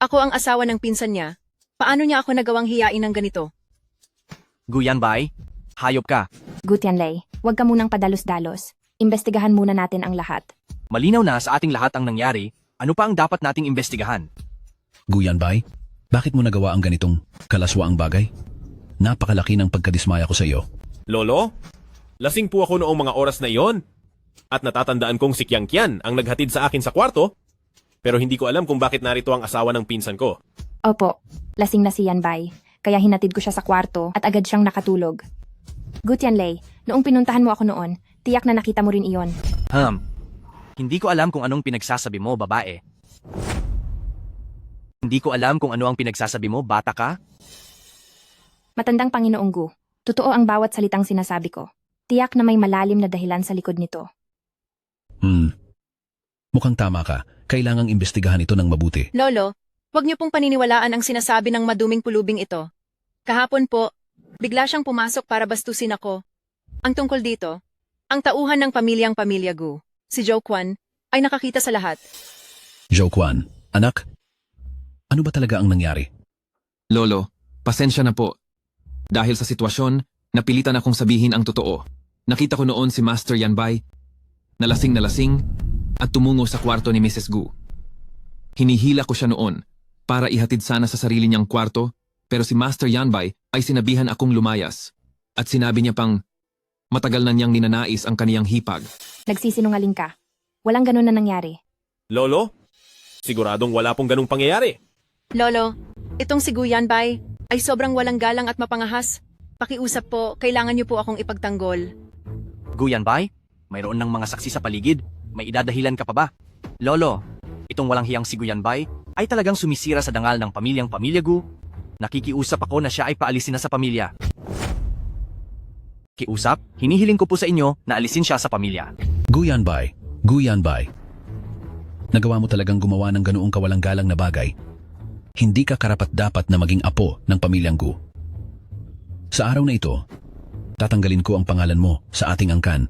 Ako ang asawa ng pinsan niya. Paano niya ako nagawang hiyain ng ganito? Gu Yanbay, hayop ka. Gu Tianlei, huwag ka munang padalos-dalos. Imbestigahan muna natin ang lahat. Malinaw na sa ating lahat ang nangyari. Ano pa ang dapat nating imbestigahan? Gu Yanbay, bakit mo nagawa ang ganitong kalaswaang bagay? Napakalaki ng pagkadismaya ko sa iyo. Lolo, lasing po ako noong mga oras na iyon. At natatandaan kong si Kiang Kian ang naghatid sa akin sa kwarto. Pero hindi ko alam kung bakit narito ang asawa ng pinsan ko. Opo, lasing na si Yanbay. Kaya hinatid ko siya sa kwarto at agad siyang nakatulog. Gu Tianlei, noong pinuntahan mo ako noon, tiyak na nakita mo rin iyon. Hindi ko alam kung anong pinagsasabi mo, babae. Hindi ko alam kung ano ang pinagsasabi mo, bata ka. Matandang Panginoong Gu, totoo ang bawat salitang sinasabi ko. Tiyak na may malalim na dahilan sa likod nito. Mukhang tama ka. Kailangang imbestigahan ito ng mabuti. Lolo, huwag niyo pong paniniwalaan ang sinasabi ng maduming pulubing ito. Kahapon po, bigla siyang pumasok para bastusin ako. Ang tungkol dito, ang tauhan ng pamilyang Pamilya Gu, si Zhou Quan, ay nakakita sa lahat. Zhou Quan, anak, ano ba talaga ang nangyari? Lolo, pasensya na po. Dahil sa sitwasyon, napilitan akong sabihin ang totoo. Nakita ko noon si Master Yanbay, na lasing at tumungo sa kwarto ni Mrs. Gu. Hinihila ko siya noon para ihatid sana sa sarili niyang kwarto, pero si Master Yanbay ay sinabihan akong lumayas. At sinabi niya pang matagal na niyang ninanais ang kaniyang hipag. Nagsisinungaling ka. Walang ganun na nangyari. Lolo, siguradong wala pong ganung pangyayari. Lolo, itong si Gu Yanbay ay sobrang walang galang at mapangahas. Pakiusap po, kailangan niyo po akong ipagtanggol. Gu Yanbay, mayroon ng mga saksi sa paligid. May idadahilan ka pa ba? Lolo, itong walang hiyang si Gu Yanbay ay talagang sumisira sa dangal ng pamilyang Pamilya Gu. Nakikiusap ako na siya ay paalisin na sa pamilya. Kiusap, hinihiling ko po sa inyo na alisin siya sa pamilya. Gu Yanbay, nagawa mo talagang gumawa ng ganoong kawalang galang na bagay. Hindi ka karapat-dapat na maging apo ng pamilyang Gu. Sa araw na ito, tatanggalin ko ang pangalan mo sa ating angkan.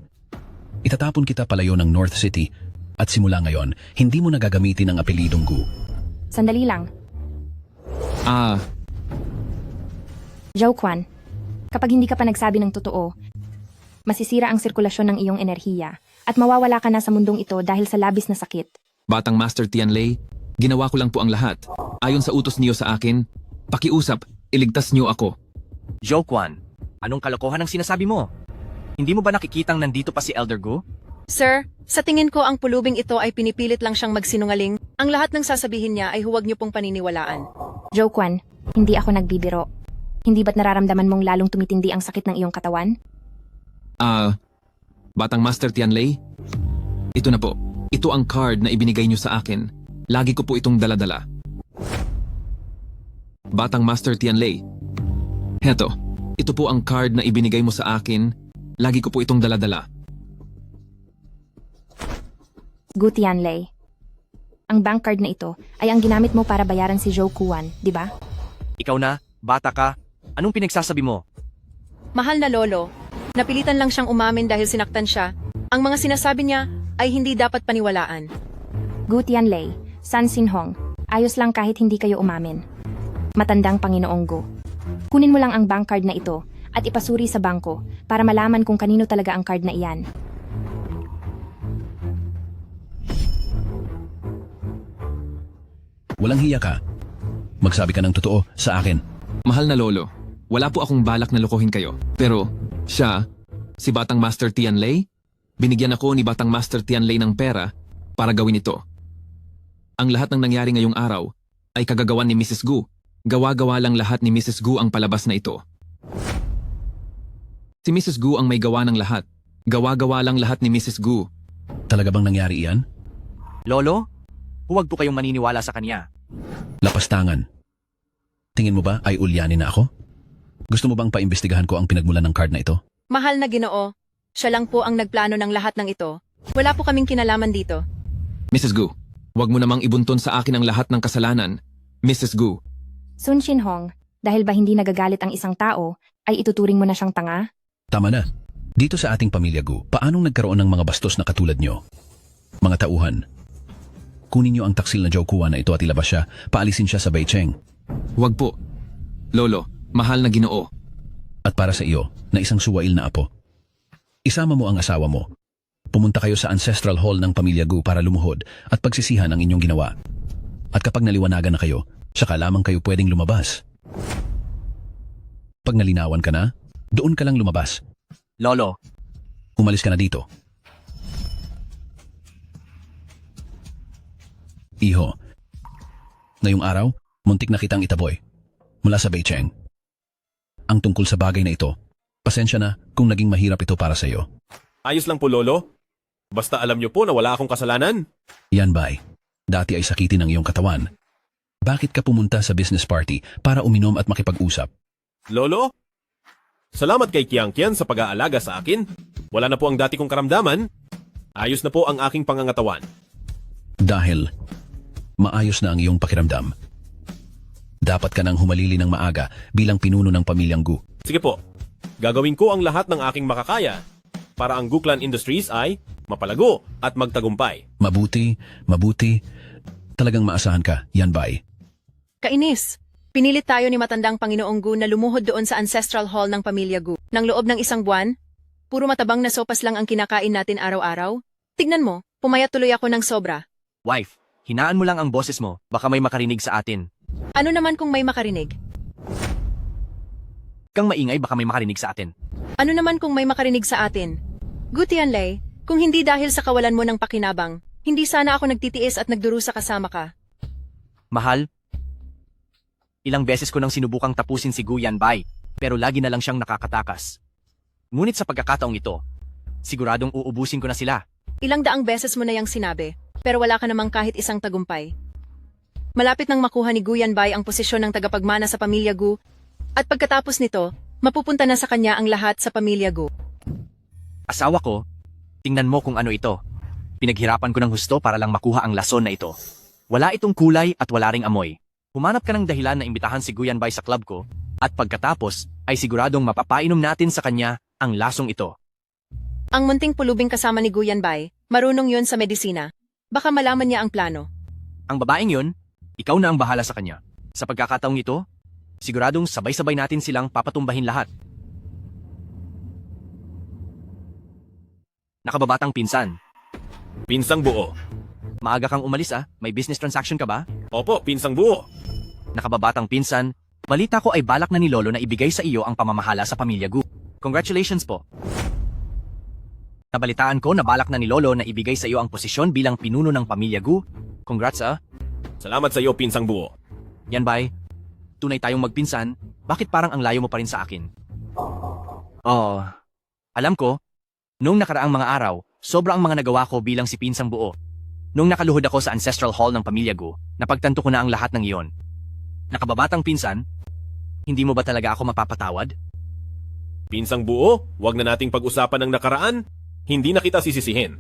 Itatapon kita palayo ng North City at simula ngayon, hindi mo na gagamitin ang apelidong Gu. Sandali lang. Zhou Quan, kapag hindi ka pa nagsabi ng totoo, masisira ang sirkulasyon ng iyong enerhiya at mawawala ka na sa mundong ito dahil sa labis na sakit. Batang Master Tianlei, ginawa ko lang po ang lahat. Ayon sa utos niyo sa akin, pakiusap, iligtas niyo ako. Zhou Quan, anong kalokohan ang sinasabi mo? Hindi mo ba nakikitang nandito pa si Elder Gu? Sir, sa tingin ko ang pulubing ito ay pinipilit lang siyang magsinungaling. Ang lahat ng sasabihin niya ay huwag niyo pong paniniwalaan. Zhou Quan, hindi ako nagbibiro. Hindi ba't nararamdaman mong lalong tumitindi ang sakit ng iyong katawan? Batang Master Tianlei, ito na po. Ito ang card na ibinigay niyo sa akin. Lagi ko po itong daladala. Batang Master Tianlei, heto, ito po ang card na ibinigay mo sa akin. Lagi ko po itong daladala. Gu Tianlei, ang bank card na ito ay ang ginamit mo para bayaran si Zhou Quan, di ba? Ikaw na, bata ka. Anong pinagsasabi mo? Mahal na lolo, napilitan lang siyang umamin dahil sinaktan siya. Ang mga sinasabi niya ay hindi dapat paniwalaan. Gu Tianlei, San Sinhong, ayos lang kahit hindi kayo umamin. Matandang Panginoong Gu, kunin mo lang ang bank card na ito at ipasuri sa bangko para malaman kung kanino talaga ang card na iyan. Walang hiya ka. Magsabi ka ng totoo sa akin. Mahal na lolo, wala po akong balak na lokohin kayo. Pero, siya, si Batang Master Tianlei, binigyan ako ni Batang Master Tianlei ng pera para gawin ito. Ang lahat ng nangyari ngayong araw ay kagagawan ni Mrs. Gu. Gawa-gawa lang lahat ni Mrs. Gu ang palabas na ito. Si Mrs. Gu ang may gawa ng lahat. Gawa-gawa lang lahat ni Mrs. Gu. Talaga bang nangyari iyan? Lolo, huwag po kayong maniniwala sa kanya. Lapastangan. Tingin mo ba ay ulyanin na ako? Gusto mo bang paimbestigahan ko ang pinagmulan ng card na ito? Mahal na Ginoo, siya lang po ang nagplano ng lahat ng ito. Wala po kaming kinalaman dito. Mrs. Gu, huwag mo namang ibunton sa akin ang lahat ng kasalanan. Mrs. Gu. Sun Shinhong, dahil ba hindi nagagalit ang isang tao, ay ituturing mo na siyang tanga? Tama na. Dito sa ating pamilya Gu, paanong nagkaroon ng mga bastos na katulad nyo? Mga tauhan, kunin nyo ang taksil na Jokuan na ito at ilabas siya, paalisin siya sa Beicheng. Huwag po. Lolo, mahal na Ginoo. At para sa iyo, na isang suwail na apo. Isama mo ang asawa mo. Pumunta kayo sa Ancestral Hall ng Pamilya Gu para lumuhod at pagsisihan ang inyong ginawa. At kapag naliwanagan na kayo, saka lamang kayo pwedeng lumabas. Pag nalinawan ka na, doon ka lang lumabas. Lolo, Umalis ka na dito. Iho, ngayong araw, muntik na kitang itaboy. Mula sa Beicheng. Ang tungkol sa bagay na ito, pasensya na kung naging mahirap ito para sa iyo. Ayos lang po, Lolo. Basta alam niyo po na wala akong kasalanan. Yan bay, dati ay sakitin ang iyong katawan. Bakit ka pumunta sa business party para uminom at makipag-usap? Lolo, salamat kay Kiangkian sa pag-aalaga sa akin. Wala na po ang dati kong karamdaman. Ayos na po ang aking pangangatawan. Dahil maayos na ang iyong pakiramdam. Dapat ka nang humalili ng maaga bilang pinuno ng pamilyang Gu. Sige po, gagawin ko ang lahat ng aking makakaya para ang Gu Clan Industries ay mapalago at magtagumpay. Mabuti, mabuti. Talagang maasahan ka, yan bay. Kainis, pinilit tayo ni matandang Panginoong Gu na lumuhod doon sa Ancestral Hall ng Pamilya Gu. Nang loob ng isang buwan, puro matabang na sopas lang ang kinakain natin araw-araw. Tignan mo, pumayat tuloy ako ng sobra. wife, hinaan mo lang ang boses mo, baka may makarinig sa atin. Ano naman kung may makarinig? Kang maingay, baka may makarinig sa atin. Ano naman kung may makarinig sa atin? Gu Tianlei, kung hindi dahil sa kawalan mo ng pakinabang, hindi sana ako nagtitiis at nagdurusa kasama ka. Mahal, ilang beses ko nang sinubukang tapusin si Gu Yanbai, pero lagi na lang siyang nakakatakas. Ngunit sa pagkakataong ito, siguradong uubusin ko na sila. Ilang daang beses mo na yang sinabi, pero wala ka namang kahit isang tagumpay. Malapit nang makuha ni Gu Yanbai ang posisyon ng tagapagmana sa Pamilya Gu, at pagkatapos nito, mapupunta na sa kanya ang lahat sa Pamilya Gu. Asawa ko, tingnan mo kung ano ito. Pinaghirapan ko ng husto para lang makuha ang lason na ito. Wala itong kulay at wala ring amoy. Humanap ka ng dahilan na imbitahan si Gu Yanbai sa club ko, at pagkatapos ay siguradong mapapainom natin sa kanya ang lasong ito. Ang munting pulubing kasama ni Gu Yanbai, marunong yun sa medisina. Baka malaman niya ang plano. Ang babaeng yun, ikaw na ang bahala sa kanya. Sa pagkakataong ito, siguradong sabay-sabay natin silang papatumbahin lahat. Nakababatang pinsan. Pinsang buo. Maaga kang umalis may business transaction ka ba? Opo, pinsang buo. Nakababatang pinsan, balita ko ay balak na ni Lolo na ibigay sa iyo ang pamamahala sa Pamilya Gu. Congratulations po. Nabalitaan ko na balak na ni Lolo na ibigay sa iyo ang posisyon bilang pinuno ng Pamilya Gu. Congrats Salamat sa iyo, pinsang buo. Yan bay, tunay tayong magpinsan, bakit parang ang layo mo pa rin sa akin? Oh, alam ko, noong nakaraang mga araw, sobra ang mga nagawa ko bilang si pinsang buo. Noong nakaluhod ako sa Ancestral Hall ng Pamilya Gu, napagtanto ko na ang lahat ng iyon. Nakababatang pinsan, hindi mo ba talaga ako mapapatawad? Pinsang buo, wag na nating pag-usapan ng nakaraan. Hindi na kita sisisihin.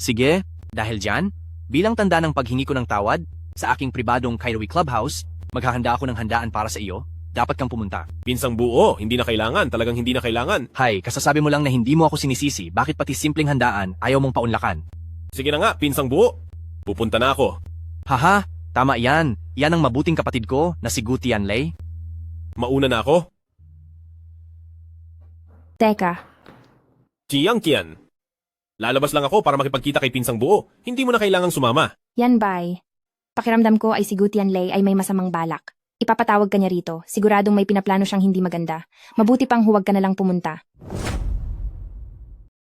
Sige, dahil dyan, bilang tanda ng paghingi ko ng tawad, sa aking pribadong Kairowi Clubhouse, maghahanda ako ng handaan para sa iyo. Dapat kang pumunta. Pinsang buo, hindi na kailangan. Talagang hindi na kailangan. Hay, kasasabi mo lang na hindi mo ako sinisisi. Bakit pati simpleng handaan, ayaw mong paunlakan? Sige na nga, pinsang buo. Pupunta na ako. Haha, tama yan. Yan ang mabuting kapatid ko na si Gu Tianlei. Mauna na ako. Teka, Jiangqian. Lalabas lang ako para makipagkita kay pinsang buo. Hindi mo na kailangang sumama. Yanbai, Pakiramdam ko ay si Gu Tianlei ay may masamang balak. Ipapatawag ka niya rito, siguradong may pinaplano siyang hindi maganda. Mabuti pang huwag ka na lang pumunta.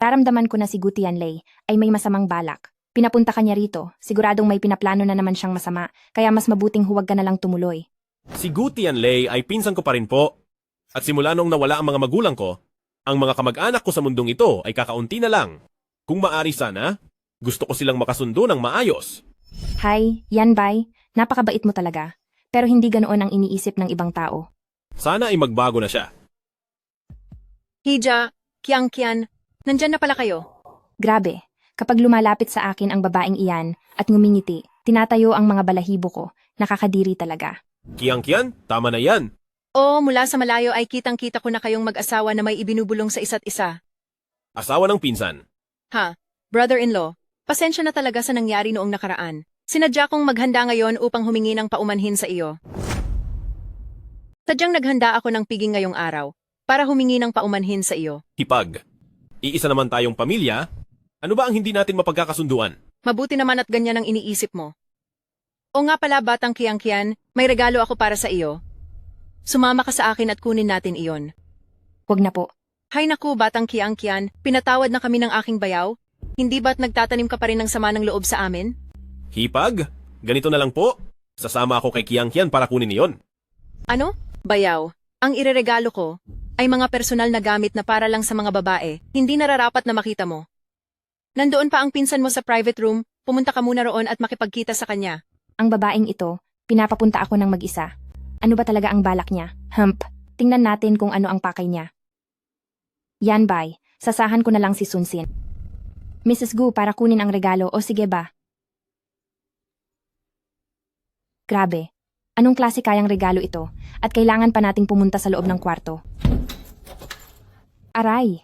Taramdaman ko na si Gu Tianlei ay may masamang balak. Pinapunta ka niya rito, siguradong may pinaplano na naman siyang masama, kaya mas mabuting huwag ka na lang tumuloy. Si Gu Tianlei ay pinsan ko pa rin po. At simula nung nawala ang mga magulang ko, ang mga kamag-anak ko sa mundong ito ay kakaunti na lang. Kung maari sana, gusto ko silang makasundo ng maayos. Hi, Yan Bai, napakabait mo talaga. Pero hindi ganoon ang iniisip ng ibang tao. Sana ay magbago na siya. Hija, Kian, nandyan na pala kayo. Grabe, kapag lumalapit sa akin ang babaeng iyan at ngumingiti, tinatayo ang mga balahibo ko, nakakadiri talaga. Kian, tama na yan. Oo, mula sa malayo ay kitang-kita ko na kayong mag-asawa na may ibinubulong sa isa't isa. Asawa ng pinsan. Ha, brother-in-law, pasensya na talaga sa nangyari noong nakaraan. Sinadya kong maghanda ngayon upang humingi ng paumanhin sa iyo. Sadyang naghanda ako ng piging ngayong araw para humingi ng paumanhin sa iyo. Hipag. Iisa naman tayong pamilya. Ano ba ang hindi natin mapagkakasunduan? Mabuti naman at ganyan ang iniisip mo. O nga pala, batang Kian, may regalo ako para sa iyo. Sumama ka sa akin at kunin natin iyon. Huwag na po. Hay naku, batang Kian, pinatawad na kami ng aking bayaw. Hindi ba't nagtatanim ka pa rin ng sama ng loob sa amin? Hipag? Ganito na lang po. Sasama ako kay Kian para kunin iyon. Ano? Bayaw. Ang ireregalo ko ay mga personal na gamit na para lang sa mga babae, hindi nararapat na makita mo. Nandoon pa ang pinsan mo sa private room, pumunta ka muna roon at makipagkita sa kanya. Ang babaeng ito, pinapapunta ako ng mag-isa. Ano ba talaga ang balak niya? Tingnan natin kung ano ang pakay niya. Yan Bai, sasahan ko na lang si Sunsin. Mrs. Gu para kunin ang regalo o sige ba? Grabe, anong klase kayang regalo ito at kailangan pa nating pumunta sa loob ng kwarto? Aray!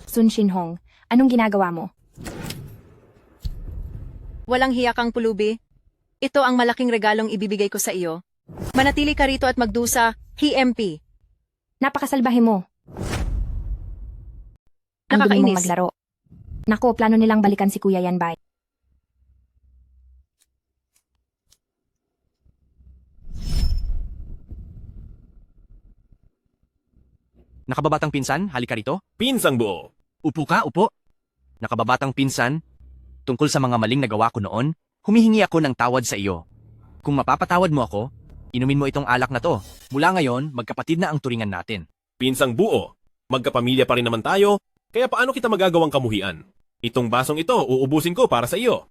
Sun Shinhong, anong ginagawa mo? Walang hiya kang pulubi. Ito ang malaking regalong ibibigay ko sa iyo. Manatili ka rito at magdusa, HMP. Napakasalbahe mo. Ang dumi mong Nakakainis. maglaro. Nako, plano nilang balikan si Kuya Yan Bai. Nakababatang pinsan, halika rito. Pinsang buo. Upo ka, upo. Nakababatang pinsan, tungkol sa mga maling nagawa ko noon, humihingi ako ng tawad sa iyo. Kung mapapatawad mo ako, inumin mo itong alak na to. Mula ngayon, magkapatid na ang turingan natin. Pinsang buo. Magkapamilya pa rin naman tayo, kaya paano kita magagawang kamuhian? Itong basong ito, uubusin ko para sa iyo.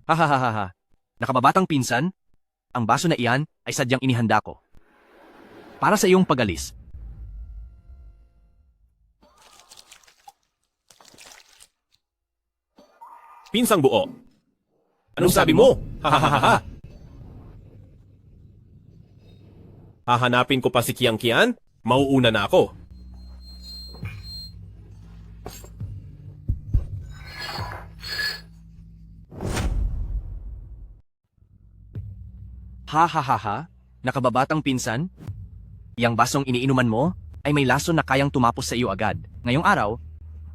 Hahaha. Nakababatang pinsan, ang baso na iyan ay sadyang inihanda ko. Para sa iyong pagalis. Pinsang buo. Anong sabi mo? Hahaha. Hahanapin ko pa si Kian, mauuna na ako. Hahaha. Nakababatang pinsan, yang basong iniinuman mo ay may lason na kayang tumapos sa iyo agad. Ngayong araw,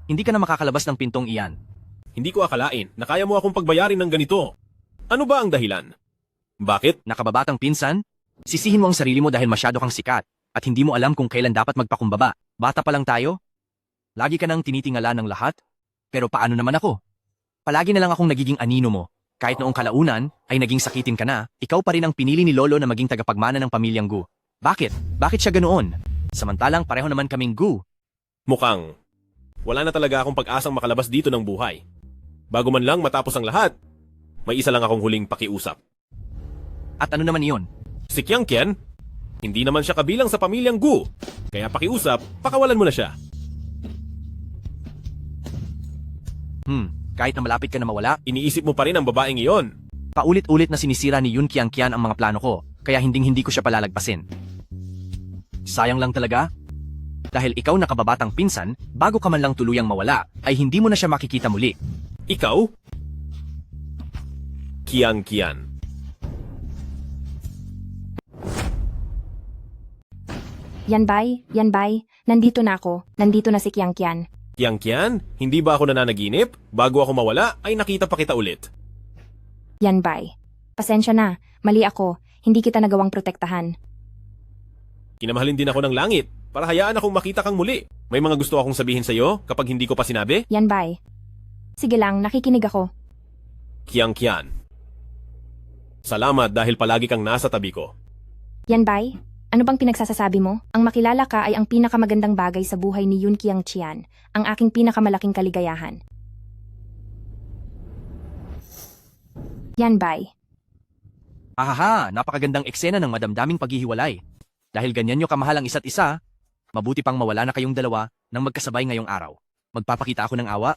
hindi ka na makakalabas ng pintong iyan. Hindi ko akalain na kaya mo akong pagbayarin ng ganito. Ano ba ang dahilan? Bakit? Nakababatang pinsan, sisihin mo ang sarili mo dahil masyado kang sikat at hindi mo alam kung kailan dapat magpakumbaba. Bata pa lang tayo. Lagi ka nang tinitingala ng lahat. Pero paano naman ako? Palagi na lang akong nagiging anino mo. Kahit noong kalaunan ay naging sakitin ka na, ikaw pa rin ang pinili ni Lolo na maging tagapagmana ng pamilyang Gu. Bakit? Bakit siya ganoon? Samantalang pareho naman kaming Gu. Mukhang wala na talaga akong pag-asang makalabas dito ng buhay. Bago man lang matapos ang lahat, may isa lang akong huling pakiusap. At ano naman iyon? Si Kian, hindi naman siya kabilang sa pamilyang Gu. Kaya pakiusap, pakawalan mo na siya. Kahit na malapit ka na mawala, iniisip mo pa rin ang babaeng iyon. Paulit-ulit na sinisira ni Yun Kian ang mga plano ko, kaya hindi ko siya palalagpasin. Sayang lang talaga. Dahil ikaw nakababatang pinsan, bago ka man lang tuluyang mawala, ay hindi mo na siya makikita muli. Ikaw? Kian. Yan Bai, nandito na ako, nandito na si Kian. Kian, hindi ba ako nananaginip? Bago ako mawala, ay nakita pa kita ulit. Yanbay. Pasensya na, mali ako, hindi kita nagawang protektahan. Kinamahalin din ako ng langit para hayaan akong makita kang muli. May mga gusto akong sabihin sa'yo kapag hindi ko pa sinabi? Yanbay. Sige lang, nakikinig ako. Kiang. Salamat dahil palagi kang nasa tabi ko. Yanbay, ano bang pinagsasasabi mo? Ang makilala ka ay ang pinakamagandang bagay sa buhay ni Yun Kiangtian, ang aking pinakamalaking kaligayahan. Yanbay. Ahaha, napakagandang eksena ng madamdaming paghihiwalay. Dahil ganyan nyo kamahal ang isa't isa, mabuti pang mawala na kayong dalawa nang magkasabay ngayong araw. Magpapakita ako ng awa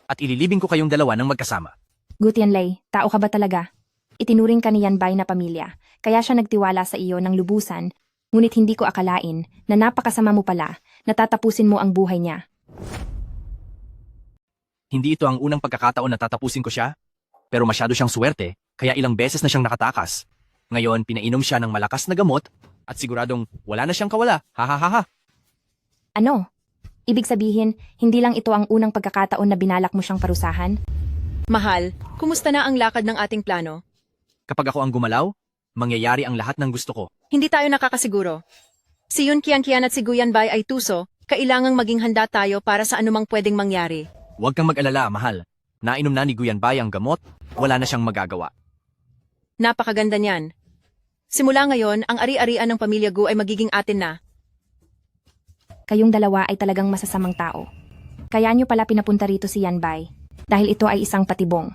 at ililibing ko kayong dalawa ng magkasama. Gutianlay, tao ka ba talaga? Itinuring ka ni Yanbay na pamilya, kaya siya nagtiwala sa iyo ng lubusan, ngunit hindi ko akalain na napakasama mo pala, natatapusin mo ang buhay niya. Hindi ito ang unang pagkakataon na tatapusin ko siya, pero masyado siyang swerte, kaya ilang beses na siyang nakatakas. Ngayon, pinainom siya ng malakas na gamot at siguradong wala na siyang kawala. Ha. Ano? Ibig sabihin, hindi lang ito ang unang pagkakataon na binalak mo siyang parusahan? Mahal, kumusta na ang lakad ng ating plano? Kapag ako ang gumalaw, mangyayari ang lahat ng gusto ko. Hindi tayo nakakasiguro. Si Yun Kiangtian at si Gu Yanbay ay tuso, kailangang maging handa tayo para sa anumang pwedeng mangyari. Huwag kang mag-alala, mahal. Nainom na ni Gu Yanbay ang gamot, wala na siyang magagawa. Napakaganda niyan. Simula ngayon, ang ari-arian ng pamilya Gu ay magiging atin na. Kayong dalawa ay talagang masasamang tao. Kaya nyo pala pinapunta rito si Yanbay, dahil ito ay isang patibong.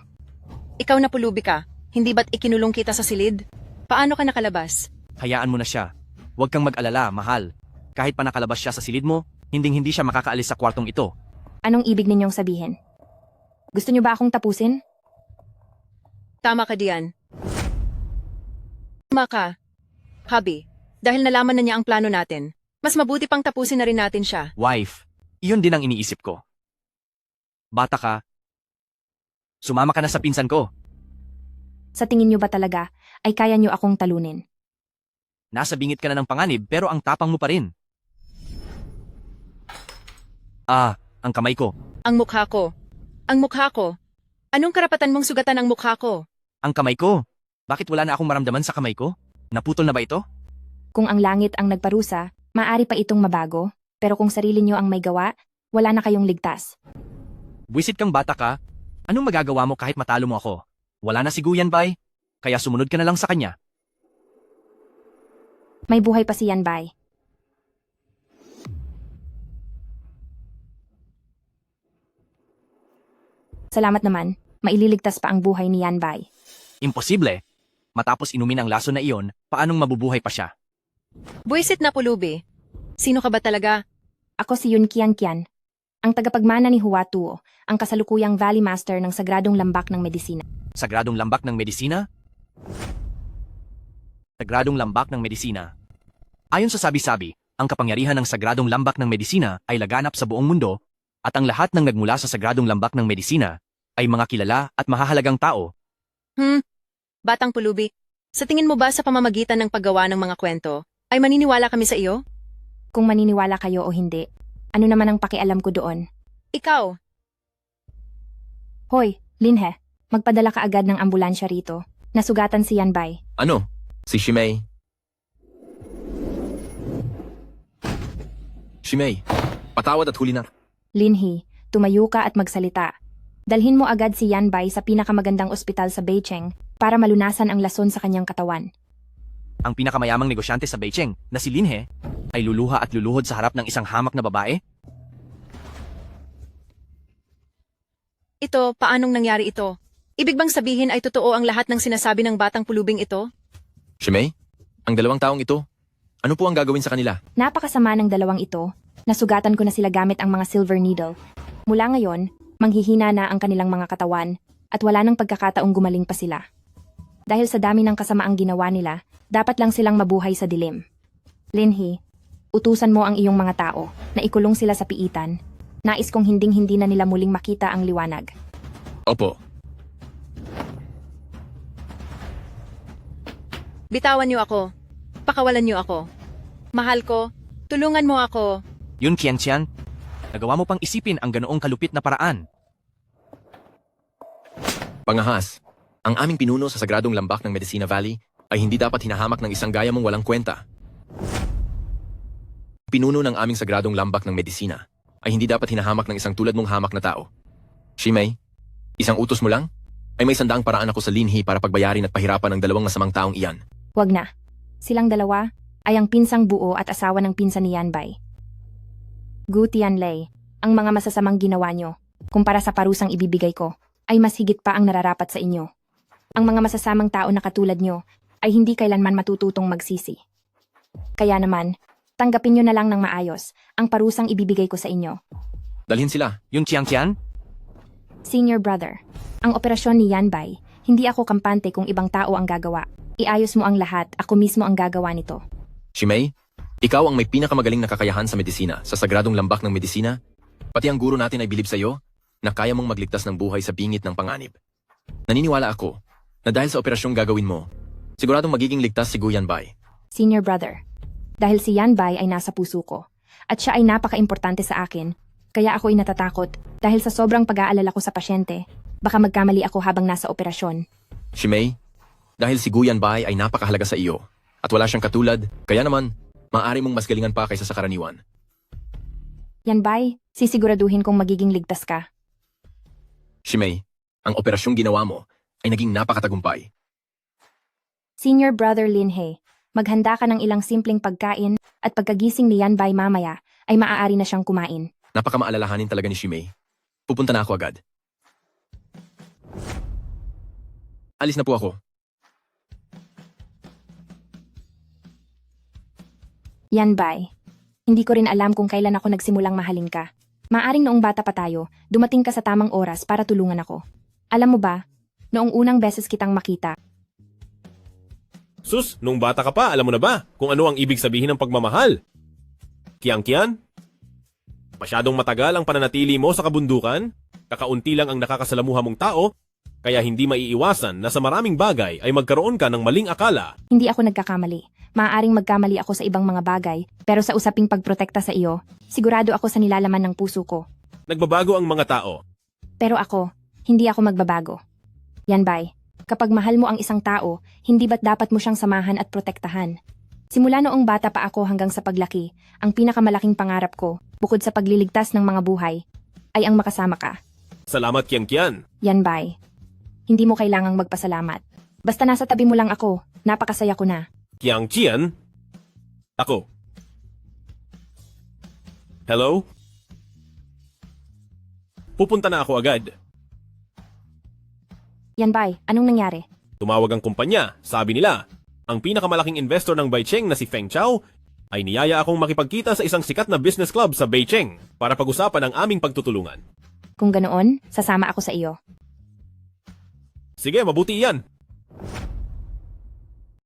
Ikaw na pulubi ka, hindi ba't ikinulong kita sa silid? Paano ka nakalabas? Hayaan mo na siya. Huwag kang mag-alala, mahal. Kahit pa nakalabas siya sa silid mo, hindi siya makakaalis sa kwartong ito. Anong ibig ninyong sabihin? Gusto nyo ba akong tapusin? Tama ka diyan. Tama ka, Hubby. Dahil nalaman na niya ang plano natin, mas mabuti pang tapusin na rin natin siya. Wife, iyon din ang iniisip ko. Bata ka, sumama ka na sa pinsan ko. Sa tingin nyo ba talaga ay kaya nyo akong talunin? Nasa bingit ka na ng panganib pero ang tapang mo pa rin. Ang kamay ko. Ang mukha ko. Ang mukha ko. Anong karapatan mong sugatan ang mukha ko? Ang kamay ko. Bakit wala na akong maramdaman sa kamay ko? Naputol na ba ito? Kung ang langit ang nagparusa, maaari pa itong mabago, pero kung sarili nyo ang may gawa, wala na kayong ligtas. Buwisit kang bata ka. Anong magagawa mo kahit matalo mo ako? Wala na si Gu Yanbay, kaya sumunod ka na lang sa kanya. May buhay pa si Yanbay. Salamat naman, maililigtas pa ang buhay ni Yanbay. Imposible. Matapos inumin ang laso na iyon, paanong mabubuhay pa siya? Buwisit na pulubi. Sino ka ba talaga? Ako si Yun Kiangtian, ang tagapagmana ni Hua Tuo, ang kasalukuyang Valley Master ng Sagradong Lambak ng Medisina. Sagradong Lambak ng Medisina? Sagradong Lambak ng Medisina. Ayon sa sabi-sabi, ang kapangyarihan ng Sagradong Lambak ng Medisina ay laganap sa buong mundo, at ang lahat ng nagmula sa Sagradong Lambak ng Medisina ay mga kilala at mahahalagang tao. Batang pulubi, sa tingin mo ba sa pamamagitan ng paggawa ng mga kwento, ay maniniwala kami sa iyo? Kung maniniwala kayo o hindi, ano naman ang pakialam ko doon? Ikaw. Hoy, Linhe, magpadala ka agad ng ambulansya rito. Nasugatan si Yanbay. Ano? Si Shimei? Shimei, patawad at huli na. Linhe, tumayo ka at magsalita. Dalhin mo agad si Yanbay sa pinakamagandang ospital sa Beijing para malunasan ang lason sa kanyang katawan. Ang pinakamayamang negosyante sa Beijing, na si Linhe, ay luluha at luluhod sa harap ng isang hamak na babae? Ito, paanong nangyari ito? Ibig bang sabihin ay totoo ang lahat ng sinasabi ng batang pulubing ito? Shimei, ang dalawang taong ito, ano po ang gagawin sa kanila? Napakasama ng dalawang ito. Nasugatan ko na sila gamit ang mga silver needle. Mula ngayon, manghihina na ang kanilang mga katawan at wala nang pagkakataong gumaling pa sila. Dahil sa dami ng kasamaang ginawa nila, dapat lang silang mabuhay sa dilim. Linhe, utusan mo ang iyong mga tao na ikulong sila sa piitan. Nais kong hinding-hindi na nila muling makita ang liwanag. Opo. Bitawan niyo ako. Pakawalan niyo ako. Mahal ko, tulungan mo ako. Yun, Kiangtian, nagawa mo pang isipin ang ganoong kalupit na paraan. Pangahas, Ang aming pinuno sa sagradong lambak ng Medicina Valley ay hindi dapat hinahamak ng isang gaya mong walang kwenta. Pinuno ng aming sagradong lambak ng Medicina ay hindi dapat hinahamak ng isang tulad mong hamak na tao. Shimei, isang utos mo lang? Ay may sandaang paraan ako sa Linhi para pagbayarin at pahirapan ang dalawang masamang taong iyan. Wag na. Silang dalawa ay ang pinsang buo at asawa ng pinsan ni Yanbay. Gu Tianlei, ang mga masasamang ginawa nyo, kumpara sa parusang ibibigay ko, ay mas higit pa ang nararapat sa inyo. Ang mga masasamang tao na katulad nyo ay hindi kailanman matututong magsisi. Kaya naman, tanggapin nyo na lang ng maayos ang parusang ibibigay ko sa inyo. Dalhin sila. Yung Tiang-Tian? Senior brother, ang operasyon ni Yanbay, hindi ako kampante kung ibang tao ang gagawa. Iayos mo ang lahat, ako mismo ang gagawa nito. Shimei, ikaw ang may pinakamagaling na kakayahan sa medisina, sa sagradong lambak ng medisina. Pati ang guro natin ay bilib sa iyo na kaya mong magligtas ng buhay sa bingit ng panganib. Naniniwala ako na dahil sa operasyong gagawin mo, siguradong magiging ligtas si Gu Yanbay. Senior brother, dahil si Yanbay ay nasa puso ko, at siya ay napaka-importante sa akin, kaya ako ay natatakot dahil sa sobrang pag-aalala ko sa pasyente, baka magkamali ako habang nasa operasyon. Shimei, dahil si Gu Yanbay ay napakahalaga sa iyo at wala siyang katulad, kaya naman, maaari mong mas galingan pa kaysa sa karaniwan. Yanbay, sisiguraduhin kong magiging ligtas ka. Shimei, ang operasyong ginawa mo ay naging napakatagumpay. Senior brother Linhe, maghanda ka ng ilang simpleng pagkain at pagkagising ni Yanbay mamaya ay maaari na siyang kumain. Napakamaalalahanin talaga ni Shimei. Pupunta na ako agad. Alis na po ako. Yanbay, hindi ko rin alam kung kailan ako nagsimulang mahalin ka. Maaring noong bata pa tayo, dumating ka sa tamang oras para tulungan ako. Alam mo ba, noong unang beses kitang makita, Sus, nung bata ka pa, alam mo na ba kung ano ang ibig sabihin ng pagmamahal? Kiang-Kian? Masyadong matagal ang pananatili mo sa kabundukan, kakaunti lang ang nakakasalamuha mong tao, kaya hindi maiiwasan na sa maraming bagay ay magkaroon ka ng maling akala. hindi ako nagkakamali. Maaaring magkamali ako sa ibang mga bagay, pero sa usaping pagprotekta sa iyo, sigurado ako sa nilalaman ng puso ko. Nagbabago ang mga tao. Pero ako, hindi ako magbabago. Yanbay, kapag mahal mo ang isang tao, hindi ba't dapat mo siyang samahan at protektahan? Simula noong bata pa ako hanggang sa paglaki, ang pinakamalaking pangarap ko, bukod sa pagliligtas ng mga buhay, ay ang makasama ka. Salamat, Kiang-Kian. Yanbay, hindi mo kailangang magpasalamat. Basta nasa tabi mo lang ako, napakasaya ko na. Kiang-Kian? Ako. Hello? Pupunta na ako agad. Yanbay, anong nangyari? Tumawag ang kumpanya. Sabi nila, ang pinakamalaking investor ng Beicheng na si Feng Chao ay niyaya akong makipagkita sa isang sikat na business club sa Beicheng para pag-usapan ang aming pagtutulungan. Kung ganoon, sasama ako sa iyo. Sige, mabuti iyan.